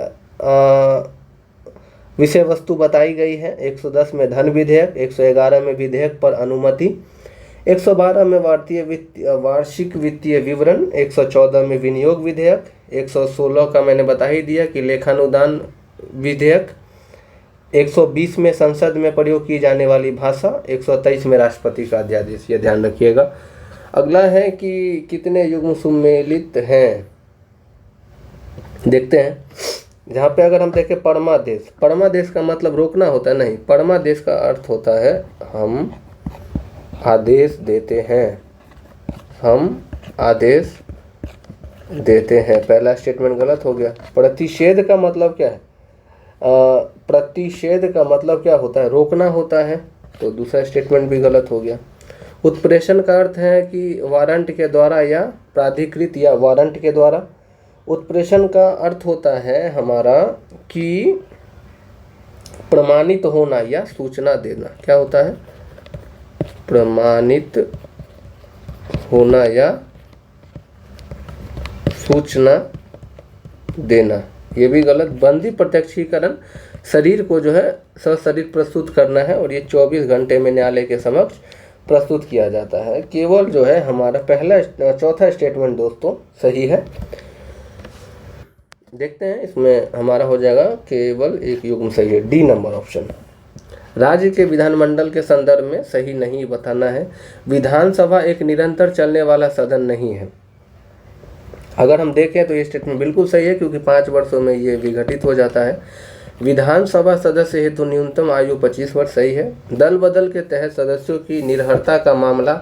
विषय वस्तु बताई गई है। 110 में धन विधेयक, 111 में विधेयक पर अनुमति, 112 में वार्षिक वित्तीय विवरण, 114 में विनियोग विधेयक, 116 का मैंने बता ही दिया कि लेखानुदान विधेयक, 120 में संसद में प्रयोग की जाने वाली भाषा, 123 में राष्ट्रपति का अध्यादेश, ये ध्यान रखिएगा। अगला है कि कितने युग्म सम्मिलित हैं, देखते हैं। जहाँ पे अगर हम देखें परमादेश, परमादेश का मतलब रोकना होता है, नहीं, परमादेश का अर्थ होता है हम आदेश देते हैं, हम आदेश देते हैं। पहला स्टेटमेंट गलत हो गया। प्रतिषेध का मतलब क्या है? प्रतिषेध का मतलब क्या होता है? रोकना होता है, तो दूसरा स्टेटमेंट भी गलत हो गया। उत्प्रेषण का अर्थ है कि वारंट के द्वारा या प्राधिकृत या वारंट के द्वारा। उत्प्रेषण का अर्थ होता है हमारा कि प्रमाणित होना या सूचना देना। क्या होता है? प्रमाणित होना या सूचना देना, ये भी गलत। बंदी प्रत्यक्षीकरण, शरीर को जो है सशरीर प्रस्तुत करना है और ये 24 घंटे में न्यायालय के समक्ष प्रस्तुत किया जाता है। केवल जो है हमारा चौथा स्टेटमेंट दोस्तों सही है। देखते हैं इसमें हमारा हो जाएगा केवल एक युग्म सही है, डी नंबर ऑप्शन। राज्य के विधानमंडल के संदर्भ में सही नहीं बताना है। विधानसभा एक निरंतर चलने वाला सदन नहीं है। अगर हम देखें तो ये स्टेटमेंट बिल्कुल सही है, क्योंकि 5 वर्षों में ये विघटित हो जाता है। विधानसभा सदस्य हेतु न्यूनतम आयु 25 वर्ष सही है। दल बदल के तहत सदस्यों की निर्भरता का मामला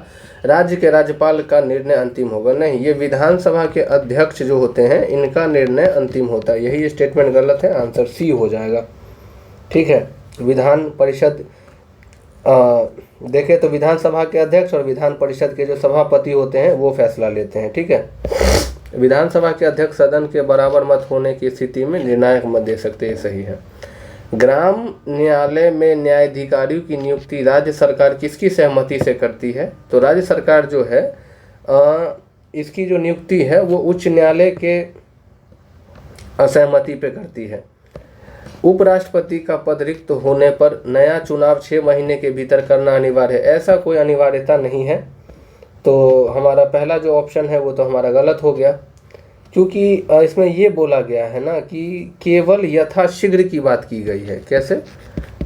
राज्य के राज्यपाल का निर्णय अंतिम होगा, नहीं, ये विधानसभा के अध्यक्ष जो होते हैं इनका निर्णय अंतिम होता है। यही स्टेटमेंट गलत है, आंसर सी हो जाएगा। ठीक है, विधान परिषद देखें तो विधानसभा के अध्यक्ष और विधान परिषद के जो सभापति होते हैं वो फैसला लेते हैं। ठीक है, विधानसभा के अध्यक्ष सदन के बराबर मत होने की स्थिति में निर्णायक मत दे सकते, ये सही है। ग्राम न्यायालय में न्यायाधिकारियों की नियुक्ति राज्य सरकार किसकी सहमति से करती है? तो राज्य सरकार जो है इसकी जो नियुक्ति है वो उच्च न्यायालय के असहमति पे करती है। उपराष्ट्रपति का पद रिक्त होने पर नया चुनाव 6 महीने के भीतर करना अनिवार्य है। ऐसा कोई अनिवार्यता नहीं है। तो हमारा पहला जो ऑप्शन है वो तो हमारा गलत हो गया, क्योंकि इसमें ये बोला गया है ना कि केवल यथाशीघ्र की बात की गई है। कैसे?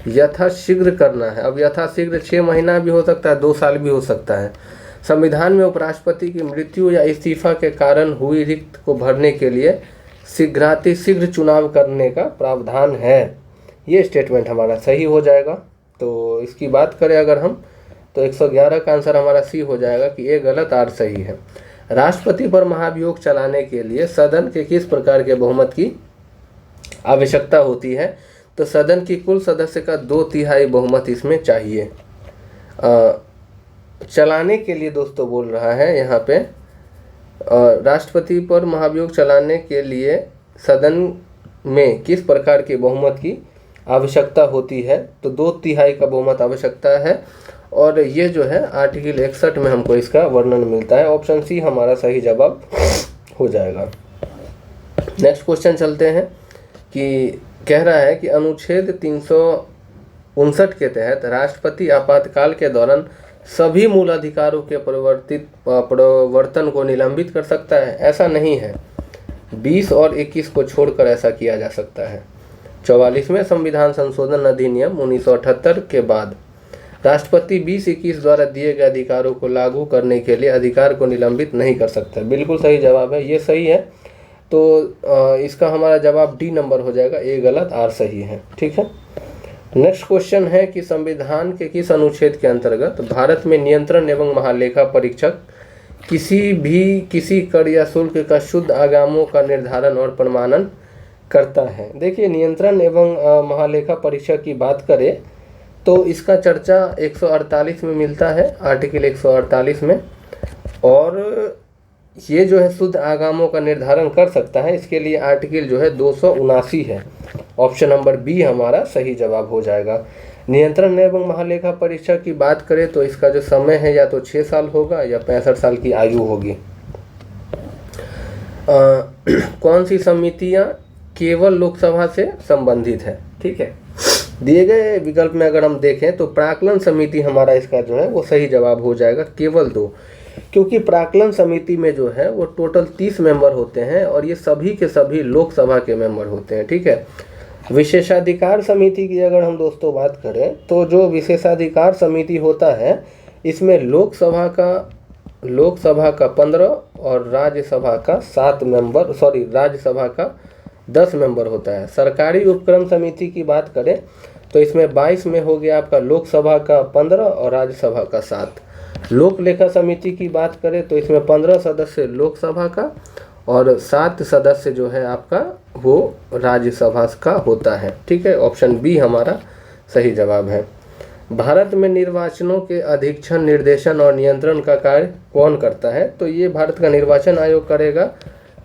यथाशीघ्र करना है। अब यथाशीघ्र 6 महीना भी हो सकता है, 2 साल भी हो सकता है। संविधान में उपराष्ट्रपति की मृत्यु या इस्तीफा के कारण हुई रिक्त को भरने के लिए शीघ्रातिशीघ्र चुनाव करने का प्रावधान है। ये स्टेटमेंट हमारा सही हो जाएगा। तो इसकी बात करें अगर हम, तो 111 का आंसर हमारा सी हो जाएगा कि ए गलत, आर सही है। राष्ट्रपति पर महाभियोग चलाने के लिए सदन के किस प्रकार के बहुमत की आवश्यकता होती है? तो सदन की कुल सदस्य का 2/3 बहुमत इसमें चाहिए। चलाने के लिए दोस्तों बोल रहा है यहाँ पे, राष्ट्रपति पर महाभियोग चलाने के लिए सदन में किस प्रकार के बहुमत की आवश्यकता होती है? तो 2/3 का बहुमत आवश्यकता है, और ये जो है आर्टिकल 61 में हमको इसका वर्णन मिलता है। ऑप्शन सी हमारा सही जवाब हो जाएगा। नेक्स्ट क्वेश्चन चलते हैं कि कह रहा है कि अनुच्छेद 359 के तहत राष्ट्रपति आपातकाल के दौरान सभी मूल अधिकारों के प्रवर्तन को निलंबित कर सकता है। ऐसा नहीं है, 20 और 21 को छोड़कर ऐसा किया जा सकता है। 44वें संविधान संशोधन अधिनियम 1978 के बाद राष्ट्रपति 20-21 द्वारा दिए गए अधिकारों को लागू करने के लिए अधिकार को निलंबित नहीं कर सकता। बिल्कुल सही जवाब है, ये सही है। तो इसका हमारा जवाब डी नंबर हो जाएगा, ए गलत, आर सही है। ठीक है। नेक्स्ट क्वेश्चन है कि संविधान के किस अनुच्छेद के अंतर्गत भारत में नियंत्रण एवं महालेखा परीक्षक किसी कर या शुल्क का शुद्ध आगामों का निर्धारण और प्रमाणन करता है? देखिए, नियंत्रण एवं महालेखा परीक्षक की बात करें तो इसका चर्चा 148 में मिलता है, आर्टिकल 148 में, और ये जो है शुद्ध आगामों का निर्धारण कर सकता है, इसके लिए आर्टिकल जो है 279 है। ऑप्शन नंबर बी हमारा सही जवाब हो जाएगा। नियंत्रण एवं महालेखा परीक्षक की बात करें तो इसका जो समय है या तो 6 साल होगा या 65 साल की आयु होगी। कौन सी समितियां केवल लोकसभा से संबंधित है? ठीक है, दिए गए विकल्प में अगर हम देखें तो प्राक्कलन समिति हमारा इसका जो है वो सही जवाब हो जाएगा, केवल 2, क्योंकि प्राक्कलन समिति में जो है वो टोटल 30 मेंबर होते हैं और ये सभी के सभी लोकसभा के मेंबर होते हैं। ठीक है। विशेषाधिकार समिति की अगर हम दोस्तों बात करें तो जो विशेषाधिकार समिति होता है इसमें लोकसभा का 15 और राज्यसभा का 10 मेंबर होता है। सरकारी उपक्रम समिति की बात करें तो इसमें 22 में हो गया आपका लोकसभा का 15 और राज्यसभा का 7। लोक लेखा समिति की बात करें तो इसमें 15 सदस्य लोकसभा का और 7 सदस्य जो है आपका वो राज्यसभा का होता है। ठीक है, ऑप्शन बी हमारा सही जवाब है। भारत में निर्वाचनों के अधीक्षण, निर्देशन और नियंत्रण का कार्य कौन करता है? तो ये भारत का निर्वाचन आयोग करेगा।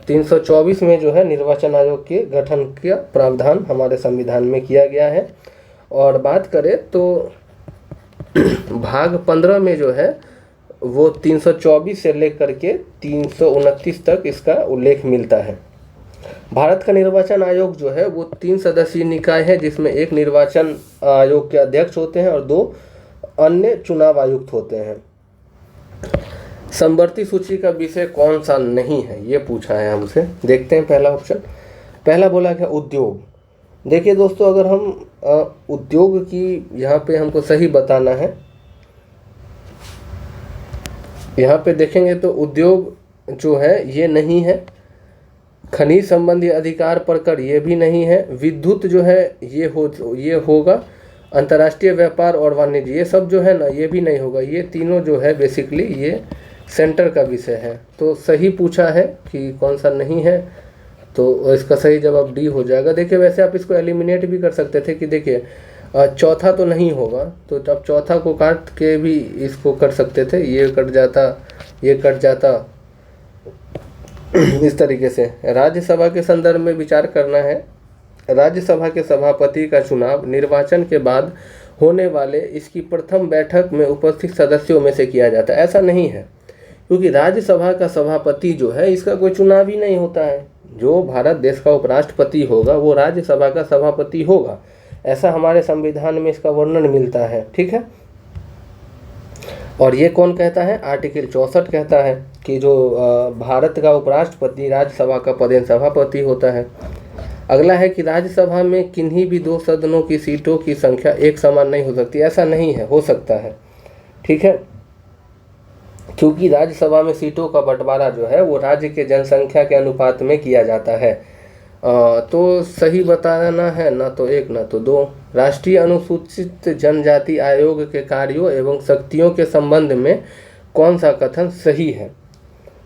324 में जो है निर्वाचन आयोग के गठन का प्रावधान हमारे संविधान में किया गया है। और बात करें तो भाग 15 में जो है वो 324 से लेकर के 329 तक इसका उल्लेख मिलता है। भारत का निर्वाचन आयोग जो है वो 3 सदस्यीय निकाय है, जिसमें एक निर्वाचन आयोग के अध्यक्ष होते हैं और 2 अन्य चुनाव आयुक्त होते हैं। समवर्ती सूची का विषय कौन सा नहीं है, ये पूछा है हमसे। देखते हैं पहला ऑप्शन। पहला बोला गया उद्योग। देखिए दोस्तों, अगर हम उद्योग की यहाँ पे हमको सही बताना है, यहाँ पे देखेंगे तो उद्योग जो है ये नहीं है। खनिज संबंधी अधिकार पर कर ये भी नहीं है। विद्युत जो है ये होगा। अंतर्राष्ट्रीय व्यापार और वाणिज्य ये सब जो है ना ये भी नहीं होगा। ये तीनों जो है बेसिकली ये सेंटर का विषय है। तो सही पूछा है कि कौन सा नहीं है, तो इसका सही जवाब डी हो जाएगा। देखिए, वैसे आप इसको एलिमिनेट भी कर सकते थे कि देखिए चौथा तो नहीं होगा, तो अब चौथा को काट के भी इसको कर सकते थे, ये कट जाता, ये कट जाता। इस तरीके से राज्यसभा के संदर्भ में विचार करना है राज्यसभा के सभापति का चुनाव निर्वाचन के बाद होने वाले इसकी प्रथम बैठक में उपस्थित सदस्यों में से किया जाता है। ऐसा नहीं है, क्योंकि राज्यसभा का सभापति जो है इसका कोई चुनाव ही नहीं होता है। जो भारत देश का उपराष्ट्रपति होगा वो राज्यसभा का सभापति होगा, ऐसा हमारे संविधान में इसका वर्णन मिलता है। ठीक है, और ये कौन कहता है? आर्टिकल 64 कहता है कि जो भारत का उपराष्ट्रपति राज्यसभा का पदेन सभापति होता है। अगला है कि राज्यसभा में किन्हीं भी दो सदनों की सीटों की संख्या एक समान नहीं हो सकती। ऐसा नहीं है, हो सकता है। ठीक है, क्योंकि राज्यसभा में सीटों का बंटवारा जो है वो राज्य के जनसंख्या के अनुपात में किया जाता है। तो सही बताना है, ना तो एक ना तो दो। राष्ट्रीय अनुसूचित जनजाति आयोग के कार्यों एवं शक्तियों के संबंध में कौन सा कथन सही है?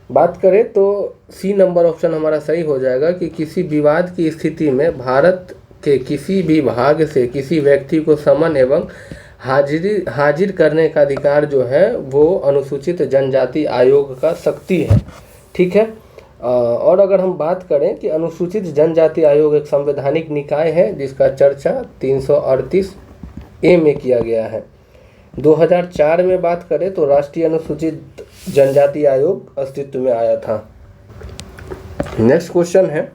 बात करें तो सी नंबर ऑप्शन हमारा सही हो जाएगा कि किसी विवाद की स्थिति में भारत के किसी भी भाग से किसी व्यक्ति को समन एवं हाजिर करने का अधिकार जो है वो अनुसूचित जनजाति आयोग का शक्ति है। ठीक है, और अगर हम बात करें कि अनुसूचित जनजाति आयोग एक संवैधानिक निकाय है जिसका चर्चा 338A में किया गया है। 2004 में बात करें तो राष्ट्रीय अनुसूचित जनजाति आयोग अस्तित्व में आया था। नेक्स्ट क्वेश्चन है,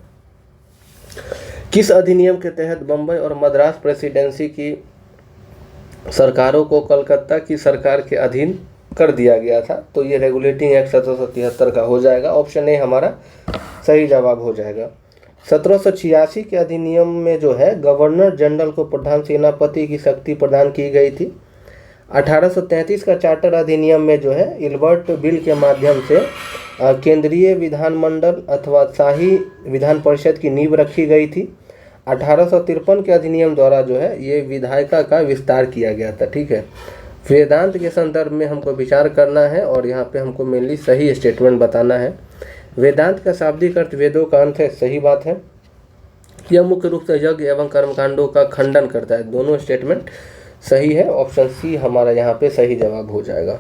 किस अधिनियम के तहत बम्बई और मद्रास प्रेसिडेंसी की सरकारों को कलकत्ता की सरकार के अधीन कर दिया गया था? तो ये रेगुलेटिंग एक्ट 1773 का हो जाएगा। ऑप्शन ए हमारा सही जवाब हो जाएगा। 1786 के अधिनियम में जो है गवर्नर जनरल को प्रधान सेनापति की शक्ति प्रदान की गई थी। 1833 का चार्टर अधिनियम में जो है इल्बर्ट बिल के माध्यम से केंद्रीय विधानमंडल अथवा शाही विधान परिषद की नींव रखी गई थी। 1853 के अधिनियम द्वारा जो है ये विधायिका का विस्तार किया गया था। ठीक है, वेदांत के संदर्भ में हमको विचार करना है और यहाँ पे हमको मेनली सही स्टेटमेंट बताना है। वेदांत का शाब्दिक अर्थ वेदों का अंत है, सही बात है। यह मुख्य रूप से यज्ञ एवं कर्मकांडों का खंडन करता है, दोनों स्टेटमेंट सही है। ऑप्शन सी हमारा यहाँ पे सही जवाब हो जाएगा।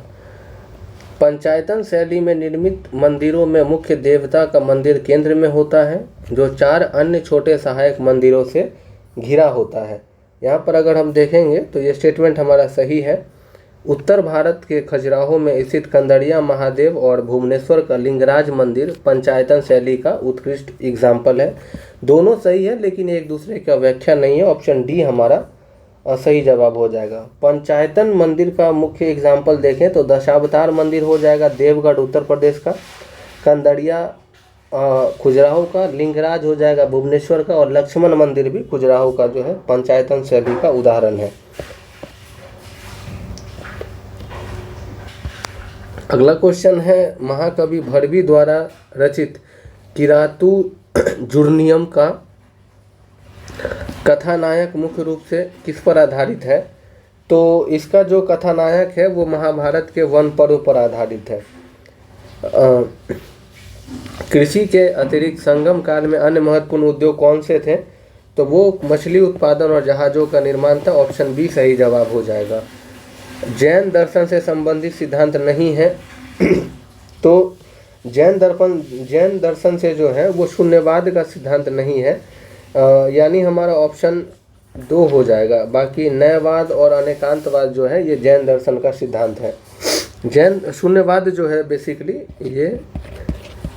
पंचायतन शैली में निर्मित मंदिरों में मुख्य देवता का मंदिर केंद्र में होता है जो 4 अन्य छोटे सहायक मंदिरों से घिरा होता है। यहाँ पर अगर हम देखेंगे तो ये स्टेटमेंट हमारा सही है। उत्तर भारत के खजुराहो में स्थित कंदड़िया महादेव और भुवनेश्वर का लिंगराज मंदिर पंचायतन शैली का उत्कृष्ट एग्जाम्पल है। दोनों सही है लेकिन एक दूसरे का व्याख्या नहीं है। ऑप्शन डी हमारा सही जवाब हो जाएगा। पंचायतन मंदिर का मुख्य एग्जाम्पल देखें तो दशावतार मंदिर हो जाएगा देवगढ़ उत्तर प्रदेश का, कंदड़िया खजुराहो का, लिंगराज हो जाएगा भुवनेश्वर का और लक्ष्मण मंदिर भी खजुराहो का जो है पंचायतन शैली का उदाहरण है। अगला क्वेश्चन है, महाकवि भरवी द्वारा रचित किरातु जुर्नियम का कथानायक मुख्य रूप से किस पर आधारित है? तो इसका जो कथानायक है वो महाभारत के वन पर्व पर आधारित है। कृषि के अतिरिक्त संगम काल में अन्य महत्वपूर्ण उद्योग कौन से थे? तो वो मछली उत्पादन और जहाज़ों का निर्माण था। ऑप्शन बी सही जवाब हो जाएगा। जैन दर्शन से संबंधित सिद्धांत नहीं है तो जैन दर्शन से जो है वो शून्यवाद का सिद्धांत नहीं है, यानी हमारा ऑप्शन 2 हो जाएगा। बाकी न्यायवाद और अनेकांतवाद जो है ये जैन दर्शन का सिद्धांत है। जैन शून्यवाद जो है बेसिकली ये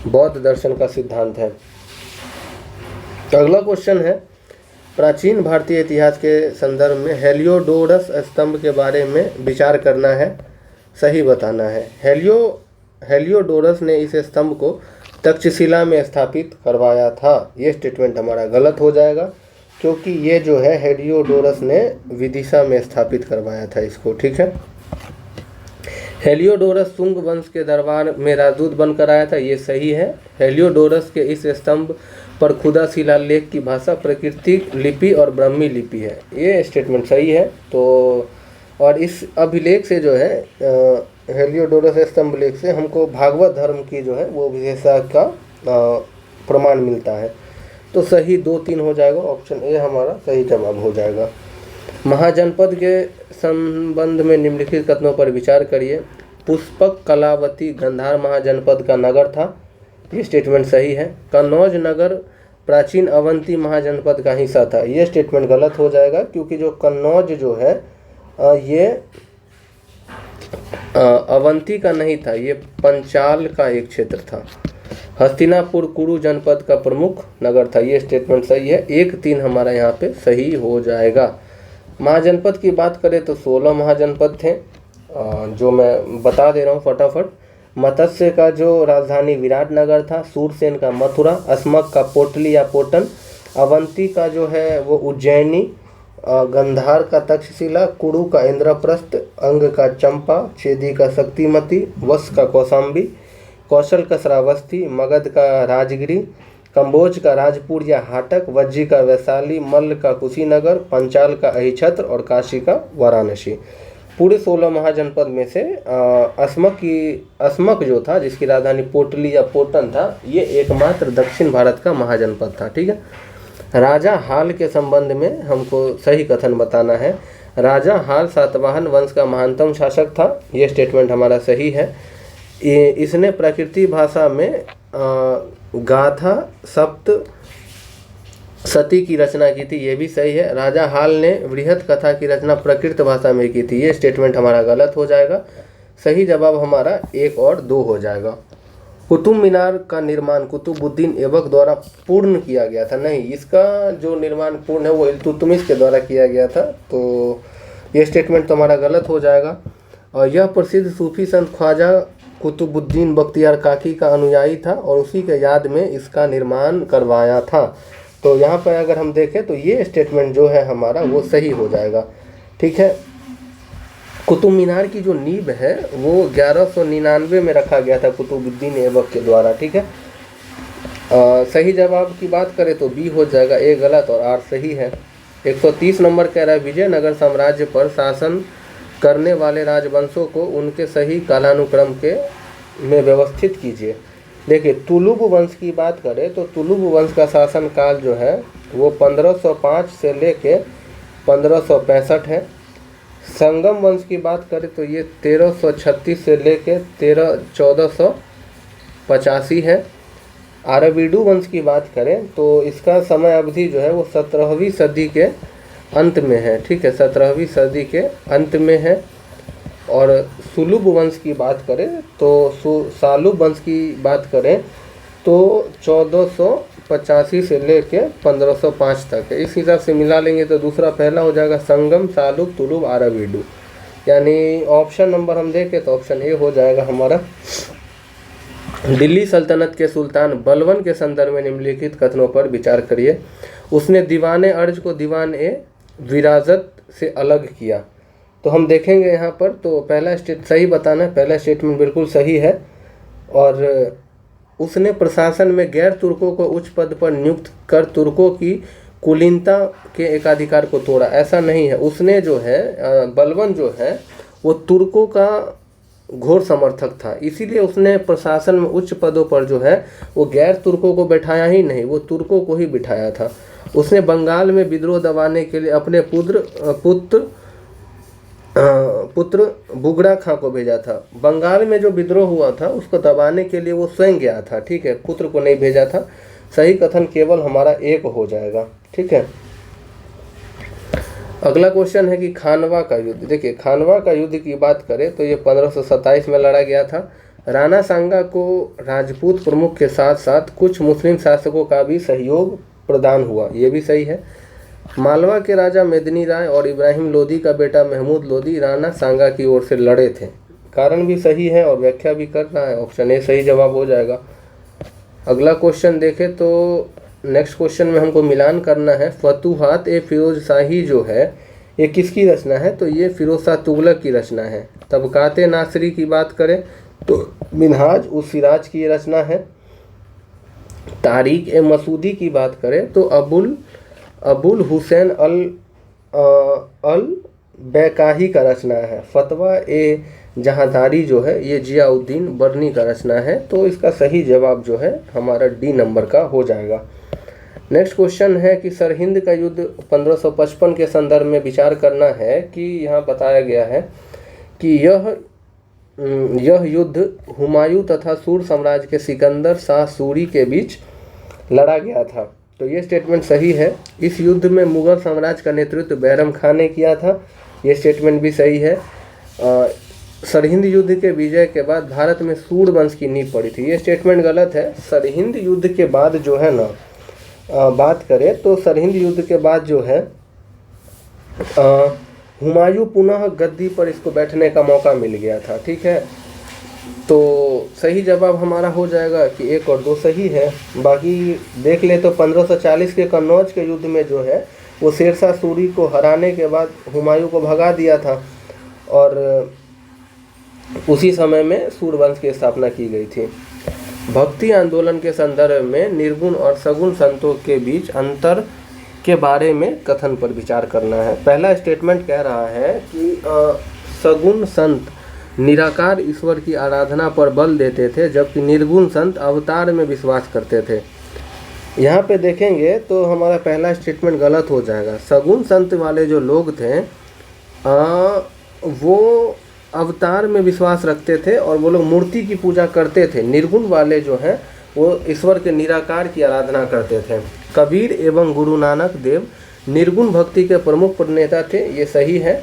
बौद्ध दर्शन का सिद्धांत है। अगला क्वेश्चन है, प्राचीन भारतीय इतिहास के संदर्भ में हेलियोडोरस स्तंभ के बारे में विचार करना है, सही बताना है। हेलियोडोरस ने इस स्तंभ को तक्षशिला में स्थापित करवाया था। ये स्टेटमेंट हमारा गलत हो जाएगा क्योंकि ये जो है हेलियोडोरस ने विदिशा में स्थापित करवाया था इसको। ठीक है, हेलियोडोरस शुंग वंश के दरबार में राजदूत बनकर आया था, ये सही है। हेलियोडोरस के इस स्तंभ पर खुदा शिलालेख की भाषा प्राकृतिक लिपि और ब्राह्मी लिपि है, ये स्टेटमेंट सही है। तो और इस अभिलेख से जो है हेलियोडोरस स्तंभ लेख से हमको भागवत धर्म की जो है वो विशेषता का प्रमाण मिलता है। तो सही 2-3 हो जाएगा। ऑप्शन ए हमारा सही जवाब हो जाएगा। महाजनपद के संबंध में निम्नलिखित कथनों पर विचार करिए। पुष्पक कलावती गंधार महाजनपद का नगर था, ये स्टेटमेंट सही है। कन्नौज नगर प्राचीन अवंती महाजनपद का हिस्सा था। ये स्टेटमेंट गलत हो जाएगा क्योंकि जो कन्नौज जो है ये अवंती का नहीं था, ये पंचाल का एक क्षेत्र था। हस्तिनापुर कुरु जनपद का प्रमुख नगर था। ये स्टेटमेंट सही है, 1-3 हमारा यहाँ पे सही हो जाएगा। महाजनपद की बात करें तो 16 महाजनपद थे, जो मैं बता दे रहा हूँ फटाफट। मत्स्य का जो राजधानी विराटनगर था, सूरसेन का मथुरा, अस्मक का पोटली या पोटन, अवंती का जो है वो उज्जैनी, गंधार का तक्षशिला, कुरु का इंद्रप्रस्थ, अंग का चंपा, चेदी का शक्तिमती, वश का कौशाम्बी, कौशल का श्रावस्ती, मगध का राजगिरी, कंबोज का राजपुर या हाटक, वज्जी का वैशाली, मल्ल का कुशीनगर, पंचाल का अहिछत्र और काशी का वाराणसी। पूरे 16 महाजनपद में से अस्मक जो था, जिसकी राजधानी पोटली या पोटन था, ये एकमात्र दक्षिण भारत का महाजनपद था। ठीक है। राजा हाल के संबंध में हमको सही कथन बताना है। राजा हाल सातवाहन वंश का महानतम शासक था। ये स्टेटमेंट हमारा सही है। इसने प्रकृति भाषा में गाथा सप्त सती की रचना की थी। ये भी सही है। राजा हाल ने वृहत कथा की रचना प्रकृत भाषा में की थी। ये स्टेटमेंट हमारा गलत हो जाएगा। सही जवाब हमारा 1 और 2 हो जाएगा। कुतुब मीनार का निर्माण कुतुबुद्दीन ऐबक द्वारा पूर्ण किया गया था। नहीं, इसका जो निर्माण पूर्ण है वो इल्तुतमिश के द्वारा किया गया था। तो ये स्टेटमेंट तो हमारा गलत हो जाएगा। और यह प्रसिद्ध सूफी संत ख्वाजा कुतुबुद्दीन बख्तियार काकी का अनुयायी था और उसी के याद में इसका निर्माण करवाया था। तो यहाँ पर अगर हम देखें तो ये स्टेटमेंट जो है हमारा वो सही हो जाएगा। ठीक है। कुतुब मीनार की जो नींव है वो 1199 में रखा गया था कुतुबुद्दीन ऐबक के द्वारा। ठीक है। सही जवाब की बात करें तो बी हो जाएगा, ए गलत और आर सही है। 130 नंबर कह रहा है विजयनगर साम्राज्य पर शासन करने वाले राजवंशों को उनके सही कालानुक्रम के में व्यवस्थित कीजिए। देखिए, तुलुब वंश की बात करें तो तुलुब वंश का शासन काल जो है वो 1505 से लेके 1565 है। संगम वंश की बात करें तो ये 1336 से लेके 1485 है। आरवीडू वंश की बात करें तो इसका समय अवधि जो है वो 17वीं सदी के अंत में है। ठीक है, 17वीं सदी के अंत में है। और सुलुब वंश की बात करें तो सालुब वंश की बात करें तो 1485 से लेके 1505 तक है। इस हिसाब से मिला लेंगे तो दूसरा पहला हो जाएगा संगम, सालुब, तुलुब, आरवीडू। यानी ऑप्शन नंबर हम देखें तो ऑप्शन ए हो जाएगा हमारा। दिल्ली सल्तनत के सुल्तान बलवन के संदर्भ में निम्नलिखित कथनों पर विचार करिए। उसने दीवाने अर्ज को दीवान ए विराजत से अलग किया। तो हम देखेंगे यहाँ पर तो पहला सही बताना है। पहला स्टेटमेंट बिल्कुल सही है। और उसने प्रशासन में गैर तुर्कों को उच्च पद पर नियुक्त कर तुर्कों की कुलीनता के एकाधिकार को तोड़ा। ऐसा नहीं है। उसने जो है बलवन जो है वो तुर्कों का घोर समर्थक था, इसीलिए उसने प्रशासन में उच्च पदों पर जो है वो गैर तुर्कों को बैठाया ही नहीं, वो तुर्कों को ही बिठाया था। उसने बंगाल में विद्रोह दबाने के लिए अपने पुत्र बुगड़ा खां को भेजा था। बंगाल में जो विद्रोह हुआ था उसको दबाने के लिए वो स्वयं गया था। ठीक है, पुत्र को नहीं भेजा था। सही कथन केवल हमारा 1 हो जाएगा। ठीक है। अगला क्वेश्चन है कि खानवा का युद्ध। देखिए, खानवा का युद्ध की बात करें तो ये 1527 में लड़ा गया था। राणा सांगा को राजपूत प्रमुख के साथ साथ कुछ मुस्लिम शासकों का भी सहयोग प्रदान हुआ। ये भी सही है। मालवा के राजा मेदिनी राय और इब्राहिम लोदी का बेटा महमूद लोदी राणा सांगा की ओर से लड़े थे। कारण भी सही है और व्याख्या भी कर रहा है। ऑप्शन ए सही जवाब हो जाएगा। अगला क्वेश्चन देखें तो नेक्स्ट क्वेश्चन में हमको मिलान करना है। फतूहात ए फिरोज शाही जो है ये किसकी रचना है? तो ये फिरोज शाह तुगलक की रचना है। तबकाते नासरी की बात करें तो मिनहाज उस सिराज की रचना है। तारीख ए मसूदी की बात करें तो अबुल हुसैन अल बैकाही का रचना है। फतवा ए जहादारी जो है ये जियाउद्दीन बर्नी का रचना है। तो इसका सही जवाब जो है हमारा डी नंबर का हो जाएगा। नेक्स्ट क्वेश्चन है कि सरहिंद का युद्ध 1555 के संदर्भ में विचार करना है कि यहाँ बताया गया है कि यह युद्ध हुमायूं तथा सूर साम्राज्य के सिकंदर शाह सूरी के बीच लड़ा गया था। तो ये स्टेटमेंट सही है। इस युद्ध में मुगल साम्राज्य का नेतृत्व बैरम खान ने किया था, ये स्टेटमेंट भी सही है। सरहिंद युद्ध के विजय के बाद भारत में सूर वंश की नींव पड़ी थी, ये स्टेटमेंट गलत है। सरहिंद युद्ध के बाद जो है ना, बात करें तो सरहिंद युद्ध के बाद जो है हुमायूं पुनः गद्दी पर इसको बैठने का मौका मिल गया था, ठीक है। तो सही जवाब हमारा हो जाएगा कि 1 और 2 सही है। बाकी देख ले तो 1540 के कन्नौज के युद्ध में जो है वो शेरशाह सूरी को हराने के बाद हुमायूं को भगा दिया था और उसी समय में सूरवंश की स्थापना की गई थी। भक्ति आंदोलन के संदर्भ में निर्गुण और सगुण संतों के बीच अंतर के बारे में कथन पर विचार करना है। पहला स्टेटमेंट कह रहा है कि सगुण संत निराकार ईश्वर की आराधना पर बल देते थे, जबकि निर्गुण संत अवतार में विश्वास करते थे। यहाँ पे देखेंगे तो हमारा पहला स्टेटमेंट गलत हो जाएगा। सगुण संत वाले जो लोग थे वो अवतार में विश्वास रखते थे और वो लोग मूर्ति की पूजा करते थे। निर्गुण वाले जो हैं वो ईश्वर के निराकार की आराधना करते थे। कबीर एवं गुरु नानक देव निर्गुण भक्ति के प्रमुख प्रणेता थे, ये सही है।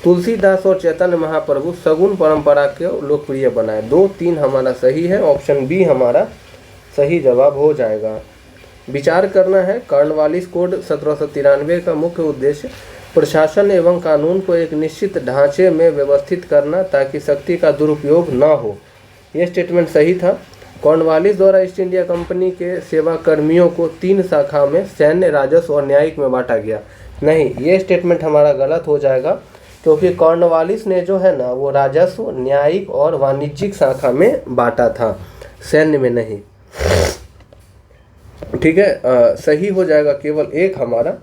तुलसीदास और चैतन्य महाप्रभु सगुण परंपरा को लोकप्रिय बनाए। 2, 3 हमारा सही है, ऑप्शन बी हमारा सही जवाब हो जाएगा। विचार करना है, कॉर्नवालिस कोड 1793 का मुख्य उद्देश्य प्रशासन एवं कानून को एक निश्चित ढांचे में व्यवस्थित करना ताकि शक्ति का दुरुपयोग न हो, यह स्टेटमेंट सही था। कॉर्नवालिस द्वारा ईस्ट इंडिया कंपनी के सेवा कर्मियों को 3 शाखा में सैन्य, राजस्व और न्यायिक में बांटा गया। नहीं, ये स्टेटमेंट हमारा गलत हो जाएगा क्योंकि कॉर्नवालिस ने जो है ना वो राजस्व, न्यायिक और वाणिज्यिक शाखा में बांटा था, सैन्य में नहीं, ठीक है। सही हो जाएगा केवल 1 हमारा।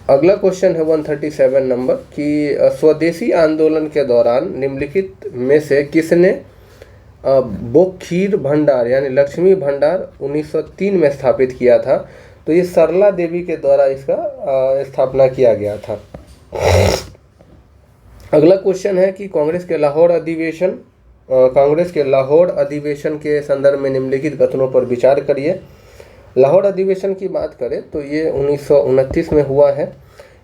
अगला क्वेश्चन है 137 नंबर कि स्वदेशी आंदोलन के दौरान निम्नलिखित में से किसने बोखीर भंडार यानी लक्ष्मी भंडार 1903 में स्थापित किया था? तो ये सरला देवी के द्वारा इसका स्थापना किया गया था। अगला क्वेश्चन है कि कांग्रेस के लाहौर अधिवेशन के संदर्भ में निम्नलिखित कथनों पर विचार करिए। लाहौर अधिवेशन की बात करें तो ये 1929 में हुआ है।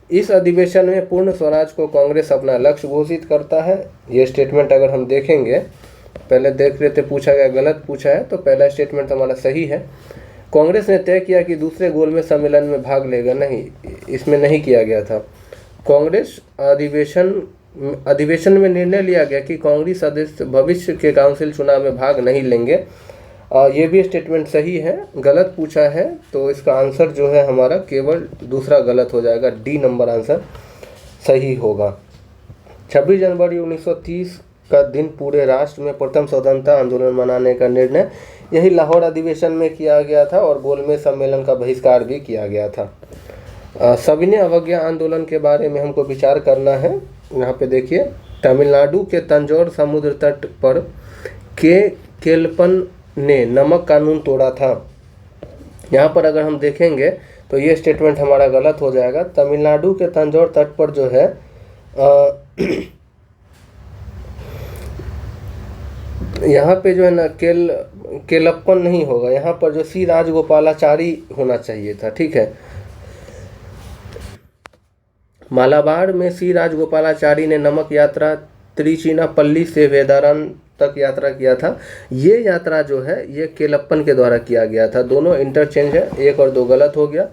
इस अधिवेशन में पूर्ण स्वराज को कांग्रेस अपना लक्ष्य घोषित करता है। ये स्टेटमेंट अगर हम देखेंगे, पहले देख लेते, पूछा गया गलत पूछा है, तो पहला स्टेटमेंट हमारा सही है। कांग्रेस ने तय किया कि दूसरे गोलमेज सम्मेलन में भाग लेगा नहीं, इसमें नहीं किया गया था। कांग्रेस अधिवेशन में निर्णय लिया गया कि कांग्रेस सदस्य भविष्य के काउंसिल चुनाव में भाग नहीं लेंगे। ये भी स्टेटमेंट सही है। गलत पूछा है तो इसका आंसर जो है हमारा केवल दूसरा गलत हो जाएगा, डी नंबर आंसर सही होगा। 26 जनवरी 1930 का दिन पूरे राष्ट्र में प्रथम स्वतंत्रता आंदोलन मनाने का निर्णय यही लाहौर अधिवेशन में किया गया था और गोलमेज सम्मेलन का बहिष्कार भी किया गया था। सविनय अवज्ञा आंदोलन के बारे में हमको विचार करना है। यहाँ पे देखिए, तमिलनाडु के तंजौर समुद्र तट पर केलपन ने नमक कानून तोड़ा था। यहाँ पर अगर हम देखेंगे तो ये स्टेटमेंट हमारा गलत हो जाएगा। तमिलनाडु के तंजौर तट पर जो है यहाँ पे जो है ना केलप्पन नहीं होगा, यहाँ पर जो सी राजगोपालाचारी होना चाहिए था, ठीक है। मालाबार में सी राजगोपालाचारी ने नमक यात्रा त्रिचिनापल्ली से वेदारन तक यात्रा किया था। ये यात्रा जो है ये केलप्पन के द्वारा किया गया था। दोनों इंटरचेंज है, 1 और 2 गलत हो गया।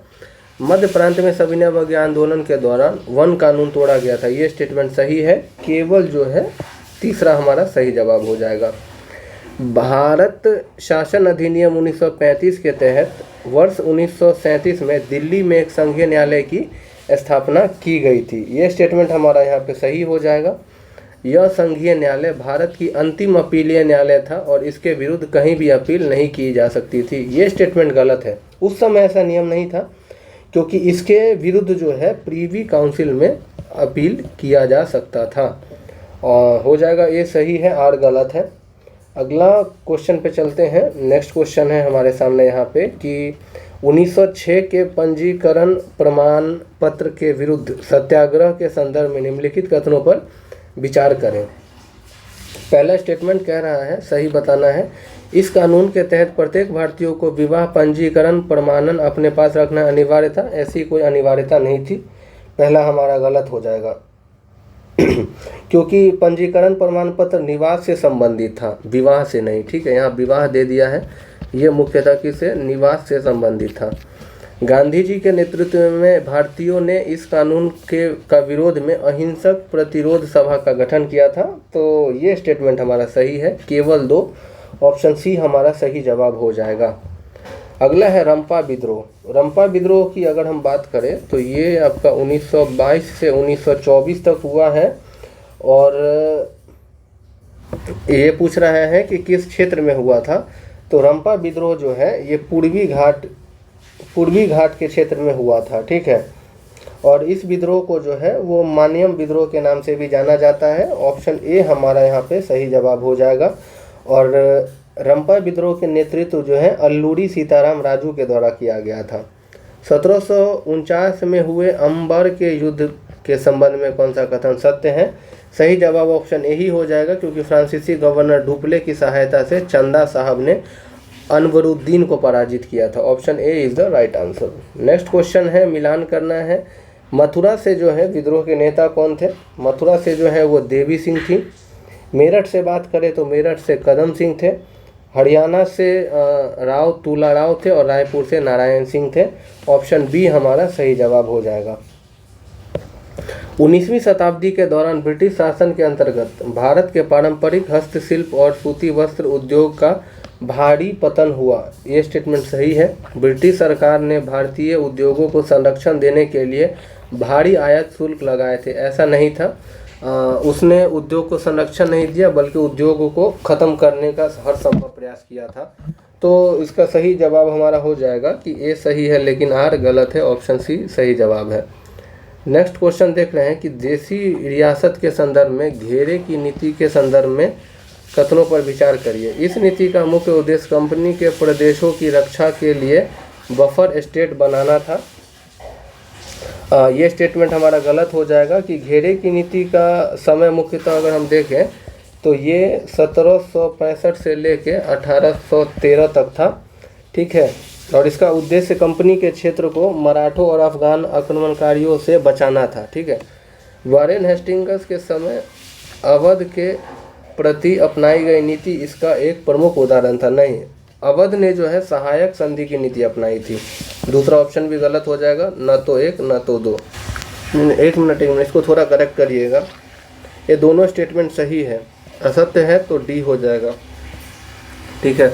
मध्य प्रांत में सविनय अवज्ञा आंदोलन के दौरान वन कानून तोड़ा गया था, ये स्टेटमेंट सही है। केवल जो है तीसरा हमारा सही जवाब हो जाएगा। भारत शासन अधिनियम 1935 के तहत वर्ष 1937 में दिल्ली में एक संघीय न्यायालय की स्थापना की गई थी। ये स्टेटमेंट हमारा यहाँ पे सही हो जाएगा। यह संघीय न्यायालय भारत की अंतिम अपीलीय न्यायालय था और इसके विरुद्ध कहीं भी अपील नहीं की जा सकती थी। ये स्टेटमेंट गलत है। उस समय ऐसा नियम नहीं था क्योंकि इसके विरुद्ध जो है प्रीवी काउंसिल में अपील किया जा सकता था। और हो जाएगा, ये सही है, आर गलत है। अगला क्वेश्चन पे चलते हैं। नेक्स्ट क्वेश्चन है हमारे सामने यहाँ पे कि 1906 के पंजीकरण प्रमाण पत्र के विरुद्ध सत्याग्रह के संदर्भ में निम्नलिखित कथनों पर विचार करें। पहला स्टेटमेंट कह रहा है, सही बताना है, इस कानून के तहत प्रत्येक भारतीय को विवाह पंजीकरण प्रमाणन अपने पास रखना अनिवार्य था। ऐसी कोई अनिवार्यता नहीं थी। पहला हमारा गलत हो जाएगा क्योंकि पंजीकरण प्रमाण पत्र निवास से संबंधित था, विवाह से नहीं। ठीक है, यहाँ विवाह दे दिया है, ये मुख्यतः किससे, निवास से संबंधित था। गांधी जी के नेतृत्व में भारतीयों ने इस कानून का विरोध में अहिंसक प्रतिरोध सभा का गठन किया था। तो ये स्टेटमेंट हमारा सही है, केवल 2, ऑप्शन सी हमारा सही जवाब हो जाएगा। अगला है रंपा विद्रोह। रंपा विद्रोह की अगर हम बात करें तो ये आपका 1922 से 1924 तक हुआ है और ये पूछ रहा है कि किस क्षेत्र में हुआ था। तो रंपा विद्रोह जो है ये पूर्वी घाट के क्षेत्र में हुआ था। ठीक है, और इस विद्रोह को जो है वो मानियम विद्रोह के नाम से भी जाना जाता है। ऑप्शन ए हमारा यहाँ पे सही जवाब हो जाएगा। और रंपा विद्रोह के नेतृत्व जो है अल्लूरी सीताराम राजू के द्वारा किया गया था। 1749 में हुए अंबर के युद्ध के संबंध में कौन सा कथन सत्य है? सही जवाब ऑप्शन ए ही हो जाएगा, क्योंकि फ्रांसीसी गवर्नर डुप्ले की सहायता से चंदा साहब ने अनवरुद्दीन को पराजित किया था। Option A is the right answer. Next question है, मिलान करना है। मथुरा से जो है विद्रोह के नेता कौन थे? मथुरा से जो है वो देवी सिंह थी। मेरठ से बात करें तो मेरठ से कदम सिंह थे। हरियाणा से राव तुला राव थे और रायपुर से नारायण सिंह थे। ऑप्शन बी हमारा सही जवाब हो जाएगा। 19वीं शताब्दी के दौरान ब्रिटिश शासन के अंतर्गत भारत के पारंपरिक हस्तशिल्प और सूती वस्त्र उद्योग का भारी पतन हुआ। ये स्टेटमेंट सही है। ब्रिटिश सरकार ने भारतीय उद्योगों को संरक्षण देने के लिए भारी आयात शुल्क लगाए थे। ऐसा नहीं था, उसने उद्योग को संरक्षण नहीं दिया बल्कि उद्योगों को ख़त्म करने का हर संभव प्रयास किया था। तो इसका सही जवाब हमारा हो जाएगा कि ए सही है लेकिन आर गलत है। ऑप्शन सी सही जवाब है। नेक्स्ट क्वेश्चन देख रहे हैं कि देशी रियासत के संदर्भ में घेरे की नीति के संदर्भ में कथनों पर विचार करिए। इस नीति का मुख्य उद्देश्य कंपनी के प्रदेशों की रक्षा के लिए बफर स्टेट बनाना था। ये स्टेटमेंट हमारा गलत हो जाएगा कि घेरे की नीति का समय मुख्यतः अगर हम देखें तो ये 1765 से लेके 1813 तक था। ठीक है, और इसका उद्देश्य कंपनी के क्षेत्र को मराठों और अफगान आक्रमणकारियों से बचाना था। ठीक है, वारेन हेस्टिंग्स के समय अवध के प्रति अपनाई गई नीति इसका एक प्रमुख उदाहरण था। नहीं, अवध ने जो है सहायक संधि की नीति अपनाई थी। दूसरा ऑप्शन भी गलत हो जाएगा, न तो 1 न तो 2। एक मिनट इसको थोड़ा करेक्ट करिएगा। ये दोनों स्टेटमेंट सही है, असत्य है तो डी हो जाएगा। ठीक है,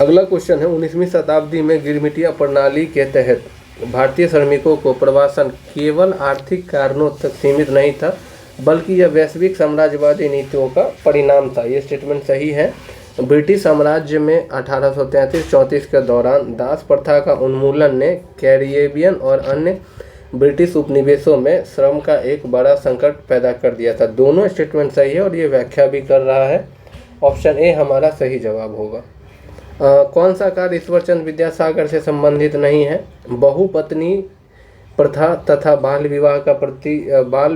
अगला क्वेश्चन है, 19वीं शताब्दी में गिरमिटिया प्रणाली के तहत भारतीय श्रमिकों को प्रवासन केवल आर्थिक कारणों तक सीमित नहीं था बल्कि यह वैश्विक साम्राज्यवादी नीतियों का परिणाम था। ये स्टेटमेंट सही है। ब्रिटिश साम्राज्य में 1833-34 के दौरान दास प्रथा का उन्मूलन ने कैरिबियन और अन्य ब्रिटिश उपनिवेशों में श्रम का एक बड़ा संकट पैदा कर दिया था। दोनों स्टेटमेंट सही है और ये व्याख्या भी कर रहा है। ऑप्शन ए हमारा सही जवाब होगा। कौन सा कार्य ईश्वरचंद विद्यासागर से संबंधित नहीं है? बहुपत्नी प्रथा तथा बाल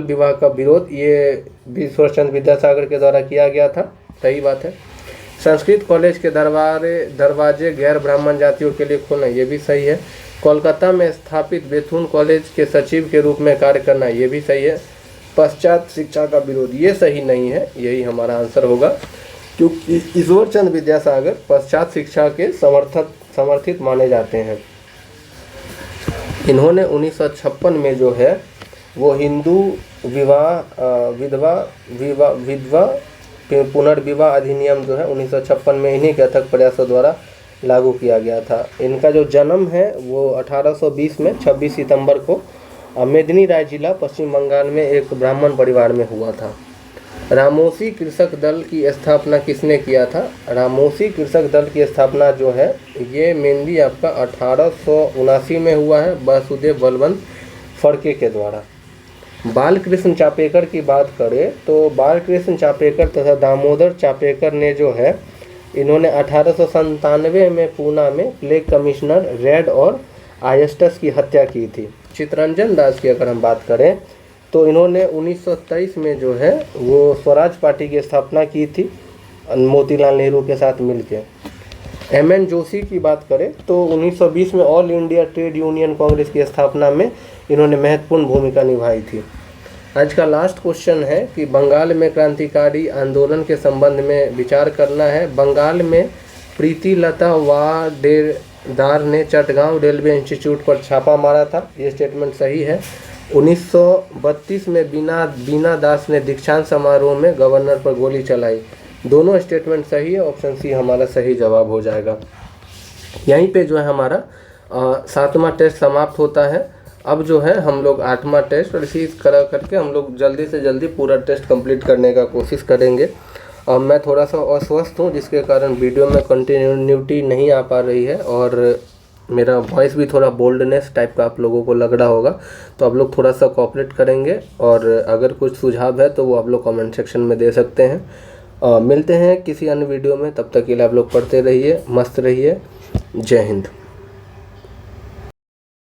विवाह का विरोध ये ईश्वरचंद विद्यासागर के द्वारा किया गया था। सही बात है। संस्कृत कॉलेज के दरवाजे गैर ब्राह्मण जातियों के लिए खोलना, ये भी सही है। कोलकाता में स्थापित बेथुन कॉलेज के सचिव के रूप में कार्य करना, ये भी सही है। पश्चात शिक्षा का विरोध, ये सही नहीं है। यही हमारा आंसर होगा, क्योंकि ईश्वरचंद विद्यासागर पश्चात शिक्षा के समर्थित माने जाते हैं। इन्होंने 1956 में जो है वो हिंदू विधवा पुनर्विवाह अधिनियम जो है 1956 में इन्हीं के अथक प्रयासों द्वारा लागू किया गया था। इनका जो जन्म है वो 1820 में 26 सितंबर को मेदिनी राय जिला पश्चिम बंगाल में एक ब्राह्मण परिवार में हुआ था। रामोसी कृषक दल की स्थापना किसने किया था? रामोसी कृषक दल की स्थापना जो है ये मेनली आपका 1879 में हुआ है वासुदेव बलवंत फड़के के द्वारा। बालकृष्ण चापेकर की बात करें तो बालकृष्ण चापेकर तथा दामोदर चापेकर ने जो है इन्होंने 1897 में पूना में प्लेग कमिश्नर रेड और आयस्टस की हत्या की थी। चितरंजन दास की अगर हम बात करें तो इन्होंने 1923 में जो है वो स्वराज पार्टी की स्थापना की थी मोतीलाल नेहरू के साथ मिलकर। एम.एन. जोशी की बात करें तो 1920 में all India trade union Congress की स्थापना में इन्होंने महत्वपूर्ण भूमिका निभाई थी। आज का लास्ट क्वेश्चन है कि बंगाल में क्रांतिकारी आंदोलन के संबंध में विचार करना है। बंगाल में प्रीतिलता वाडेदार ने चटगांव रेलवे इंस्टीट्यूट पर छापा मारा था, ये स्टेटमेंट सही है। 1932 में बीना दास ने दीक्षांत समारोह में गवर्नर पर गोली चलाई, दोनों स्टेटमेंट सही है। ऑप्शन सी हमारा सही जवाब हो जाएगा। यहीं पे जो है हमारा 7वां टेस्ट समाप्त होता है। अब जो है हम लोग 8वां टेस्ट और इसी तरह करके हम लोग जल्दी से जल्दी पूरा टेस्ट कंप्लीट करने का कोशिश करेंगे। और मैं थोड़ा सा अस्वस्थ हूँ जिसके कारण वीडियो में कंटिन्यूटी नहीं आ पा रही है और मेरा वॉइस भी थोड़ा बोल्डनेस टाइप का आप लोगों को लग रहा होगा, तो आप लोग थोड़ा सा कोऑपरेट करेंगे और अगर कुछ सुझाव है तो वो आप लोग कमेंट सेक्शन में दे सकते हैं। मिलते हैं किसी अन्य वीडियो में, तब तक के लिए आप लोग पढ़ते रहिए, मस्त रहिए। जय हिंद।